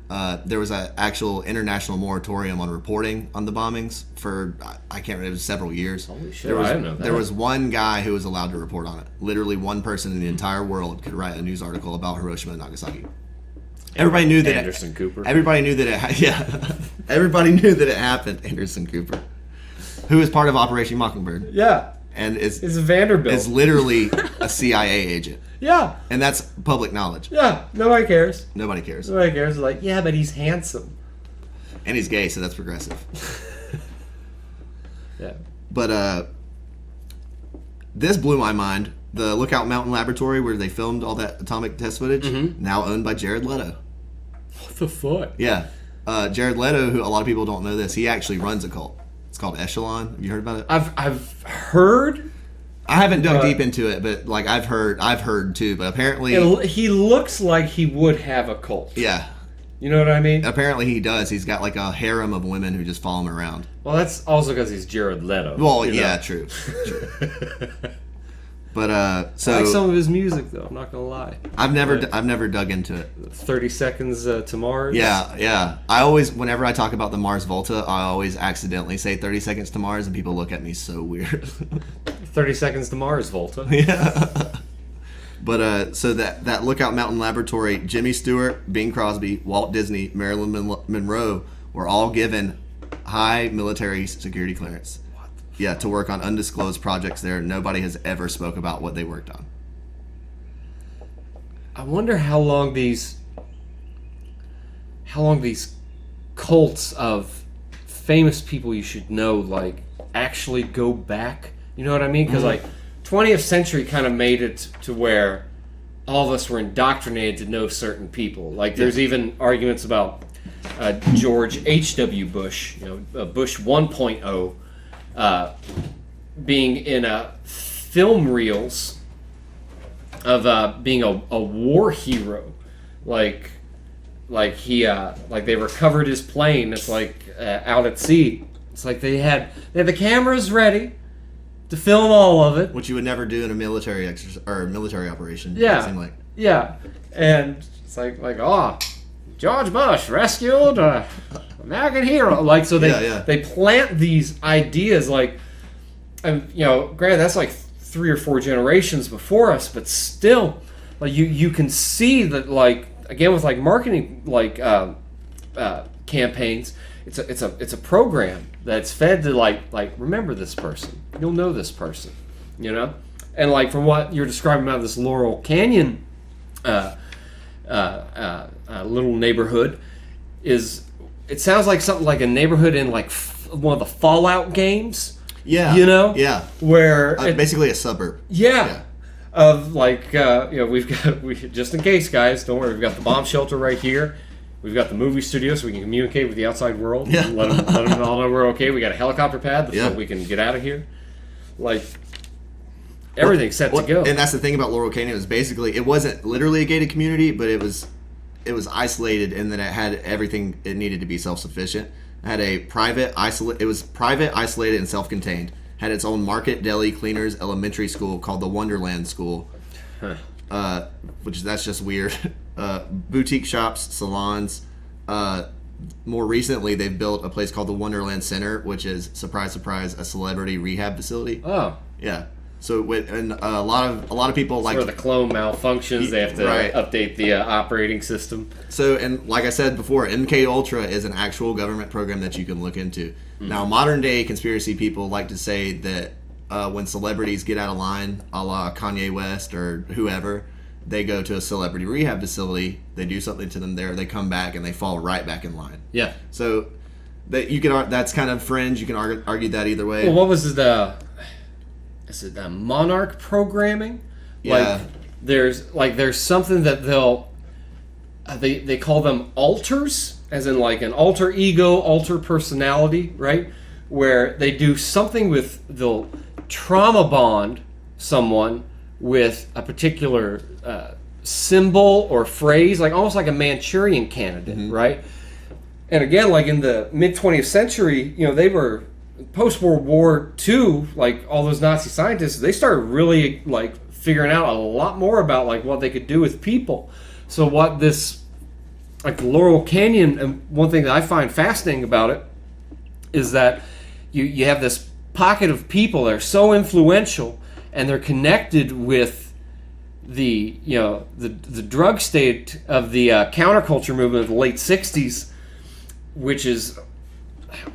there was an actual international moratorium on reporting on the bombings for, I can't remember, it was several years. Holy shit, There was, I didn't know that. There was one guy who was allowed to report on it. Literally one person in the entire world could write a news article about Hiroshima and Nagasaki. Everybody knew that Anderson Cooper. Everybody knew that everybody knew that it happened. Anderson Cooper, who is part of Operation Mockingbird, Yeah. and It's Vanderbilt. is literally a CIA agent, Yeah. and that's public knowledge. Yeah. Nobody cares. Nobody cares, Nobody cares. Like, yeah, but he's handsome. and he's gay, so that's progressive. Yeah. But this blew my mind. The Lookout Mountain Laboratory, where they filmed all that atomic test footage, now owned by Jared Leto. What the fuck? Yeah, Jared Leto, who a lot of people don't know this, he actually runs a cult. It's called Echelon. Have you heard about it? I've heard. I haven't dug deep into it, but like I've heard too. But apparently, He looks like he would have a cult. yeah, You know what I mean? apparently he does. He's got like a harem of women who just follow him around. Well, that's also because he's Jared Leto. Well, you know? yeah, true. But I so like some of his music, though. I'm not gonna lie. I've never dug into it. 30 Seconds to Mars. Yeah. I always, whenever I talk about the Mars Volta, I always accidentally say 30 Seconds to Mars, and people look at me so weird. 30 Seconds to Mars, Volta. Yeah. But so that Lookout Mountain Laboratory, Jimmy Stewart, Bing Crosby, Walt Disney, Marilyn Monroe were all given high military security clearance. Yeah, to work on undisclosed projects there. Nobody has ever spoke about what they worked on. I wonder how long these cults of famous people you should know like actually go back. You know what I mean? Because like 20th century kind of made it to where all of us were indoctrinated to know certain people. Like there's even arguments about George H.W. Bush, Bush 1.0, being in film reels of being a war hero, like they recovered his plane. It's like out at sea. It's like they had the cameras ready to film all of it. Which you would never do in a military or military operation. Yeah. It seemed like. Yeah, and it's like George Bush rescued American hero. Like so they plant these ideas like, and granted that's like 3 or 4 generations before us, but still, like you can see that like again with like marketing like campaigns, it's a program that's fed to like remember this person, you'll know this person, and like from what you're describing about this Laurel Canyon little neighborhood it sounds like something like a neighborhood in like one of the Fallout games. Yeah. Yeah. Where basically a suburb. Yeah. Of like we just in case guys, don't worry, we've got the bomb shelter right here. We've got the movie studio so we can communicate with the outside world. Yeah. Let them all know we're okay. We got a helicopter pad so Yeah. we can get out of here. Like everything's set to go. And that's the thing about Laurel Canyon is basically it wasn't literally a gated community, but it was isolated in that it had everything it needed to be self-sufficient. It had a private, isolated, and self-contained. Had its own market, deli, cleaners, elementary school called the Wonderland School, that's just weird. Boutique shops, salons. More recently, they've built a place called the Wonderland Center, which is, surprise, surprise, a celebrity rehab facility. Oh. Yeah. So and a lot of people like where the clone malfunctions, they have to update the operating system. So and like I said before, MK Ultra is an actual government program that you can look into. Now, modern day conspiracy people like to say that when celebrities get out of line, a la Kanye West or whoever, they go to a celebrity rehab facility, they do something to them there, they come back and they fall right back in line. Yeah. So that's kind of fringe. You can argue that either way. Well, what was it? Is it monarch programming? Yeah. There's something that they call them alters, as in like an alter ego, alter personality, right? Where they do something they'll trauma bond someone with a particular symbol or phrase, like almost like a Manchurian candidate, right? And again, like in the mid 20th century, they were post World War II, like all those Nazi scientists, they started really like figuring out a lot more about like what they could do with people. So what this like Laurel Canyon, and one thing that I find fascinating about it is that you have this pocket of people that are so influential, and they're connected with the drug state of the counterculture movement of the late 60s, which is,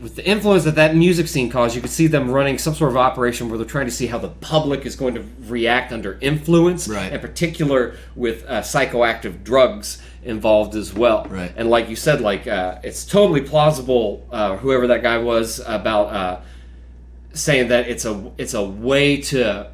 with the influence that music scene caused, you could see them running some sort of operation where they're trying to see how the public is going to react under influence, right. in particular with psychoactive drugs involved as well. Right. And like you said, like it's totally plausible, whoever that guy was, about saying that it's a way to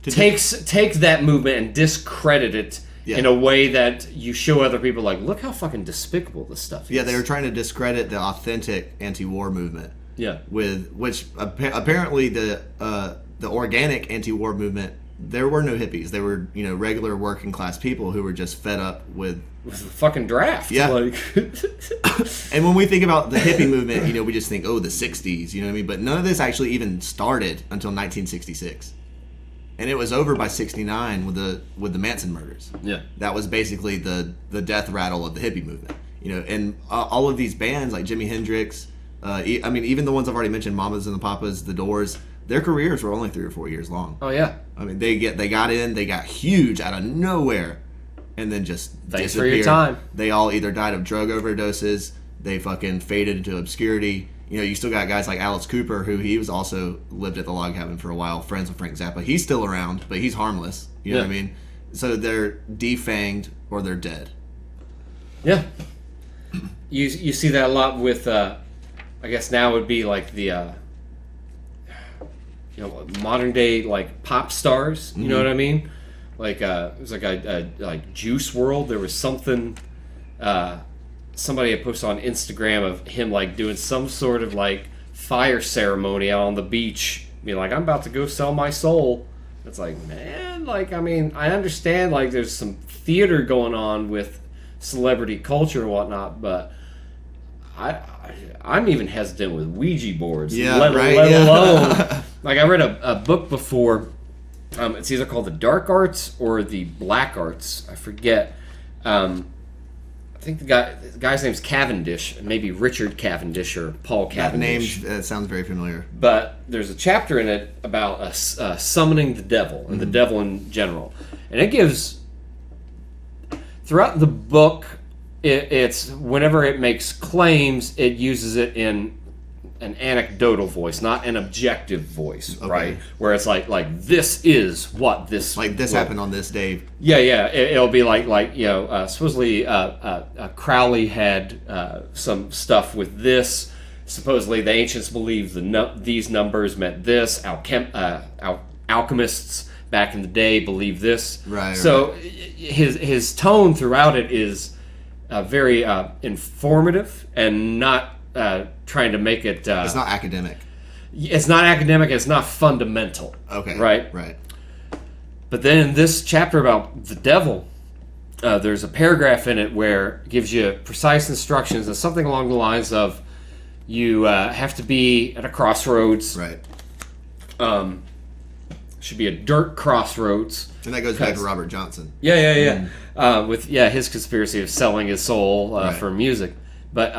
take that movement and discredit it. Yeah. In a way that you show other people, like, look how fucking despicable this stuff is. Yeah, they were trying to discredit the authentic anti-war movement. Yeah. Which apparently the organic anti-war movement, there were no hippies. They were, regular working class people who were just fed up with the fucking draft. Yeah. Like. And when we think about the hippie movement, we just think, oh, the 60s, you know what I mean? But none of this actually even started until 1966. And it was over by '69 with the Manson murders. Yeah, that was basically the death rattle of the hippie movement. And all of these bands like Jimi Hendrix, even the ones I've already mentioned, Mamas and the Papas, The Doors, their careers were only 3 or 4 years long. Oh yeah, I mean they got huge out of nowhere, and then just thanks disappeared. for your time. They all either died of drug overdoses, they fucking faded into obscurity. You still got guys like Alice Cooper, who he was also lived at the log cabin for a while, friends with Frank Zappa. He's still around, but he's harmless. You know what I mean? So they're defanged or they're dead. Yeah. You see that a lot with, I guess now would be like the, modern day like pop stars. You know what I mean? Like it was like Juice WRLD. There was something. Somebody had posted on Instagram of him like doing some sort of like fire ceremony out on the beach, being like, I'm about to go sell my soul. It's like, man, like, I mean, I understand like there's some theater going on with celebrity culture and whatnot, but I'm even hesitant with Ouija boards. Let alone like, I read a book before. It's either called The Dark Arts or The Black Arts. I forget. I think the guy's name's Cavendish, maybe Richard Cavendish or Paul Cavendish. That name sounds very familiar. But there's a chapter in it about summoning the devil and the devil in general. And it gives, throughout the book, it's whenever it makes claims, it uses it in an anecdotal voice, not an objective voice, right? Where it's like this is what this happened on this day. Yeah. It'll be like supposedly Crowley had some stuff with this. Supposedly the ancients believed these numbers meant this. Alchemists back in the day believed this. Right. So his tone throughout it is very informative and not trying to make it. It's not academic. It's not academic. It's not fundamental. Okay. Right. But then in this chapter about the devil, there's a paragraph in it where it gives you precise instructions and something along the lines of you have to be at a crossroads. Right. Should be a dirt crossroads. And that goes back to Robert Johnson. Yeah. With his conspiracy of selling his soul for music. But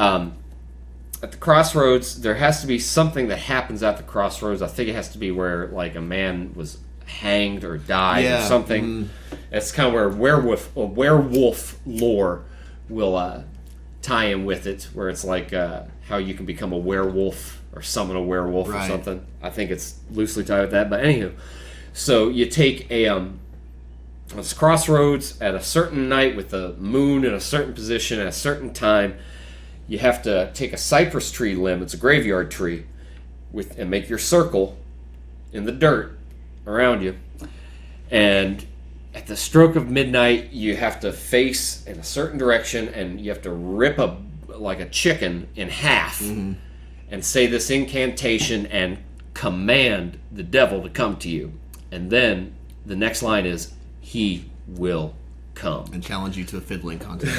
at the crossroads, there has to be something that happens at the crossroads. I think it has to be where like a man was hanged or died or something. It's kind of where werewolf lore will tie in with it, where it's like how you can become a werewolf or summon a werewolf or something. I think it's loosely tied with that. But anywho, so you take this crossroads at a certain night with the moon in a certain position at a certain time. You have to take a cypress tree limb, it's a graveyard tree, and make your circle in the dirt around you. And at the stroke of midnight, you have to face in a certain direction, and you have to rip like a chicken in half and say this incantation and command the devil to come to you. And then the next line is, he will come. And challenge you to a fiddling contest.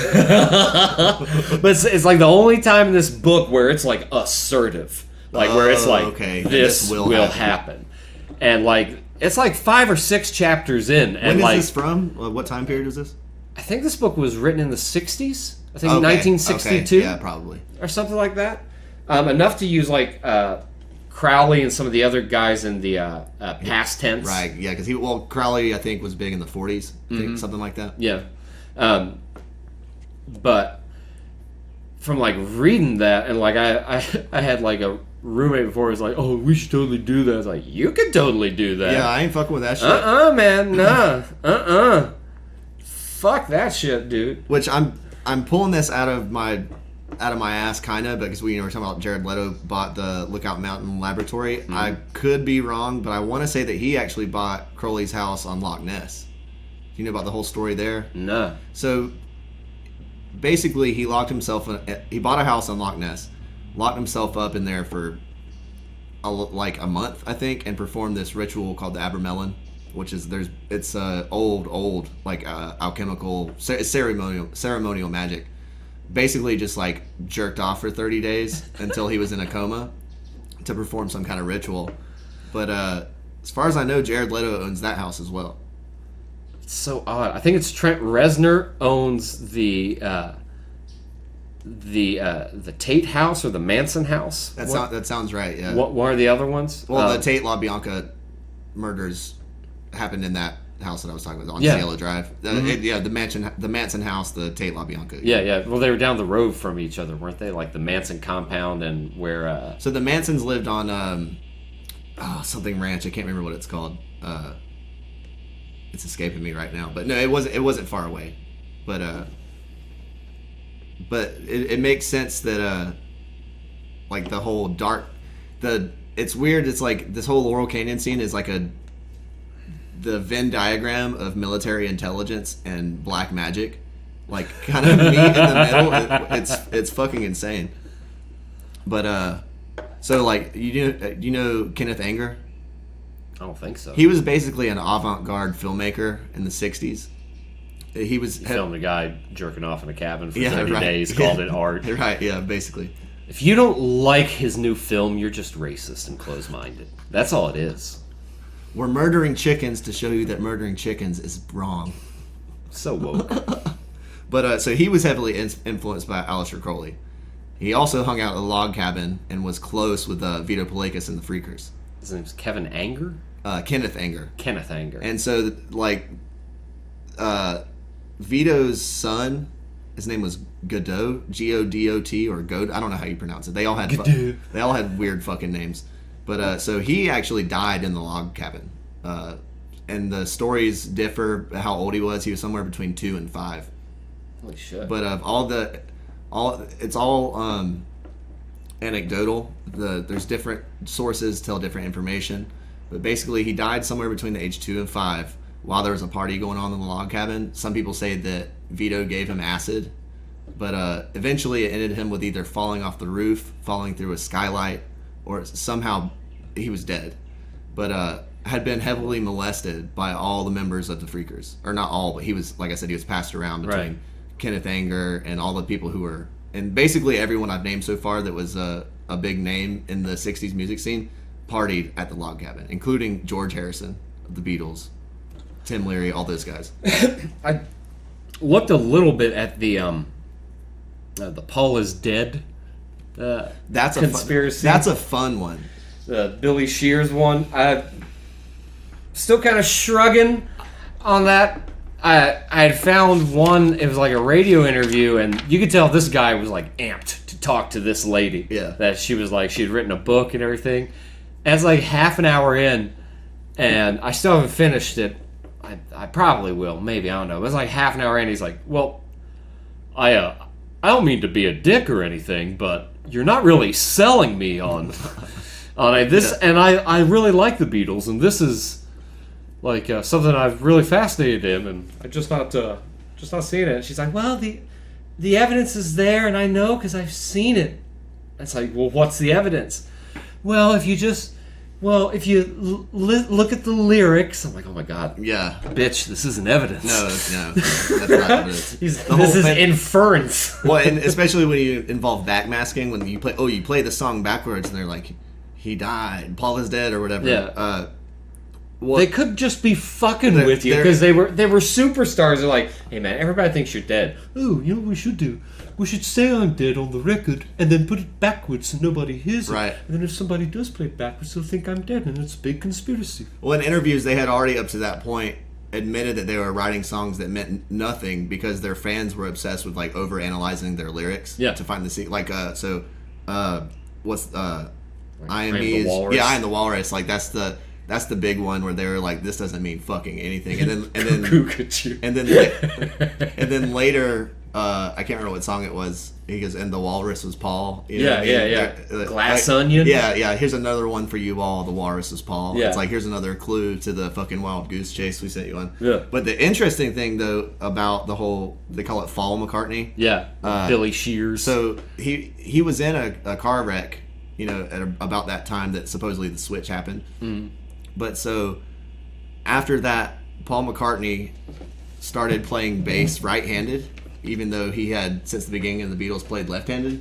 But it's like the only time in this book where it's like assertive. Like where it's like, this will happen. And like, it's like 5 or 6 chapters in. When is this from? What time period is this? I think this book was written in the 60s. I think Okay, 1962. okay, yeah, probably. Or something like that. Enough to use like Crowley and some of the other guys in the past tense. Right, yeah, because Crowley, I think, was big in the 40s, I think, something like that. Yeah. But from like reading that, and like I had like a roommate before who was like, oh, we should totally do that. I was like, you could totally do that. Yeah, I ain't fucking with that shit. Man, nah. Fuck that shit, dude. Which I'm pulling this out of my ass, kind of, because we were talking about Jared Leto bought the Lookout Mountain Laboratory. I could be wrong, but I want to say that he actually bought Crowley's house on Loch Ness. Do you know about the whole story there? No. So basically, he bought a house on Loch Ness, locked himself up in there for like a month, I think, and performed this ritual called the Abramelin, which is old like alchemical ceremonial magic. Basically, just like jerked off for 30 days until he was in a coma to perform some kind of ritual. But as far as I know, Jared Leto owns that house as well. It's so odd. I think it's Trent Reznor owns the Tate house or the Manson house. That sounds right. Yeah. What are the other ones? Well, the Tate LaBianca murders happened in that house that I was talking about on Yeah. Cielo Drive. The Manson house, the Tate LaBianca. Yeah. Well, they were down the road from each other, weren't they? Like the Manson compound and where. So the Mansons lived on something ranch. I can't remember what it's called. It's escaping me right now. But no, it wasn't far away. But it makes sense that like the whole it's weird. It's like this whole Laurel Canyon scene is like the Venn diagram of military intelligence and black magic, like kind of meet in the middle. It's fucking insane. But so like you know Kenneth Anger? I don't think so. He was basically an avant-garde filmmaker in the 60s. He filmed a guy jerking off in a cabin for 30 right. days, called it art. Right, yeah, basically. If you don't like his new film, you're just racist and close-minded. That's all it is. We're murdering chickens to show you that murdering chickens is wrong. So woke. But so he was heavily influenced by Aleister Crowley. He also hung out at a log cabin and was close with Vito Palakas and the Freakers. His name's Kevin Anger? Kenneth Anger. Kenneth Anger. And so, like, Vito's son, his name was Godot, Godot, or God. I don't know how you pronounce it. They all had weird fucking names. But so he actually died in the log cabin. And the stories differ how old he was. He was somewhere between 2 and 5. Holy shit. But it's all anecdotal. There's different sources tell different information. But basically, he died somewhere between the age 2 and 5 while there was a party going on in the log cabin. Some people say that Vito gave him acid, but eventually it ended him with either falling off the roof, falling through a skylight, or somehow he was dead. But had been heavily molested by all the members of the Freakers. Or not all, but he was, like I said, he was passed around between Kenneth Anger and all the people who were... And basically everyone I've named so far that was a big name in the 60s music scene partied at the log cabin, including George Harrison of the Beatles, Tim Leary, all those guys. I looked a little bit at the Paul is Dead That's conspiracy. That's a fun one. The Billy Shears one. I'm still kind of shrugging on that. I had found one, it was like a radio interview, and you could tell this guy was like amped to talk to this lady. Yeah. That she was like, she had written a book and everything. And it's like half an hour in, and I still haven't finished it. I probably will, maybe, I don't know. But it's like half an hour in, he's like, well, I don't mean to be a dick or anything, but you're not really selling me on this, yeah. And I really like the Beatles, and this is like something I've really fascinated in, and I'm just not seeing it. And she's like, well, the evidence is there, and I know because I've seen it. It's like, well, what's the evidence? Well, if you look at the lyrics, I'm like, oh my god, yeah, bitch, this isn't evidence. No, that's not evidence. This is inference. Well, and especially when you involve backmasking, when you play the song backwards, and they're like, he died, Paul is dead, or whatever. Yeah. Well, They could just be fucking They're- with you they're- because they were superstars. They're like, hey man, everybody thinks you're dead. Oh, you know what we should do? We should say I'm dead on the record and then put it backwards so nobody hears it. Right. And then if somebody does play it backwards, they'll think I'm dead and it's a big conspiracy. Well, in interviews, they had already up to that point admitted that they were writing songs that meant nothing because their fans were obsessed with like over analyzing their lyrics. Yeah. To find the like what's I I am Am me the is Walrus. I am the walrus. Like that's the big one where they were like, this doesn't mean fucking anything. And then Cuckoo. and then later. I can't remember what song it was. He goes, and the walrus was Paul. You know what I mean? Glass Onion? Yeah. Here's another one for you all. The walrus was Paul. Yeah. It's like, here's another clue to the fucking wild goose chase we sent you on. Yeah. But the interesting thing, though, about the whole, they call it Fall McCartney. Yeah. Billy Shears. So he was in a car wreck, at about that time that supposedly the switch happened. Mm. But so after that, Paul McCartney started playing bass right-handed, even though he had, since the beginning of the Beatles, played left-handed.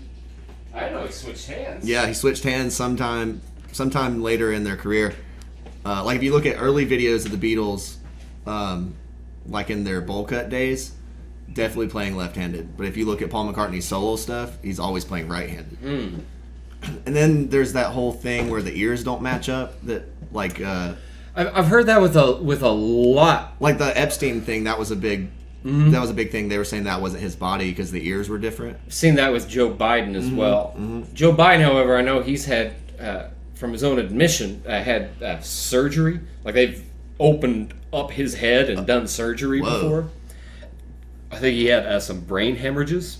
I know he switched hands. Yeah, he switched hands sometime later in their career. Like if you look at early videos of the Beatles, like in their bowl cut days, definitely playing left-handed. But if you look at Paul McCartney's solo stuff, he's always playing right-handed. Mm. And then there's that whole thing where the ears don't match up. That like I've heard that with a lot. like the Epstein thing. That was a big. Mm-hmm. That was a big thing. They were saying that wasn't his body because the ears were different. I've seen that with Joe Biden as well. Mm-hmm. Joe Biden, however, I know he's had, from his own admission, had surgery. Like they've opened up his head and done surgery Whoa. before. I think he had some brain hemorrhages.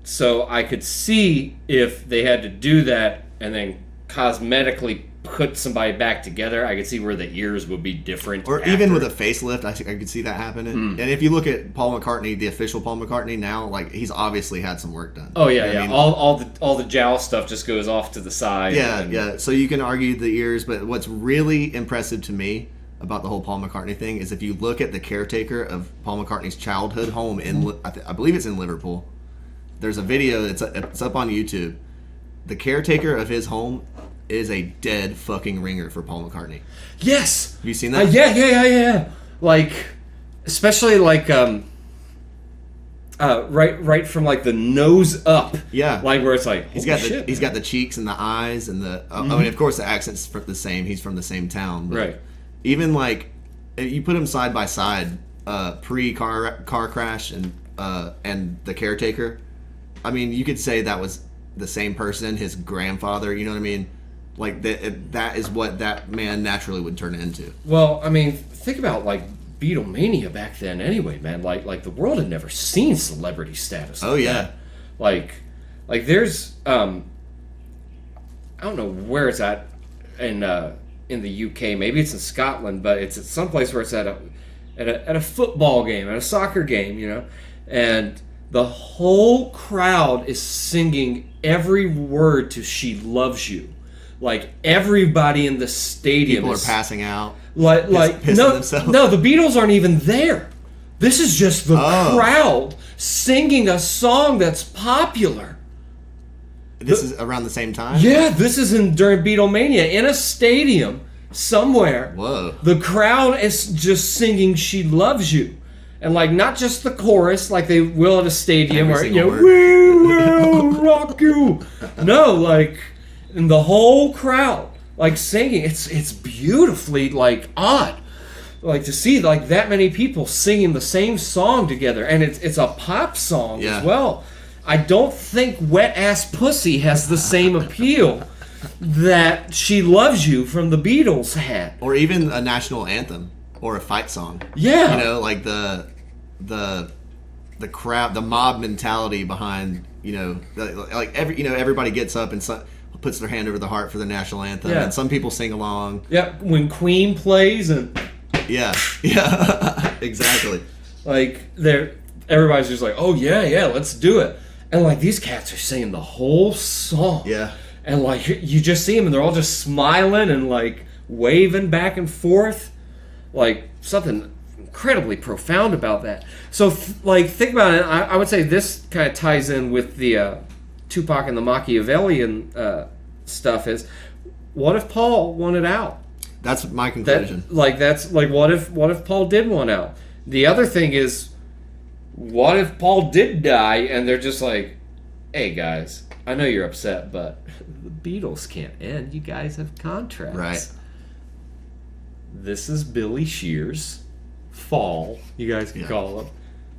So I could see if they had to do that and then cosmetically put somebody back together, I could see where the ears would be different. Or after. even with a facelift, I could see that happening. And if you look at Paul McCartney, the official Paul McCartney now, like he's obviously had some work done. Oh yeah, You know yeah. what I mean? All the jowl stuff just goes off to the side. Yeah, and- yeah. So you can argue the ears, but what's really impressive to me about the whole Paul McCartney thing is if you look at the caretaker of Paul McCartney's childhood home in, I believe it's in Liverpool. There's a video it's up on YouTube. The caretaker of his home is a dead fucking ringer for Paul McCartney. Yes. Have you seen that? Yeah. Like, especially like right from like the nose up. Yeah. Like where it's like He's holy got shit, he's man. got the cheeks and the eyes and the. I mean, of course, the accent's the same. He's from the same town. But Right. Even like, if you put him side by side, pre car crash and the caretaker. I mean, you could say that was the same person, his grandfather. You know what I mean? Like that is what that man naturally would turn into. Well, I mean, think about like Beatlemania back then. Anyway, man, like the world had never seen celebrity status. Oh like yeah. that. Like there's I don't know where it's at in the UK. Maybe it's in Scotland, but it's at some place where it's at a football game, at a soccer game, and the whole crowd is singing every word to "She Loves You." Like everybody in the stadium People are is passing out. like pissing themselves. no, the Beatles aren't even there. This is just the Oh. crowd singing a song that's popular. This is around the same time. Yeah, this is during Beatlemania in a stadium somewhere. Whoa. The crowd is just singing "She Loves You," and like not just the chorus, like they will at a stadium, Every where single word. we will rock you. No, like and the whole crowd like singing. It's beautifully like odd, like to see like that many people singing the same song together, and it's a pop song Yeah. as well. I don't think "Wet Ass Pussy" has the same appeal that "She Loves You" from the Beatles had. Or even a national anthem or a fight song. Yeah. Like the crowd, the mob mentality behind, like everybody gets up and puts their hand over the heart for the national anthem, Yeah. and some people sing along. Yeah, when Queen plays and Yeah, exactly. like everybody's just like, "Oh yeah, let's do it." And like these cats are singing the whole song. Yeah, And like you just see them and they're all just smiling and like waving back and forth. Like something incredibly profound about that. So think about it. I would say this kind of ties in with the Tupac and the Machiavellian stuff is, what if Paul wanted out? That's my conclusion. That's like what if Paul did want out? The other thing is, what if Paul did die and they're just like, hey guys, I know you're upset, but the Beatles can't end. You guys have contracts. Right. This is Billy Shears' fall, you guys can call him.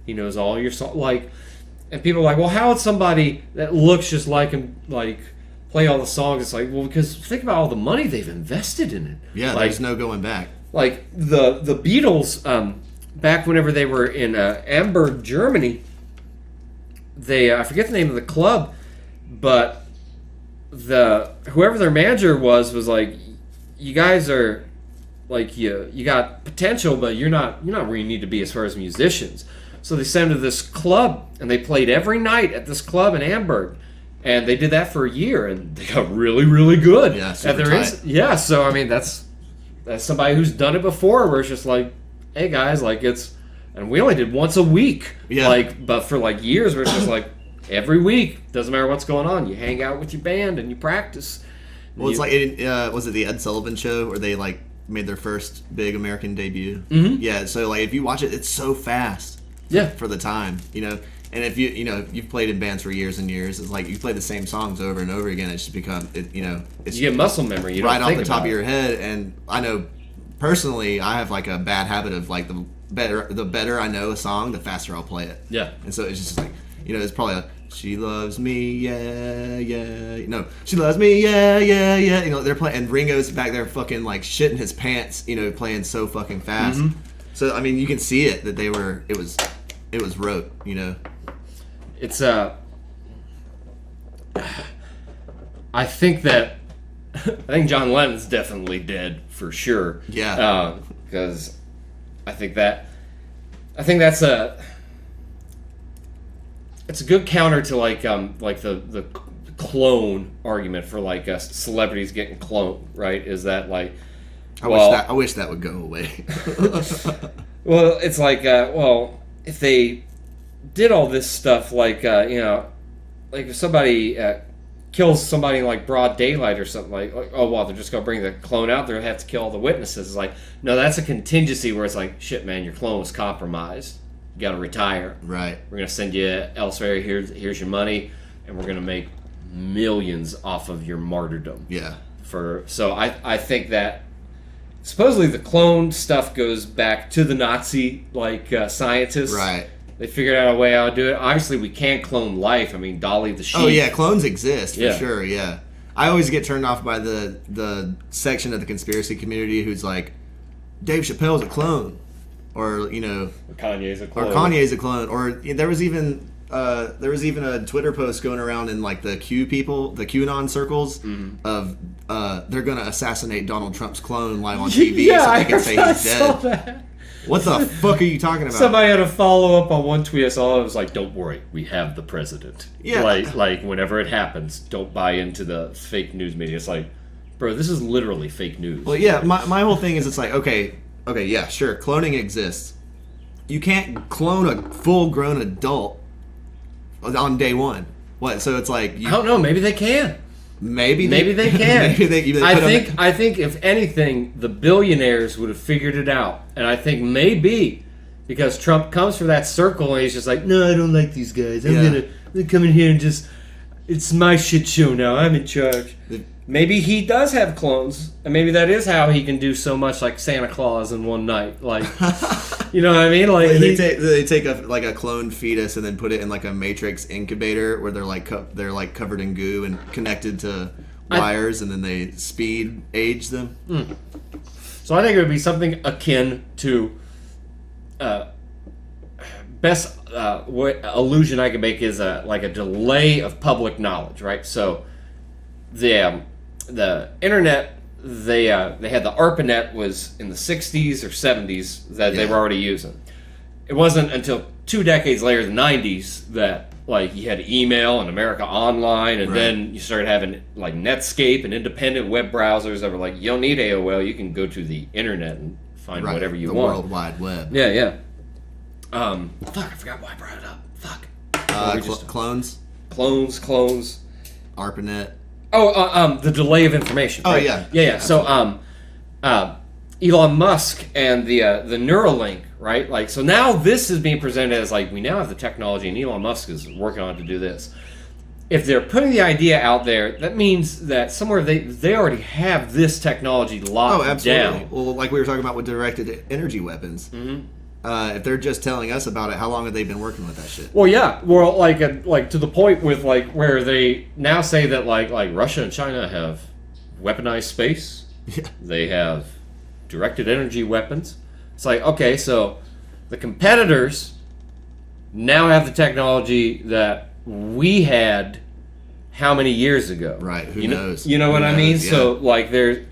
He knows all your songs. Like, and people are like, well, how would somebody that looks just like him, like, play all the songs? It's like, well, because think about all the money they've invested in it. Yeah, like, there's no going back. Like, the Beatles, back whenever they were in Hamburg, Germany, they, I forget the name of the club, but whoever their manager was like, you guys are, like, you got potential, but you're not where you need to be as far as musicians. So they sent them to this club, and they played every night at this club in Hamburg, and they did that for a year, and they got really, really good. Yeah, super tight. Yeah, so I mean that's somebody who's done it before, where it's just like, hey guys, like and we only did once a week, but for like years, where it's just like every week, doesn't matter what's going on, you hang out with your band and you practice. Well, it's like was it the Ed Sullivan Show where they like made their first big American debut? Mm-hmm. Yeah, so like if you watch it, it's so fast. Yeah, for the time, and if you've played in bands for years and years, it's like you play the same songs over and over again. It's just become it's you get muscle memory. You right don't off think the top about of your head. And I know personally, I have like a bad habit of like the better I know a song, the faster I'll play it. Yeah, and so it's just like it's probably she loves me, yeah, yeah. No, she loves me, yeah, yeah, yeah. They're playing, and Ringo's back there fucking like shitting his pants, playing so fucking fast. Mm-hmm. So I mean, you can see it that it was rote, It's I think John Lennon's definitely dead for sure. Yeah. Because I think that's it's a good counter to like the clone argument for like celebrities getting cloned, right? Is that like I wish that would go away. Well, it's like if they did all this stuff, like like if somebody kills somebody in like broad daylight or something, like oh well, they're just gonna bring the clone out there and have to kill all the witnesses. It's like, no, that's a contingency where it's like, shit, man, your clone was compromised. You got to retire. Right. We're gonna send you elsewhere. Here's your money, and we're gonna make millions off of your martyrdom. Yeah. So I think that. Supposedly the clone stuff goes back to the Nazi scientists. Right. They figured out a way how to do it. Obviously, we can't clone life. I mean, Dolly the sheep. Oh yeah, clones exist for sure. Yeah. I always get turned off by the section of the conspiracy community who's like, Dave Chappelle's a clone, or Kanye's a clone. Or Kanye's a clone, or there was even a Twitter post going around in like the QAnon circles of they're gonna assassinate Donald Trump's clone live on TV so they can say he's dead. That. What the fuck are you talking about? Somebody had a follow up on one tweet I saw. It was like, "Don't worry, we have the president." Yeah. Like whenever it happens, don't buy into the fake news media. It's like, bro, this is literally fake news. Well, yeah, my whole thing is it's like, okay, yeah, sure, cloning exists. You can't clone a full grown adult on day one. What? So it's like I don't know. Maybe they can. Maybe they can. Maybe they I think if anything, the billionaires would have figured it out, and I think maybe because Trump comes from that circle and he's just like, no, I don't like these guys. I'm gonna come in here and just it's my shit show now. I'm in charge. Maybe he does have clones, and maybe that is how he can do so much like Santa Claus in one night. Like, you know what I mean? Like they take a cloned fetus and then put it in like a matrix incubator where they're like covered in goo and connected to wires, and then they speed age them. So I think it would be something akin to best illusion I can make is like a delay of public knowledge, right? So the internet, they had the ARPANET was in the 60s or 70s that they were already using. It wasn't until 2 decades later, the 90s, that like you had email and America Online, and then you started having like Netscape and independent web browsers that were like, you don't need AOL, you can go to the internet and find whatever you want. The World Wide Web. Yeah. Fuck, I forgot why I brought it up. Fuck. Clones. Clones. ARPANET. Oh, the delay of information. Oh, right? yeah. Yeah. So, Elon Musk and the Neuralink, right? Like, so now this is being presented as like we now have the technology, and Elon Musk is working on it to do this. If they're putting the idea out there, that means that somewhere they already have this technology locked absolutely. down. Well, like we were talking about with directed energy weapons. If they're just telling us about it, how long have they been working with that shit? Well, yeah, well, like to the point with like where they now say that like Russia and China have weaponized space. Yeah. They have directed energy weapons. It's like, okay, so the competitors now have the technology that we had how many years ago? Right, who you knows? You know Who what I knows? mean? Yeah. So, like, there's...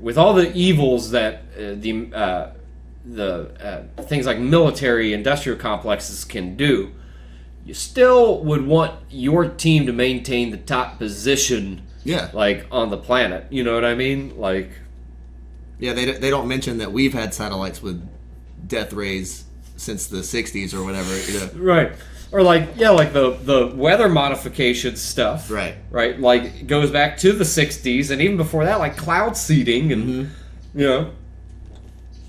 With all the evils that the things like military industrial complexes can do, you still would want your team to maintain the top position, Yeah. like, on the planet. You know what I mean? Like... Yeah, they don't mention that we've had satellites with death rays since the 60s or whatever. You know? Right. Or like, yeah, like the weather modification stuff. Right. Right. Like, it goes back to the 60s, and even before that, like cloud seeding and, you know.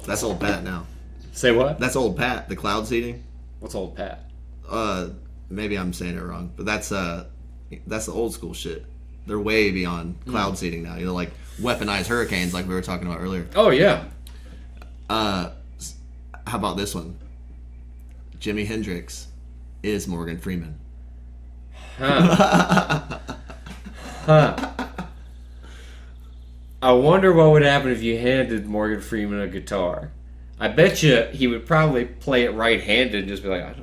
That's old Pat now. Say what? That's old Pat, the cloud seeding. What's old Pat? Maybe I'm saying it wrong, but that's the old school shit. They're way beyond cloud seeding now. You know, like weaponized hurricanes, like we were talking about earlier. Oh, yeah. How about this one? Jimi Hendrix is Morgan Freeman. Huh. I wonder what would happen if you handed Morgan Freeman a guitar. I bet you he would probably play it right-handed and just be like,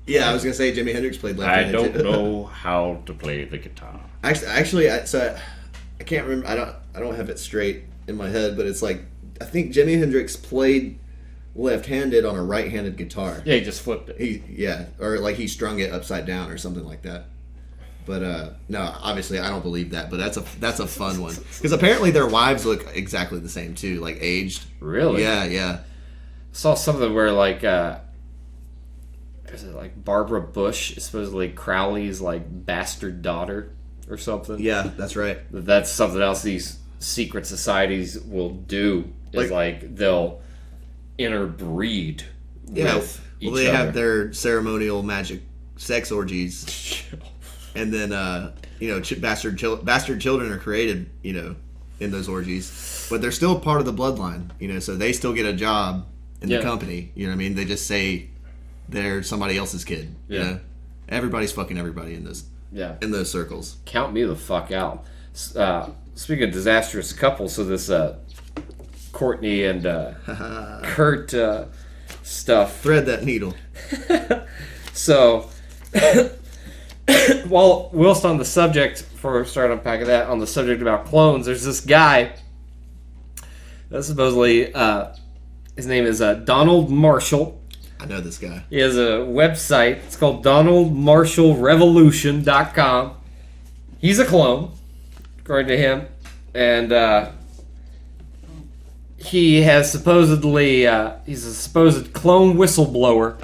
Yeah, I was gonna say Jimi Hendrix played I left-handed. don't know how to play the guitar. Actually, I can't remember. I don't have it straight in my head, but it's like I think Jimi Hendrix played left-handed on a right-handed guitar. yeah, he just flipped it. Or like he strung it upside down or something like that. But no, obviously I don't believe that. But that's a fun one because apparently their wives look exactly the same too, like aged. Really? Yeah. Saw something where like is it like Barbara Bush is supposedly Crowley's like bastard daughter or something? Yeah, that's right. That's something else these secret societies will do is like they'll interbreed with each well, they other. have their ceremonial magic sex orgies, and then bastard children are created, in those orgies, but they're still part of the bloodline, so they still get a job in the company. You know what I mean? They just say they're somebody else's kid. You know, everybody's fucking everybody in those circles. Count me the fuck out. Speaking of disastrous couples, so this Courtney and Kurt stuff. Thread that needle. So, whilst on the subject, before we start unpacking that, on the subject about clones, there's this guy that supposedly, his name is Donald Marshall. I know this guy. He has a website. It's called DonaldMarshallRevolution.com. He's a clone, according to him. And he has supposedly, he's a supposed clone whistleblower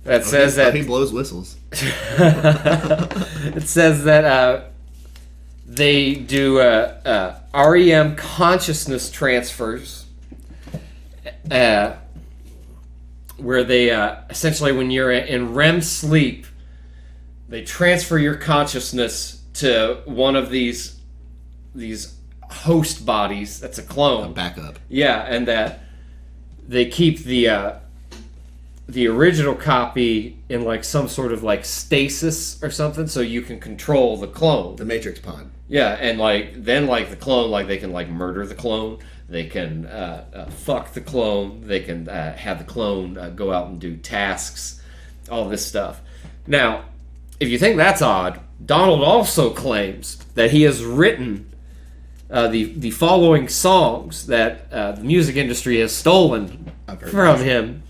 that says that... He blows whistles. It says that they do REM consciousness transfers, where they essentially, when you're in REM sleep, they transfer your consciousness to one of these host bodies that's a clone. A backup. Yeah, and that they keep the original copy in like some sort of like stasis or something, so you can control the clone. The Matrix pod. Yeah, and then the clone, like they can like murder the clone, they can fuck the clone, they can have the clone go out and do tasks, all this stuff. Now, if you think that's odd, Donald also claims that he has written the following songs that the music industry has stolen from him.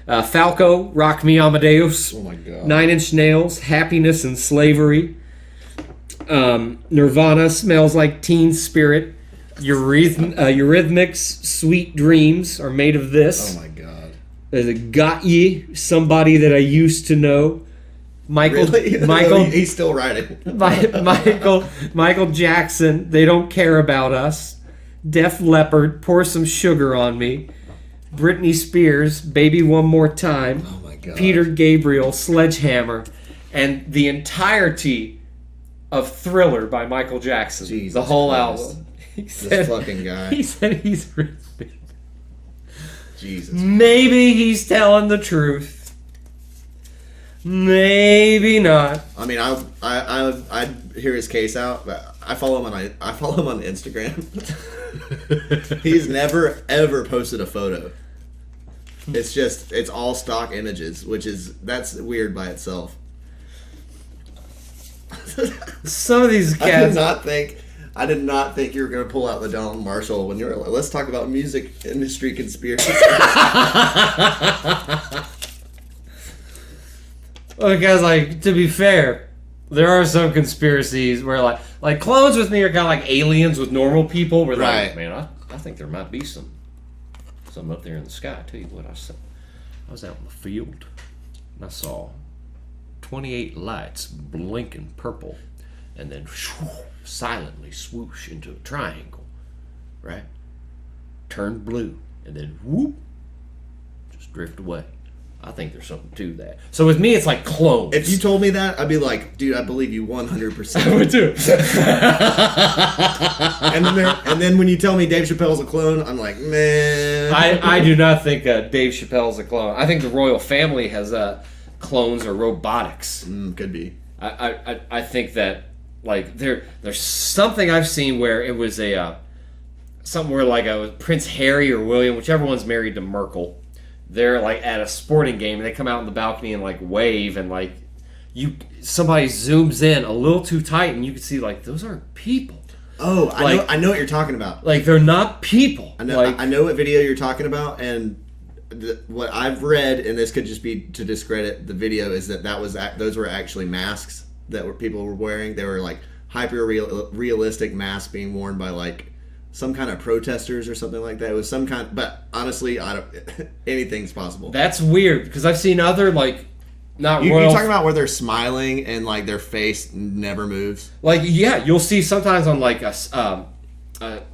Falco, Rock Me Amadeus, Oh my god. 9 Inch Nails, Happiness and Slavery, Nirvana, Smells Like Teen Spirit, Eurythmics, Sweet Dreams are made of this. Oh my god. There's a Got Ye, Somebody That I Used to Know, Michael Really? Michael He's still writing. Michael Jackson, They Don't Care About Us. Def Leppard, Pour Some Sugar on Me. Britney Spears, Baby One More Time. Oh my god. Peter Gabriel, Sledgehammer, and the entirety of Thriller by Michael Jackson. Jesus the whole Christ. album. He This fucking guy. He said he's written it. Jesus. Maybe he's telling the truth. Maybe not. I mean, I hear his case out, but I follow him on Instagram. He's never ever posted a photo. It's all stock images, that's weird by itself. Some of these I cats. I did not think you were going to pull out the Donald Marshall when you were like, let's talk about music industry conspiracy. Because, like, to be fair, there are some conspiracies where, like clones with me are kind of like aliens with normal people. Where, Right. Man, I think there might be some up there in the sky. I tell you what, I was out in the field and I saw 28 lights blinking purple and then silently swoosh into a triangle, right? Turned blue and then whoop, just drift away. I think there's something to that. So with me, it's like clones. If you told me that, I'd be like, dude, I believe you 100%. I would too. And then when you tell me Dave Chappelle's a clone, I'm like, man. I do not think Dave Chappelle's a clone. I think the royal family has clones or robotics. Could be. I think that like there's something I've seen where it was something where like Prince Harry or William, whichever one's married to Merkel. They're like at a sporting game and they come out on the balcony and like wave and like somebody zooms in a little too tight and you can see like those aren't people. Oh, I know what you're talking about. Like they're not people. I know Like, I know what video you're talking about, and what I've read, and this could just be to discredit the video, is those were actually masks that people were wearing. They were like hyper realistic masks being worn by like some kind of protesters or something like that. It was some kind, but honestly, anything's possible. that's weird because I've seen other like not You're royal. talking about where they're smiling and like their face never moves. Like yeah, you'll see sometimes on like what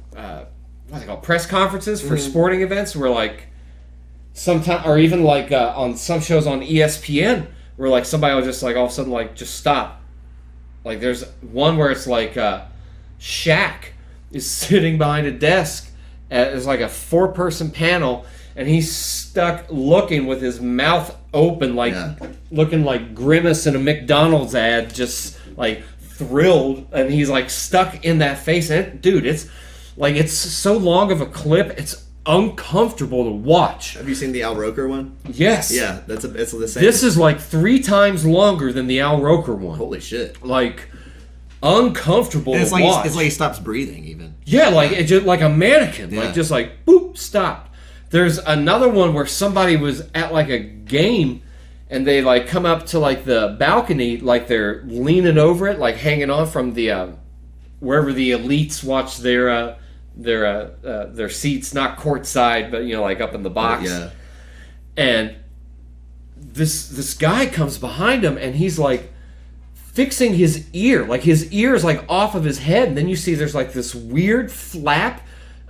they call press conferences for sporting events where like sometimes or even like on some shows on ESPN where like somebody will just like all of a sudden like just stop. Like there's one where it's like Shaq is sitting behind a desk. There's like a 4-person panel, and he's stuck looking with his mouth open, like looking like Grimace in a McDonald's ad, just like thrilled, and he's like stuck in that face. And dude, it's like it's so long of a clip, it's uncomfortable to watch. Have you seen the Al Roker one? Yes. Yeah, it's the same. This is like 3 times longer than the Al Roker one. Holy shit! Like uncomfortable It's to like watch. it's like he stops breathing even. Yeah, like it just like a mannequin, Yeah. like just like boop, stopped. There's another one where somebody was at like a game, and they like come up to like the balcony, like they're leaning over it, like hanging on from the wherever the elites watch their seats, not courtside, but you know, like up in the box. Yeah. And this guy comes behind him, and he's like fixing his ear. Like his ear is like off of his head, and then you see there's like this weird flap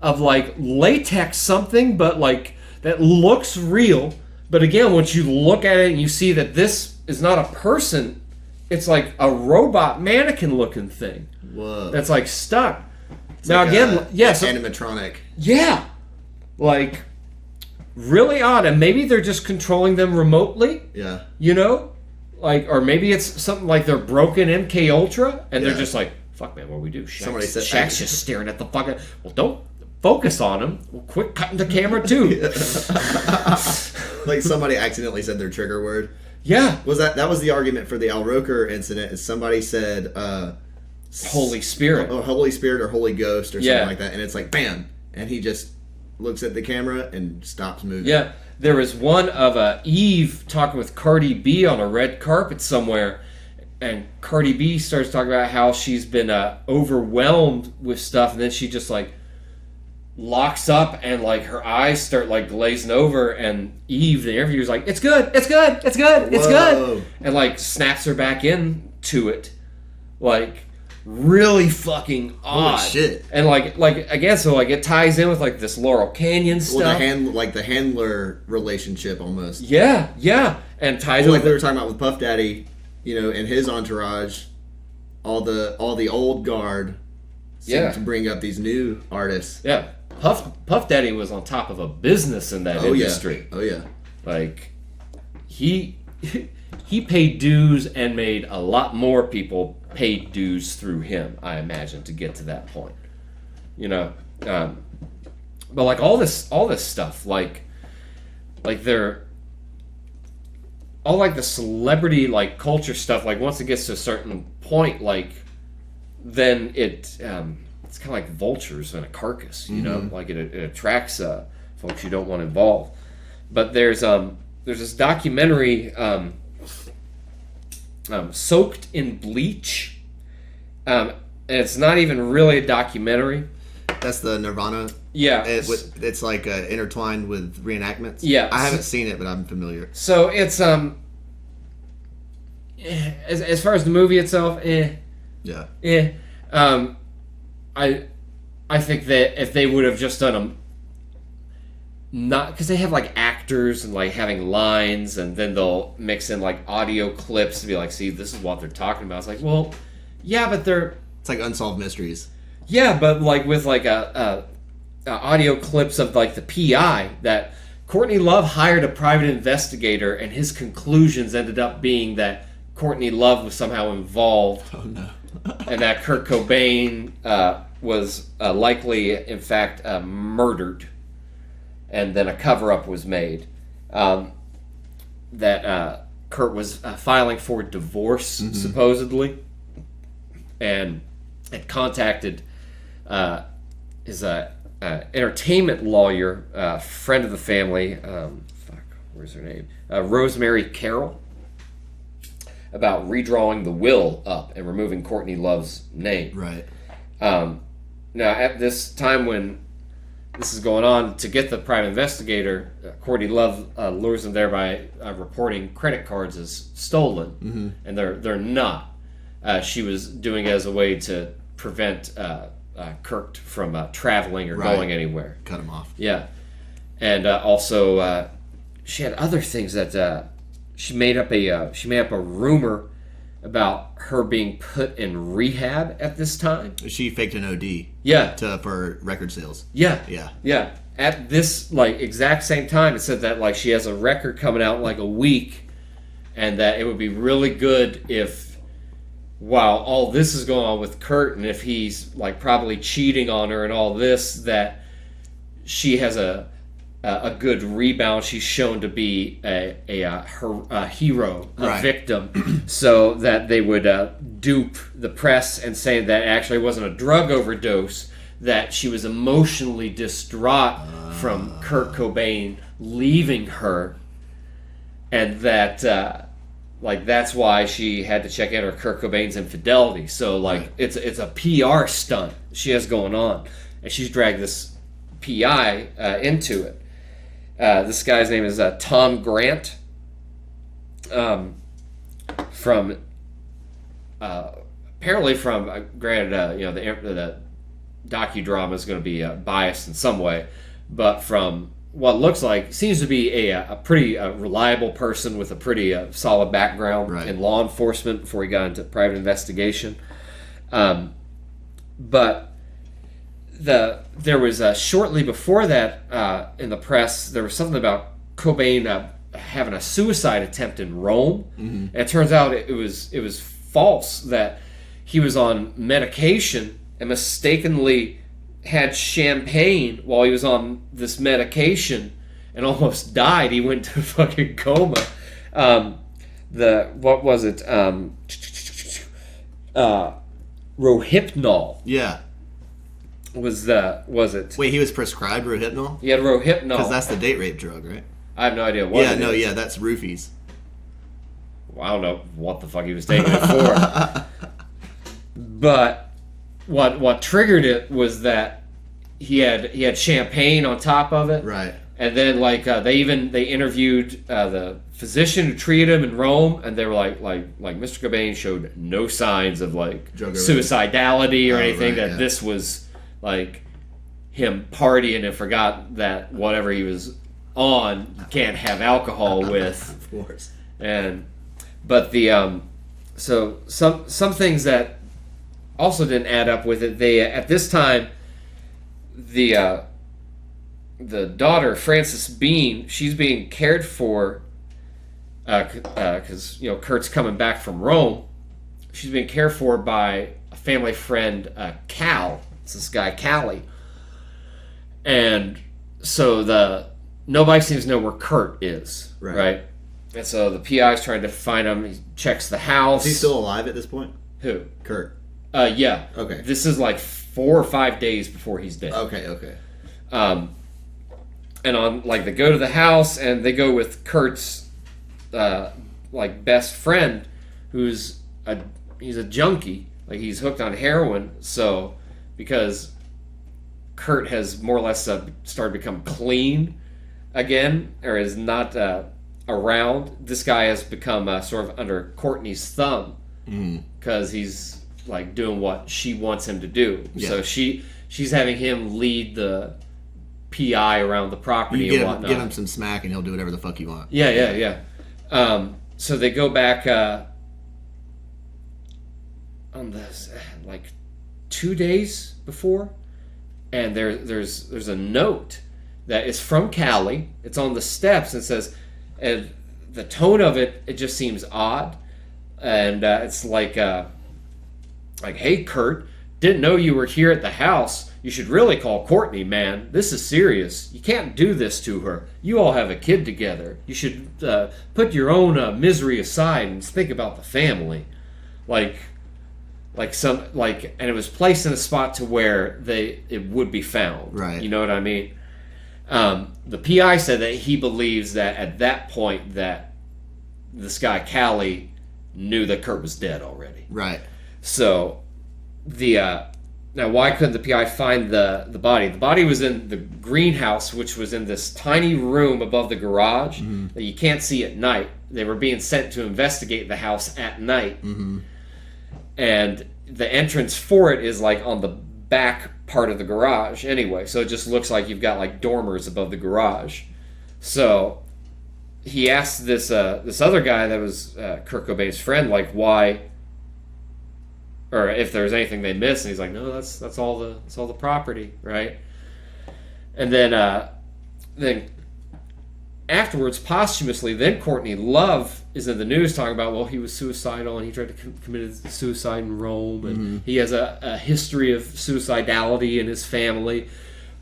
of like latex something, but like that looks real. But again, once you look at it and you see that this is not a person, it's like a robot mannequin looking thing. Whoa. That's like stuck. It's now like again, yes, animatronic. yeah, like really odd, and maybe they're just controlling them remotely. Yeah. You know, like, or maybe it's something like they're broken MK Ultra, and they're Yeah. just like, "Fuck, man, what do we do?" Somebody said- Shaq's just staring at the fucking. Well, don't focus on him. Well, quit cutting the camera too. Like somebody accidentally said their trigger word. Yeah, That was the argument for the Al Roker incident? Is somebody said Holy Spirit. or Holy Spirit or Holy Ghost or something Yeah. like that, and it's like bam, and he just looks at the camera and stops moving. Yeah, there was one of Eve talking with Cardi B on a red carpet somewhere, and Cardi B starts talking about how she's been overwhelmed with stuff, and then she just like locks up and like her eyes start like glazing over, and Eve, the interviewer's like, it's good, it's good, it's good, it's good, and like snaps her back into it, like really fucking odd. Holy shit. And like again, so like it ties in with like this Laurel Canyon stuff. Well, the handler relationship almost. Yeah, and ties in Like with we were talking about with Puff Daddy, you know, and his entourage, all the old guard seem to bring up these new artists. Yeah. Puff Daddy was on top of a business in that industry. Oh yeah. Like he paid dues and made a lot more people pay dues through him, I imagine, to get to that point. You know, but like all this stuff, like they're all like the celebrity like culture stuff. Like once it gets to a certain point, like then it's kind of like vultures in a carcass. You know, like it attracts folks you don't want involved. But there's this documentary. Soaked in Bleach. And it's not even really a documentary. That's the Nirvana. Yeah. It's like intertwined with reenactments. Yeah. I haven't seen it, but I'm familiar. So it's as far as the movie itself, Yeah. I think that if they would have just done a not because they have like actors and like having lines, and then they'll mix in like audio clips to be like, see, this is what they're talking about. It's like, well, yeah, but it's like Unsolved Mysteries. Yeah, but like with like a audio clips of like the PI that Courtney Love hired a private investigator, and his conclusions ended up being that Courtney Love was somehow involved. Oh no. And that Kurt Cobain was likely, in fact, murdered. And then a cover-up was made that Kurt was filing for divorce, supposedly, and had contacted his entertainment lawyer, friend of the family, where's her name? Rosemary Carroll, about redrawing the will up and removing Courtney Love's name. Right. Now, at this time when this is going on, to get the private investigator, Courtney Love lures them there by reporting credit cards as stolen, and they're not. She was doing it as a way to prevent Kurt from traveling or going anywhere. Cut him off. Yeah, and also she had other things that she made up a rumor about her being put in rehab at this time. She faked an OD. Yeah. For record sales. Yeah. Yeah. Yeah. At this like exact same time, it said that like she has a record coming out in like a week, and that it would be really good if, while all this is going on with Kurt, and if he's like probably cheating on her and all this, that she has a good rebound. She's shown to be a hero, a victim, so that they would dupe the press and say that actually it wasn't a drug overdose, that she was emotionally distraught from Kurt Cobain leaving her, and that like that's why she had to check out her Kurt Cobain's infidelity. So like it's a PR stunt she has going on, and she's dragged this PI into it. This guy's name is Tom Grant. From apparently from granted, the docudrama is going to be biased in some way, but from what looks like, seems to be a pretty reliable person with a pretty solid background in law enforcement before he got into private investigation. But there was shortly before that in the press, there was something about Cobain having a suicide attempt in Rome. And it turns out it was false, that he was on medication and mistakenly had champagne while he was on this medication and almost died. He went to fucking coma. What was it? Rohypnol. Yeah. Was it? Wait, he was prescribed Rohypnol? He had Rohypnol. Because that's the date rape drug, right? I have no idea what it is. That's roofies. Well, I don't know what the fuck he was taking it for. But what triggered it was that he had champagne on top of it. Right. And then they interviewed the physician who treated him in Rome, and they were like Mr. Cobain showed no signs of Drug suicidality or anything. Right, This was him partying and forgot that whatever he was on you can't have alcohol with. Of course. But so some things that also didn't add up with it. They at this time the daughter, Frances Bean, she's being cared for because Kurt's coming back from Rome. She's being cared for by a family friend, Cal. It's this guy Callie, and so nobody seems to know where Kurt is, right? And so the PI is trying to find him. He checks the house. Is he still alive at this point? Who? Kurt. Yeah. Okay. This is 4 or 5 days before he's dead. Okay. And on they go to the house and they go with Kurt's best friend, he's a junkie, he's hooked on heroin. So because Kurt has more or less started to become clean again, or is not around, this guy has become sort of under Courtney's thumb because he's doing what she wants him to do. Yeah. So she's having him lead the PI around the property and whatnot. Give him some smack and he'll do whatever the fuck you want. Yeah. So they go back on this 2 days before, and there's a note that is from Callie. It's on the steps and says, and the tone of it just seems odd, and it's hey Kurt, didn't know you were here at the house. You should really call Courtney, man. This is serious. You can't do this to her. You all have a kid together. You should put your own misery aside and think about the family. And it was placed in a spot to where it would be found. Right. You know what I mean? The PI said that he believes that at that point that this guy Callie knew that Kurt was dead already. Right. So now, why couldn't the PI find the body? The body was in the greenhouse, which was in this tiny room above the garage that you can't see at night. They were being sent to investigate the house at night. And the entrance for it is on the back part of the garage anyway. So it just looks like you've got dormers above the garage. So he asked this other guy that was Kurt Cobain's friend, why, or if there was anything they missed, and he's like, no, that's all the property, right? And then afterwards, posthumously, then Courtney Love is in the news talking about, well, he was suicidal and he tried to commit suicide in Rome, and he has a history of suicidality in his family.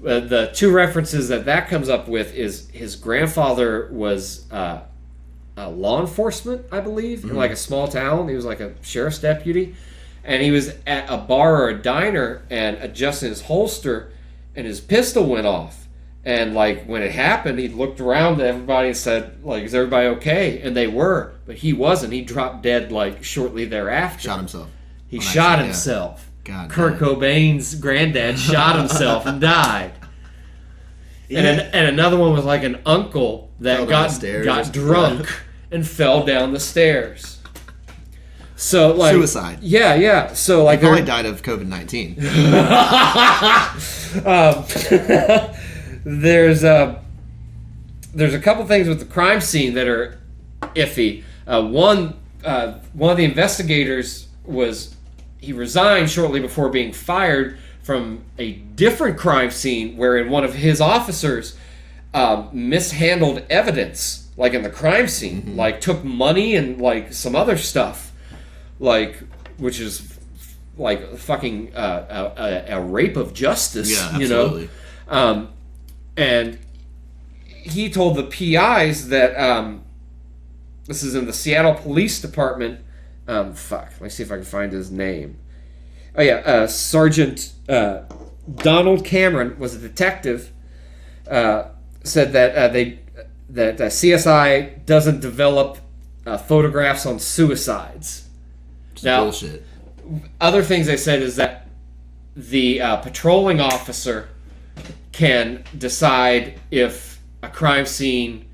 The two references that comes up with is his grandfather was law enforcement, I believe, in a small town. He was a sheriff's deputy. And he was at a bar or a diner and adjusting his holster, and his pistol went off. And when it happened, he looked around at everybody and said, is everybody okay? And they were, but he wasn't. He dropped dead shortly thereafter. Shot himself. He shot himself. God. Kurt Cobain's granddad shot himself and died. Yeah. And another one was an uncle that got drunk and fell down the stairs. So suicide. Yeah. So he probably died of COVID-19. There's a couple things with the crime scene that are iffy. One of the investigators he resigned shortly before being fired from a different crime scene wherein one of his officers mishandled evidence, in the crime scene, took money and some other stuff. Which is fucking a rape of justice, absolutely. And he told the PIs that this is in the Seattle Police Department. Let me see if I can find his name. Oh yeah, Sergeant Donald Cameron was a detective. Said that that CSI doesn't develop photographs on suicides. Now, bullshit. Other things they said is that the patrolling officer can decide if a crime scene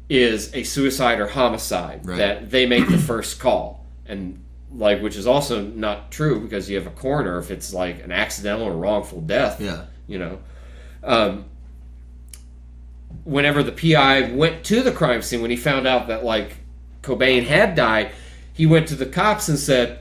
is a suicide or homicide. Right. That they make the first call, and like, which is also not true because you have a coroner if it's like an accidental or wrongful death. Yeah. You know, whenever the PI went to the crime scene, when he found out that like Cobain had died, he went to the cops and said,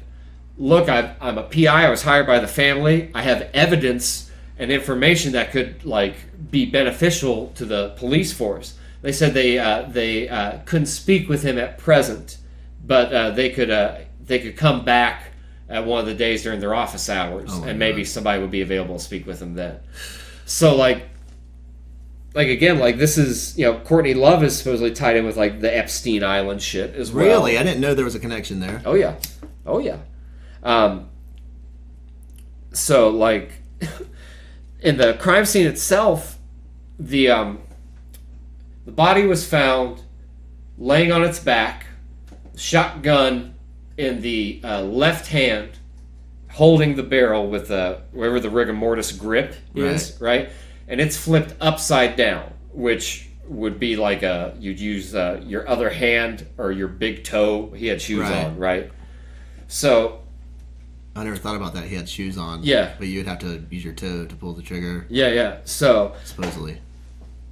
"Look, I'm a PI. I was hired by the family. I have evidence and information that could like be beneficial to the police force." They said they couldn't speak with him at present, but they could come back at one of the days during their office hours, and maybe somebody would be available to speak with him then. So like again, like this is, you know, Courtney Love is supposedly tied in with like the Epstein Island shit as well. Really? I didn't know there was a connection there. Oh yeah. So like in the crime scene itself, the body was found laying on its back, shotgun in the left hand, holding the barrel with wherever the rigor mortis grip is, right? And it's flipped upside down, which would be like you'd use your other hand or your big toe. He had shoes on, right? So I never thought about that. He had shoes on. Yeah. But you'd have to use your toe to pull the trigger. Yeah. So supposedly.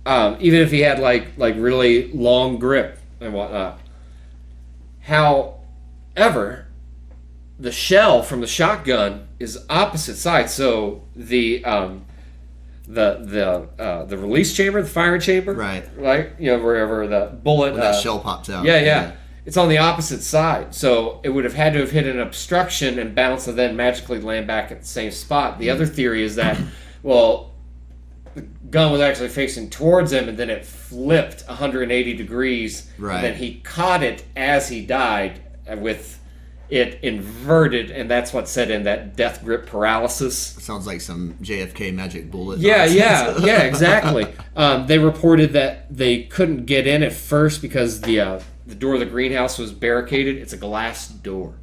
Even if he had like really long grip and whatnot. However, the shell from the shotgun is opposite side. So the release chamber, the firing chamber, right? You know, wherever the bullet, when that shell pops out. Yeah. It's on the opposite side, so it would have had to have hit an obstruction and bounced and then magically land back at the same spot. The other theory is that, well, the gun was actually facing towards him and then it flipped 180 degrees. Right. And then he caught it as he died with it inverted, and that's what set in that death grip paralysis. It sounds like some JFK magic bullet. Yeah, exactly. They reported that they couldn't get in at first because the door of the greenhouse was barricaded. It's a glass door.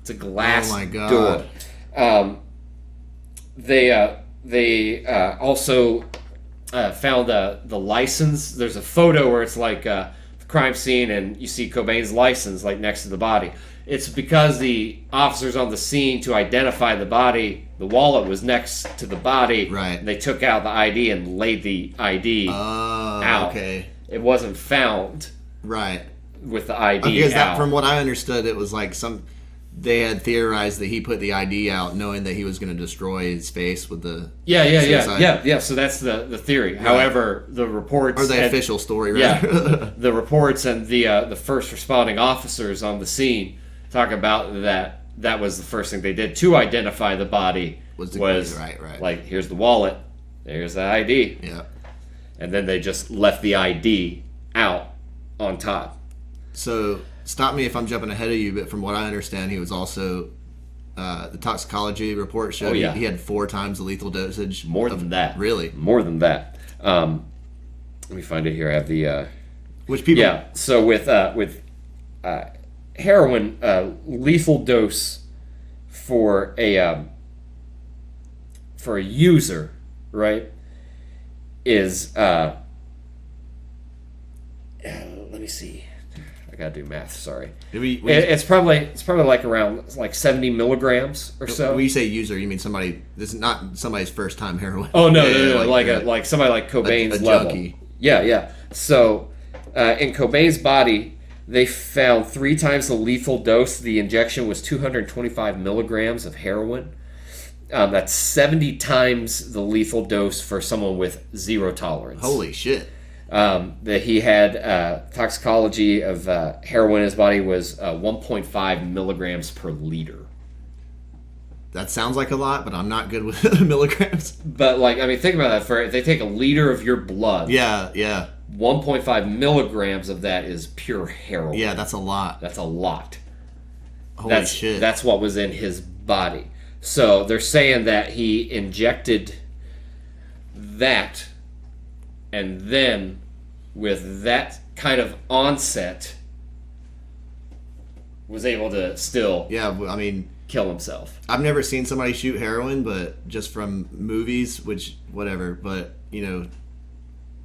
It's a glass Oh my God. door. They also found the license. There's a photo where it's like the crime scene and you see Cobain's license like next to the body. It's because the officers on the scene, to identify the body, the wallet was next to the body. Right. They took out the ID and laid the ID out. Okay. It wasn't found. Right. With the ID because out. From what I understood, it was like they had theorized that he put the ID out knowing that he was going to destroy his face with the suicide. So that's the theory. Right. However, the reports or the official story, right? Yeah, the reports and the first responding officers on the scene talk about that was the first thing they did to identify the body was right. Like, here's the wallet, there's the ID. Yeah. And then they just left the ID out on top. So, stop me if I'm jumping ahead of you, but from what I understand, he was also the toxicology report showed he had 4 times the lethal dosage. More than that. Really? More than that. Let me find it here. I have the... Which people... Yeah, so with heroin, lethal dose for a user, right, is... let me see. I gotta do math. Sorry. It's probably like around like 70 milligrams or so. When you say user, you mean somebody? This is not somebody's first time heroin. Oh no, like somebody like Cobain's a level. junkie. Yeah. So in Cobain's body, they found 3 times the lethal dose. The injection was 225 milligrams of heroin. That's 70 times the lethal dose for someone with zero tolerance. Holy shit. That he had toxicology of heroin in his body was 1.5 milligrams per liter. That sounds like a lot, but I'm not good with milligrams. But like, I mean, think about that. If they take a liter of your blood, 1.5 milligrams of that is pure heroin. Yeah, that's a lot. That's a lot. Holy shit. That's what was in his body. So they're saying that he injected that. And then, with that kind of onset, was able to still... Yeah, I mean, kill himself. I've never seen somebody shoot heroin, but just from movies, which whatever. But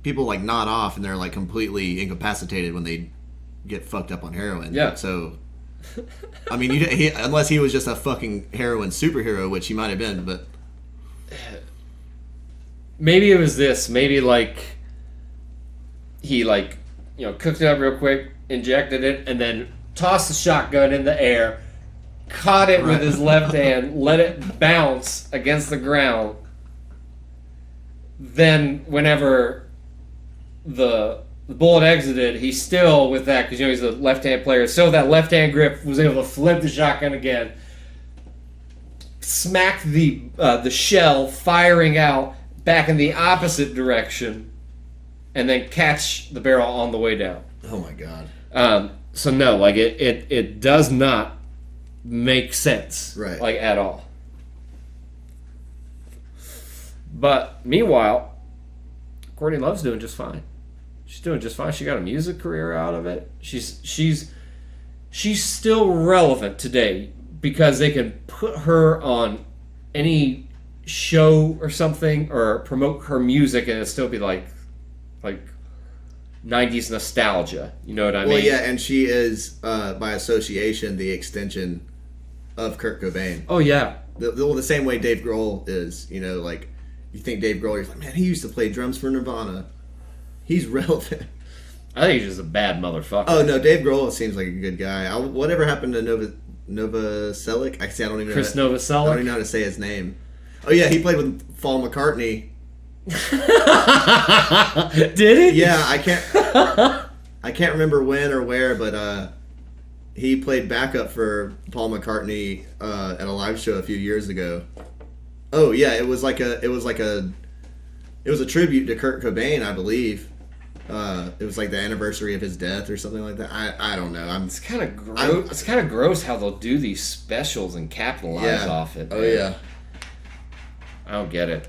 people like nod off and they're like completely incapacitated when they get fucked up on heroin. Yeah. So, I mean, unless he was just a fucking heroin superhero, which he might have been, but maybe it was this. Maybe like he cooked it up real quick, injected it, and then tossed the shotgun in the air, caught it with his left hand, let it bounce against the ground. Then whenever the bullet exited, he still, with that, because he's a left-hand player, still with that left-hand grip, was able to flip the shotgun again, smack the shell firing out back in the opposite direction, and then catch the barrel on the way down. oh my god. So no, like it does not make sense, Right. like at all. But meanwhile, Courtney Love's doing just fine. She's doing just fine. She got a music career out of it. She's still relevant today because they can put her on any show or something or promote her music and it'll still be like 90s nostalgia. You know what I mean? Well, yeah, and she is by association the extension of Kurt Cobain. Oh yeah. The same way Dave Grohl is. Like you think Dave Grohl, you're like, man, he used to play drums for Nirvana. He's relevant. I think he's just a bad motherfucker. Oh no, Dave Grohl seems like a good guy. Whatever happened to Novoselic? I don't even know. Chris I don't Novoselic? even know how to say his name. Oh yeah, he played with Paul McCartney. Did he? Yeah, I can't remember when or where, but he played backup for Paul McCartney at a live show a few years ago. Oh yeah, it was a tribute to Kurt Cobain, I believe. It was like the anniversary of his death or something like that. I don't know. It's kind of gross. It's kind of gross how they'll do these specials and capitalize off it. Oh man. yeah. I don't get it.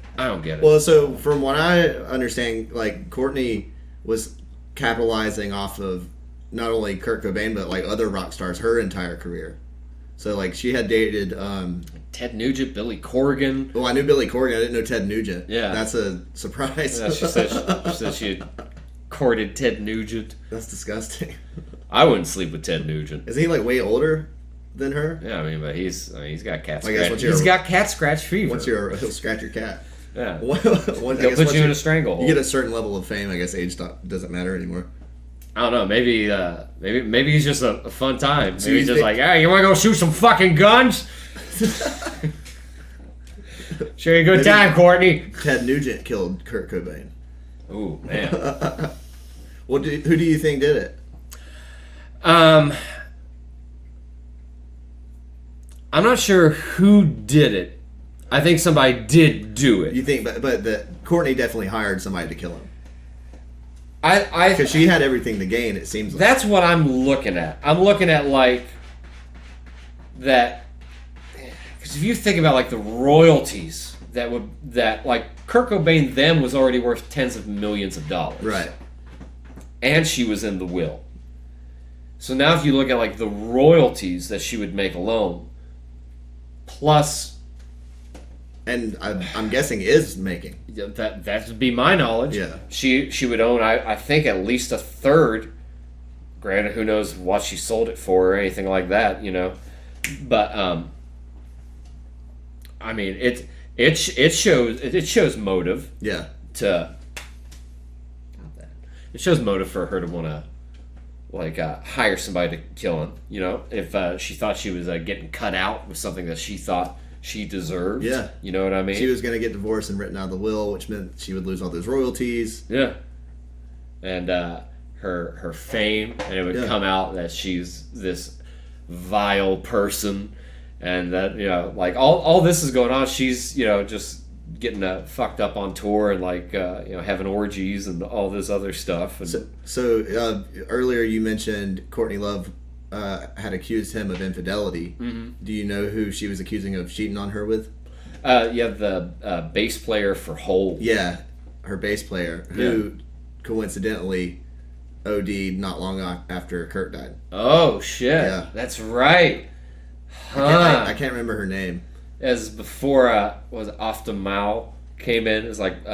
Well, so from what I understand, like Courtney was capitalizing off of not only Kurt Cobain but like other rock stars her entire career. So like she had dated Ted Nugent, Billy Corgan. Well, I knew Billy Corgan. I didn't know Ted Nugent. Yeah. That's a surprise. Yeah, she said she had courted Ted Nugent. That's disgusting. I wouldn't sleep with Ted Nugent. Isn't he like way older than her? Yeah, but he's got cat I guess scratch. He's got cat scratch fever. He'll scratch your cat. Yeah. He'll put you in a stranglehold. You get a certain level of fame. I guess age doesn't matter anymore. I don't know. Maybe he's just a fun time. So Maybe he's just like, hey, you want to go shoot some fucking guns? Sure, a good time, Courtney. Ted Nugent killed Kurt Cobain. Ooh, man. Who do you think did it? I'm not sure who did it. I think somebody did do it. You think, but Courtney definitely hired somebody to kill him. Because she had everything to gain. It seems like that's what I'm looking at. I'm looking at like that. Because if you think about like the royalties that like Kurt Cobain then was already worth tens of millions of dollars, right? And she was in the will. So now if you look at like the royalties that she would make alone, plus. And I'm guessing is making. That would be my knowledge. Yeah. She would own, I think, at least a third. Granted, who knows what she sold it for or anything like that, But I mean, it shows motive. Yeah. It shows motive for her to want to hire somebody to kill him. If she thought she was getting cut out with something that she thought she deserved. Yeah. You know what I mean? She was going to get divorced and written out of the will, which meant she would lose all those royalties. Yeah. And her fame, and it would come out that she's this vile person, and that, all this is going on. She's, just getting fucked up on tour and having orgies and all this other stuff. And so earlier you mentioned Courtney Love had accused him of infidelity. Mm-hmm. Do you know who she was accusing of cheating on her with? The bass player for Hole. Yeah, her bass player, who coincidentally OD'd not long after Kurt died. Oh, shit. Yeah. That's right. I can't remember her name. As before, was Oftamau came in. It was like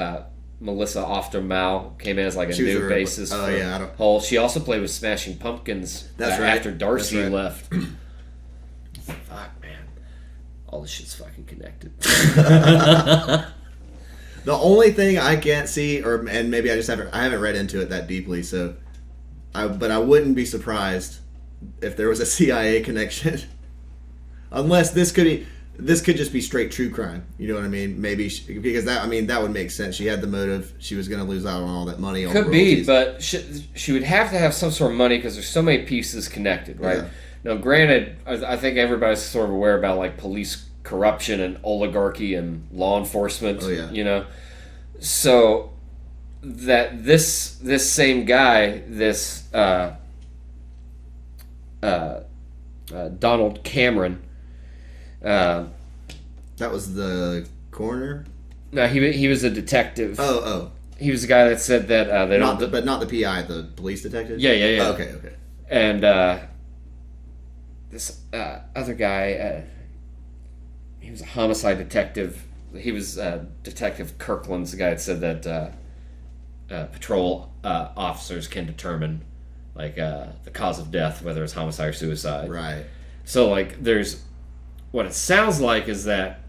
Melissa Oftamau came in as like a new bassist for Hole. She also played with Smashing Pumpkins after Darcy left. Fuck, man. All this shit's fucking connected. The only thing I can't see, and maybe I haven't read into it that deeply, but I wouldn't be surprised if there was a CIA connection. Unless this could just be straight true crime. You know what I mean? Maybe because that would make sense. She had the motive. She was going to lose out on all that money. Could be, but she would have to have some sort of money because there's so many pieces connected, right? Yeah. Now, granted, I think everybody's sort of aware about like police corruption and oligarchy and law enforcement. Oh, yeah. You know, so that this same guy, this Donald Cameron. That was the coroner? No, he was a detective. Oh. He was the guy that said that but not the PI, the police detective? Yeah. Oh, okay. And this other guy, he was a homicide detective. He was Detective Kirkland's the guy that said that patrol officers can determine like the cause of death, whether it's homicide or suicide. Right. So like there's what it sounds like is that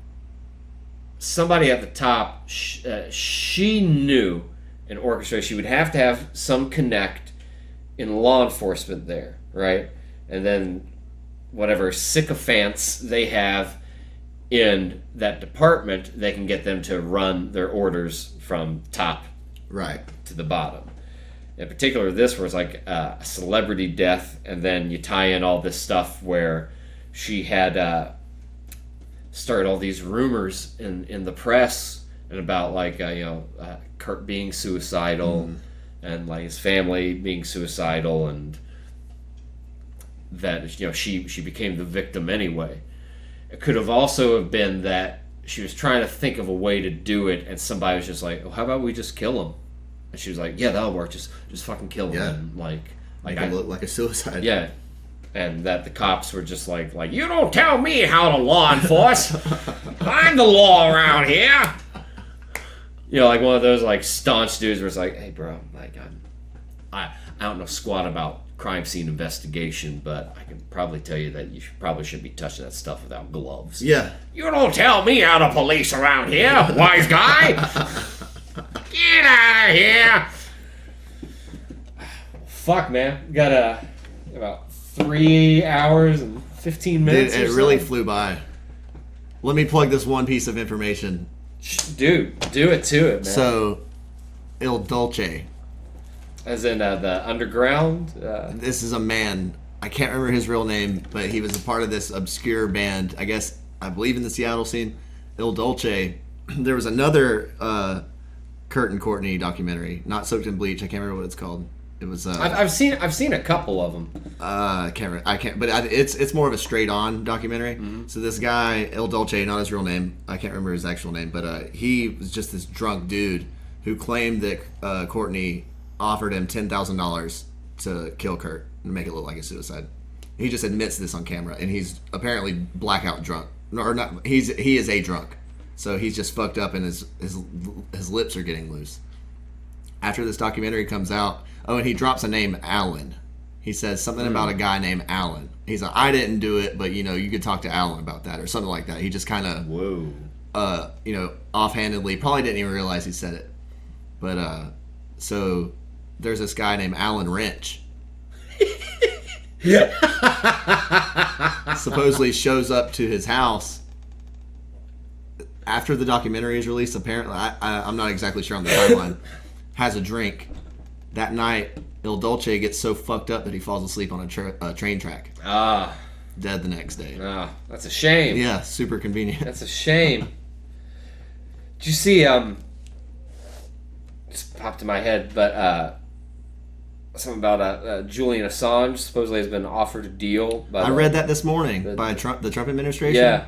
somebody at the top, she knew and orchestrated. She would have to have some connect in law enforcement there, right? And then whatever sycophants they have in that department, they can get them to run their orders from top to the bottom. In particular, this was like a celebrity death, and then you tie in all this stuff where she had started all these rumors in the press and about like Kurt being suicidal and like his family being suicidal, and that she became the victim anyway. It could have also have been that she was trying to think of a way to do it, and somebody was just like, "Oh, how about we just kill him?" And she was like, "Yeah, that'll work. Just fucking kill him." Yeah. And like it look like a suicide. Yeah. And that the cops were just like you don't tell me how to law enforce. I'm the law around here. Like one of those like staunch dudes where it's like, hey bro, like I don't know squat about crime scene investigation, but I can probably tell you that you probably shouldn't be touching that stuff without gloves. Yeah. You don't tell me how to police around here, wise guy. Get out of here. Fuck, man. We got about 3 hours and 15 minutes. It really flew by. Let me plug this one piece of information. Dude, do it to it, man. So, Il Dolce. As in the underground? This is a man. I can't remember his real name, but he was a part of this obscure band, I believe in the Seattle scene. Il Dolce. There was another Kurt and Courtney documentary, not Soaked in Bleach. I can't remember what it's called. It was. I've seen a couple of them. I can't. But it's more of a straight on documentary. Mm-hmm. So this guy Il Dolce, not his real name. I can't remember his actual name, but he was just this drunk dude who claimed that Courtney offered him $10,000 to kill Kurt and make it look like a suicide. He just admits this on camera, and he's apparently blackout drunk. Or not? He is a drunk, so he's just fucked up, and his lips are getting loose. After this documentary comes out. Oh, and he drops a name, Alan. He says something about a guy named Alan. He's like, I didn't do it, but, you could talk to Alan about that or something like that. He just kind of, offhandedly, probably didn't even realize he said it. But, so there's this guy named Alan Wrench. Supposedly shows up to his house after the documentary is released. Apparently, I'm not exactly sure on the timeline. Has a drink. That night, Il Dolce gets so fucked up that he falls asleep on a train track. Dead the next day. That's a shame. Yeah, super convenient. That's a shame. Did you see, just popped in my head, but something about Julian Assange supposedly has been offered a deal. I read that this morning by the Trump administration. Yeah,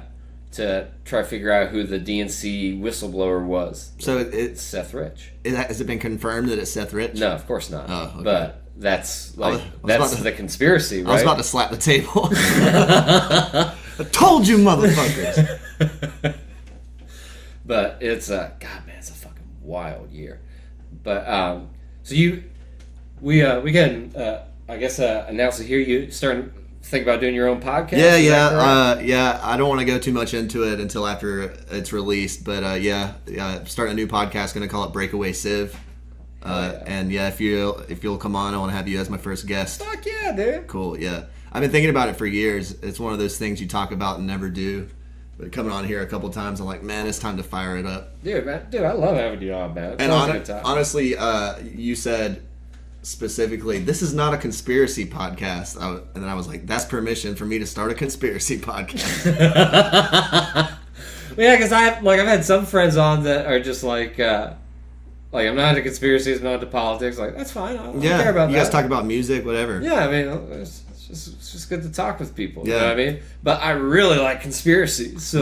to try to figure out who the DNC whistleblower was. So it's Seth Rich. Has it been confirmed that it's Seth Rich? No, of course not. Oh, okay. But that's like that's the conspiracy, right? I was about to slap the table. I told you, motherfuckers. But it's God, man, it's a fucking wild year. But so we can I guess announce it here. You starting to think about doing your own podcast? Yeah. I don't want to go too much into it until after it's released, but starting a new podcast. Going to call it Breakaway Civ. And if you'll come on, I want to have you as my first guest. Fuck yeah, dude. Cool. Yeah, I've been thinking about it for years. It's one of those things you talk about and never do. But coming on here a couple times, I'm like, man, it's time to fire it up. Dude, I love having you on, man. And honestly, you said specifically, this is not a conspiracy podcast. And then I was like, that's permission for me to start a conspiracy podcast. Yeah, because I've had some friends on that are just like I'm not into conspiracies, I'm not into politics. Like, that's fine. I don't care about that. You guys talk about music, whatever. Yeah, I mean, it's just good to talk with people. You know what I mean? But I really like conspiracies. So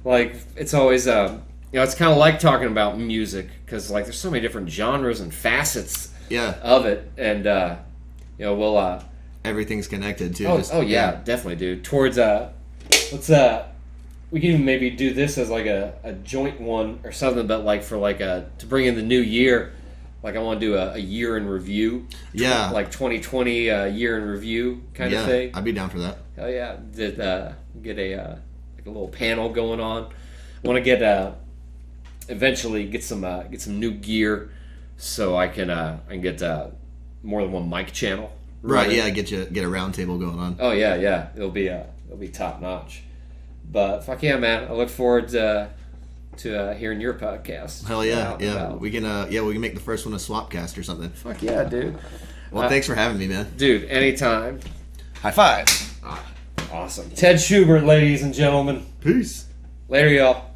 Like, it's always, it's kind of like talking about music because, like, there's so many different genres and facets of it. And, we'll... everything's connected, too. Oh, yeah, definitely, dude. Towards, we can even maybe do this as, like, a joint one or something, but, like, for, like, to bring in the new year... Like, I want to do a year in review. Yeah. Like 2020 year in review kind of thing. I'd be down for that. Hell yeah. Get a little panel going on. I want to eventually get some new gear so I can get more than one mic channel. Right, yeah, get a round table going on. Oh yeah. It'll be top notch. But fuck yeah, man. I look forward to hearing your podcast. Hell yeah. We can make the first one a swapcast or something. Fuck yeah, dude. Well, thanks for having me, man. Dude, anytime. High five. Awesome. Tedd Schuebert, ladies and gentlemen. Peace. Later, y'all.